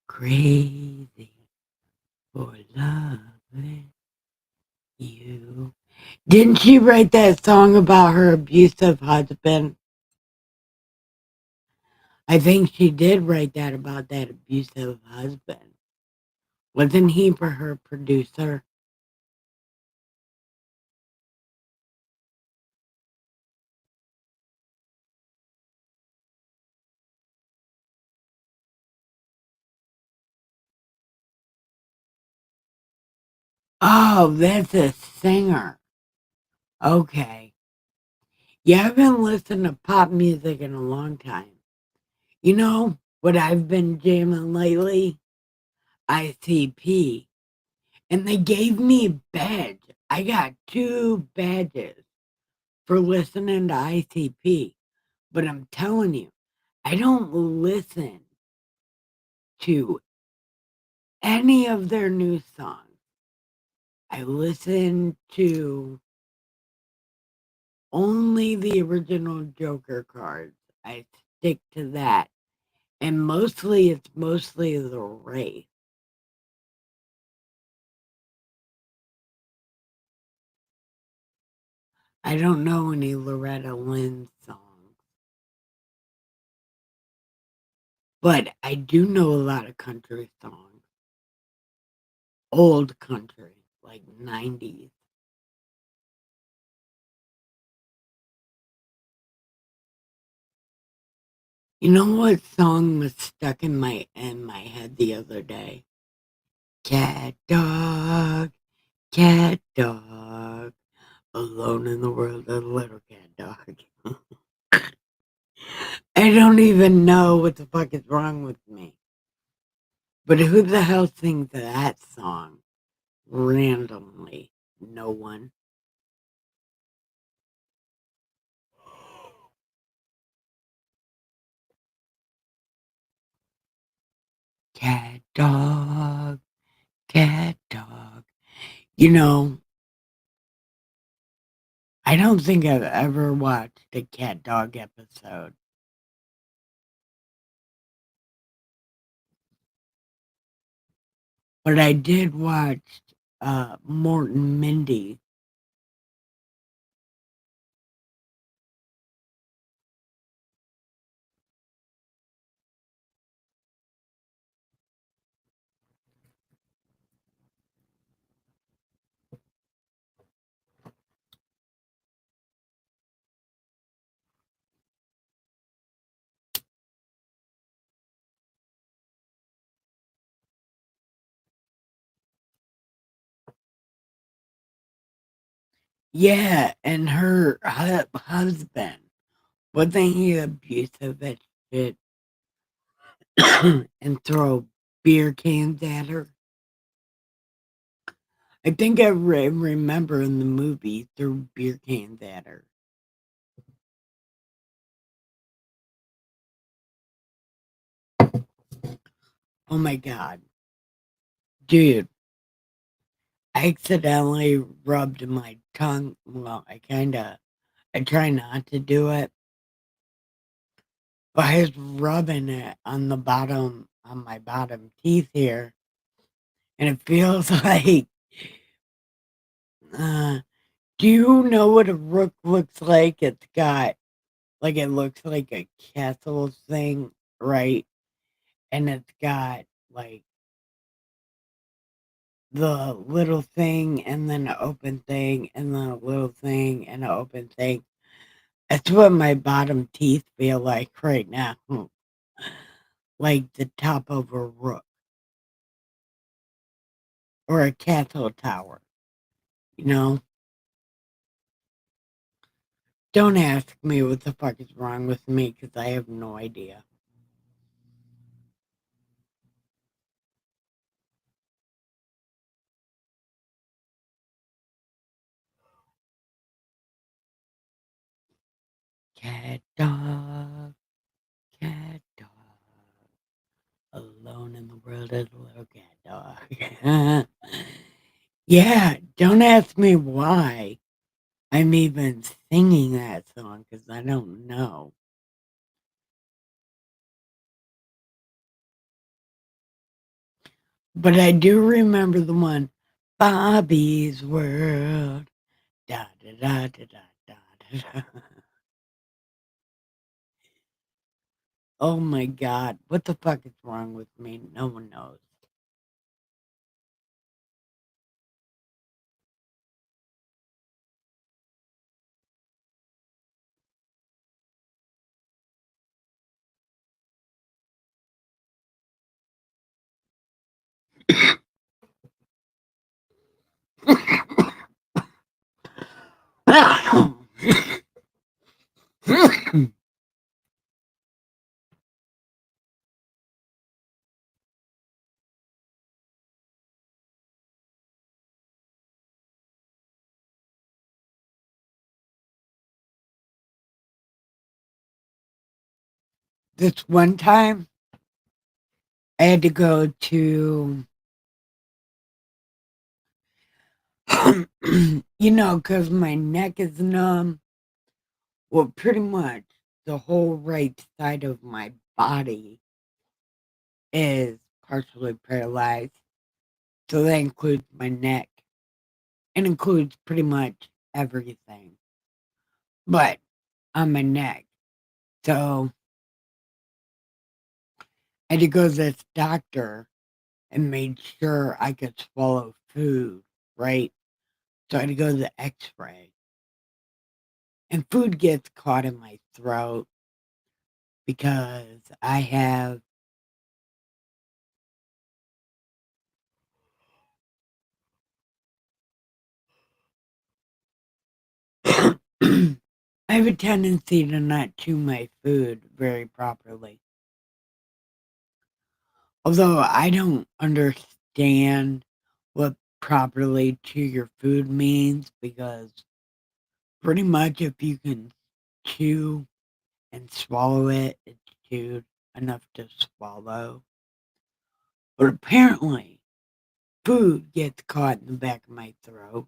crazy for loving you. Didn't she write that song about her abusive husband? I think she did write that about that abusive husband. Wasn't he for her producer? Oh, that's a singer. Okay. Yeah, I haven't listened to pop music in a long time. You know what I've been jamming lately? ICP. And they gave me a badge. I got 2 badges for listening to ICP. But I'm telling you, I don't listen to any of their new songs. I listen to only the original Joker cards. I stick to that. And mostly, it's mostly the race. I don't know any Loretta Lynn songs, but I do know a lot of country songs. Old country, like 90s. You know what song was stuck in my head the other day? Cat dog, alone in the world, a little cat dog. I don't even know what the fuck is wrong with me. But who the hell sings that song randomly? No one. Cat dog, cat dog. You know, I don't think I've ever watched a cat dog episode. But I did watch Morton Mindy. Yeah, and her husband. Wasn't he abusive as shit and throw beer cans at her? I think I remember in the movie threw beer cans at her. Oh my god. Dude, I accidentally rubbed my tongue. Well, I try not to do it, but I was rubbing it on my bottom teeth here, and it feels uh, do you know what a rook looks like? It looks like a castle thing, right? And it's got like the little thing and then an open thing and then a little thing and an open thing. That's what my bottom teeth feel like right now. Like the top of a rook or a castle tower, you know? Don't ask me what the fuck is wrong with me because I have no idea. Cat dog, cat dog. Alone in the world as a little cat dog. Yeah, don't ask me why I'm even singing that song because I don't know. But I do remember the one, Bobby's World. Da da da da da da da. Da. Oh my god, what the fuck is wrong with me? No one knows. This one time, I had to go to, because my neck is numb. Well, pretty much the whole right side of my body is partially paralyzed. So that includes my neck. It includes pretty much everything. but on my neck. So I had to go to this doctor and made sure I could swallow food, right? So I had to go to the x-ray. And food gets caught in my throat because I have I have a tendency to not chew my food very properly. Although I don't understand what properly chew your food means because pretty much if you can chew and swallow it, it's chewed enough to swallow. But apparently, food gets caught in the back of my throat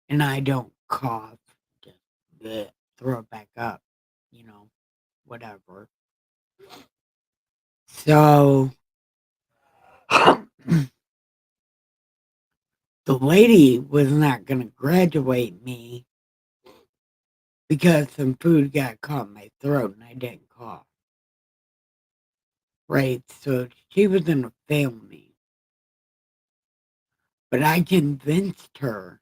and I don't cough, just bleh, throw it back up, you know, whatever. So the lady was not going to graduate me because some food got caught in my throat and I didn't cough. Right? So she was going to fail me. But I convinced her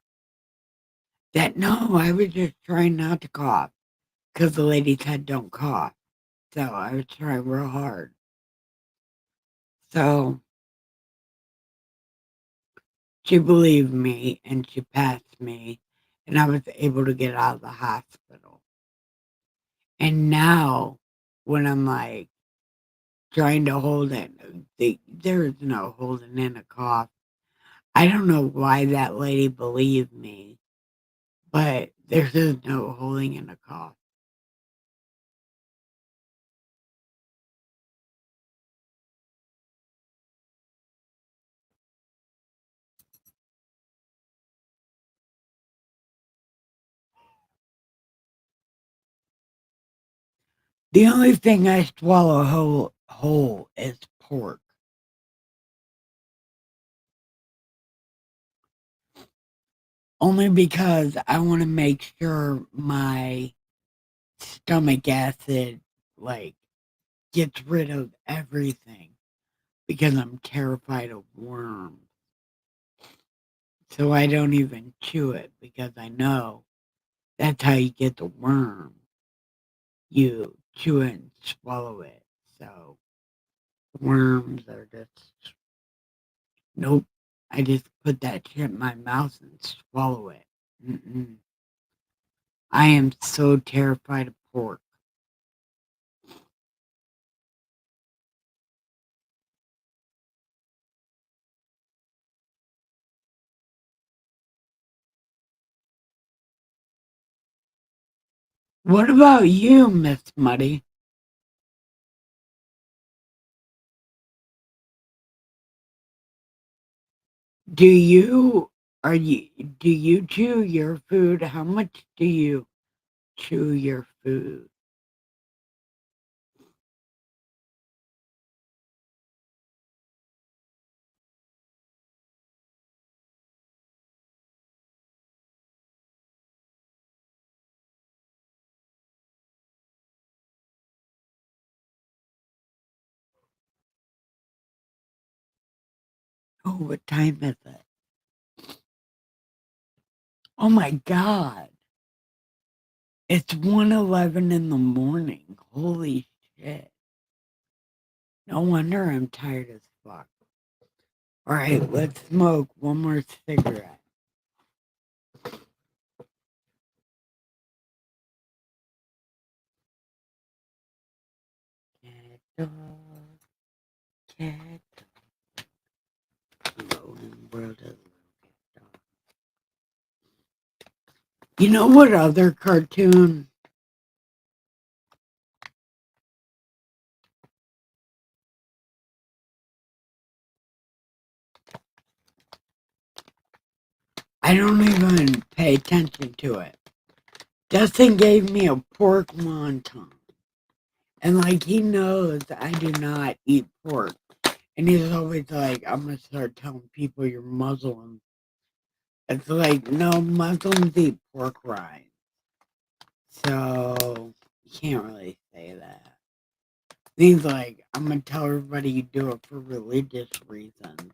that no, I was just trying not to cough because the lady said don't cough. So I was trying real hard. So she believed me and she passed me, and I was able to get out of the hospital. And now, when I'm like trying to hold it, there is no holding in a cough. I don't know why that lady believed me, but there's just no holding in a cough. The only thing I swallow whole is pork. Only because I want to make sure my stomach acid like gets rid of everything because I'm terrified of worms. So I don't even chew it because I know that's how you get the worm. You chew it and swallow it. So worms are just nope. I just put that shit in my mouth and swallow it. Mm-mm. I am so terrified of pork. What about you, Miss Muddy? Do you are you do you chew your food? How much do you chew your food? Oh, what time is it? Oh my god. It's 1:11 in the morning. Holy shit. No wonder I'm tired as fuck. All right, let's smoke one more cigarette. Cat dog, cat dog. Rolling world of cat dog. You know what other cartoon? I don't even pay attention to it. Dustin gave me a pork wonton. And like he knows I do not eat pork. And he's always like, I'm gonna start telling people you're Muslim. It's like, no, Muslims eat pork rinds. So you can't really say that. Things like I'm gonna tell everybody you do it for religious reasons.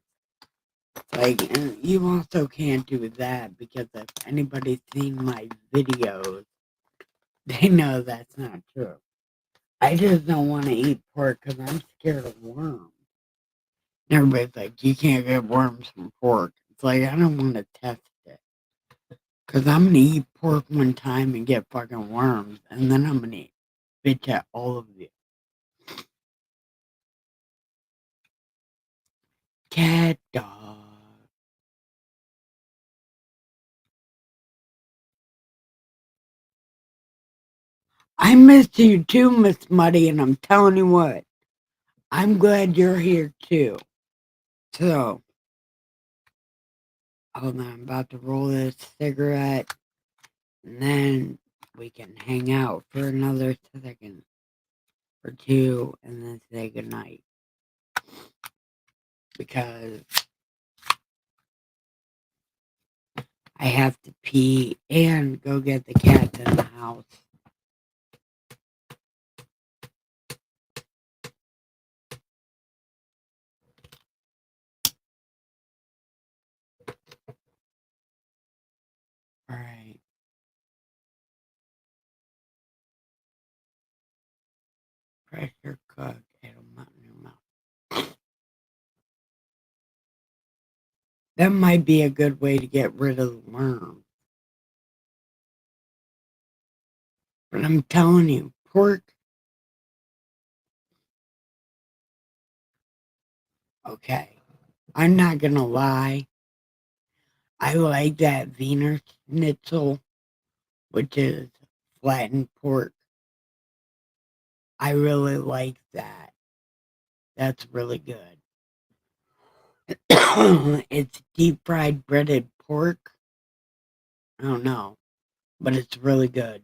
Like, and you also can't do that because if anybody's seen my videos, they know that's not true. I just don't want to eat pork because I'm scared of worms. And everybody's like, you can't get worms from pork. It's like, I don't want to test it. Because I'm going to eat pork one time and get fucking worms. And then I'm going to bitch at all of you. Cat dog. I missed you too, Miss Muddy. And I'm telling you what, I'm glad you're here too. So, hold on. I'm about to roll this cigarette. And then we can hang out for another second or two and then say goodnight. Because I have to pee and go get the cats in the house. All right. Pressure cook. It'll melt in your mouth. That might be a good way to get rid of the worms. But I'm telling you, pork. Okay. I'm not going to lie. I like that Wiener Schnitzel, which is flattened pork. I really like that. That's really good. It's deep fried breaded pork. I don't know, but it's really good.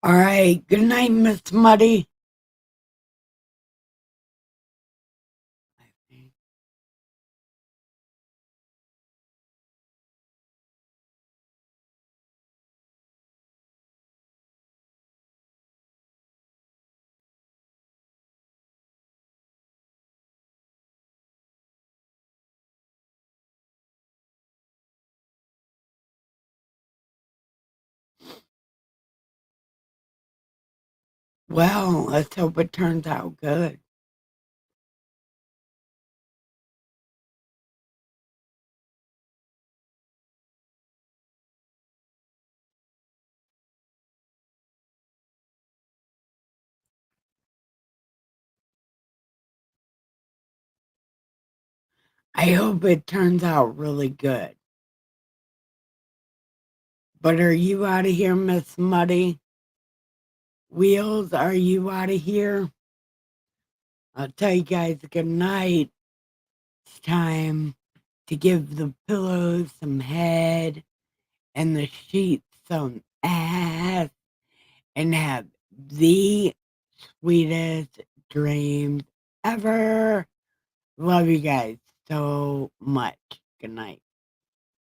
All right. Good night, Miss Muddy. Well, let's hope it turns out good. I hope it turns out really good. But are you out of here, Miss Muddy? Wheels, are you out of here? I'll tell you guys good night. It's time to give the pillows some head and the sheets some ass and have the sweetest dreams ever. Love you guys so much. Good night.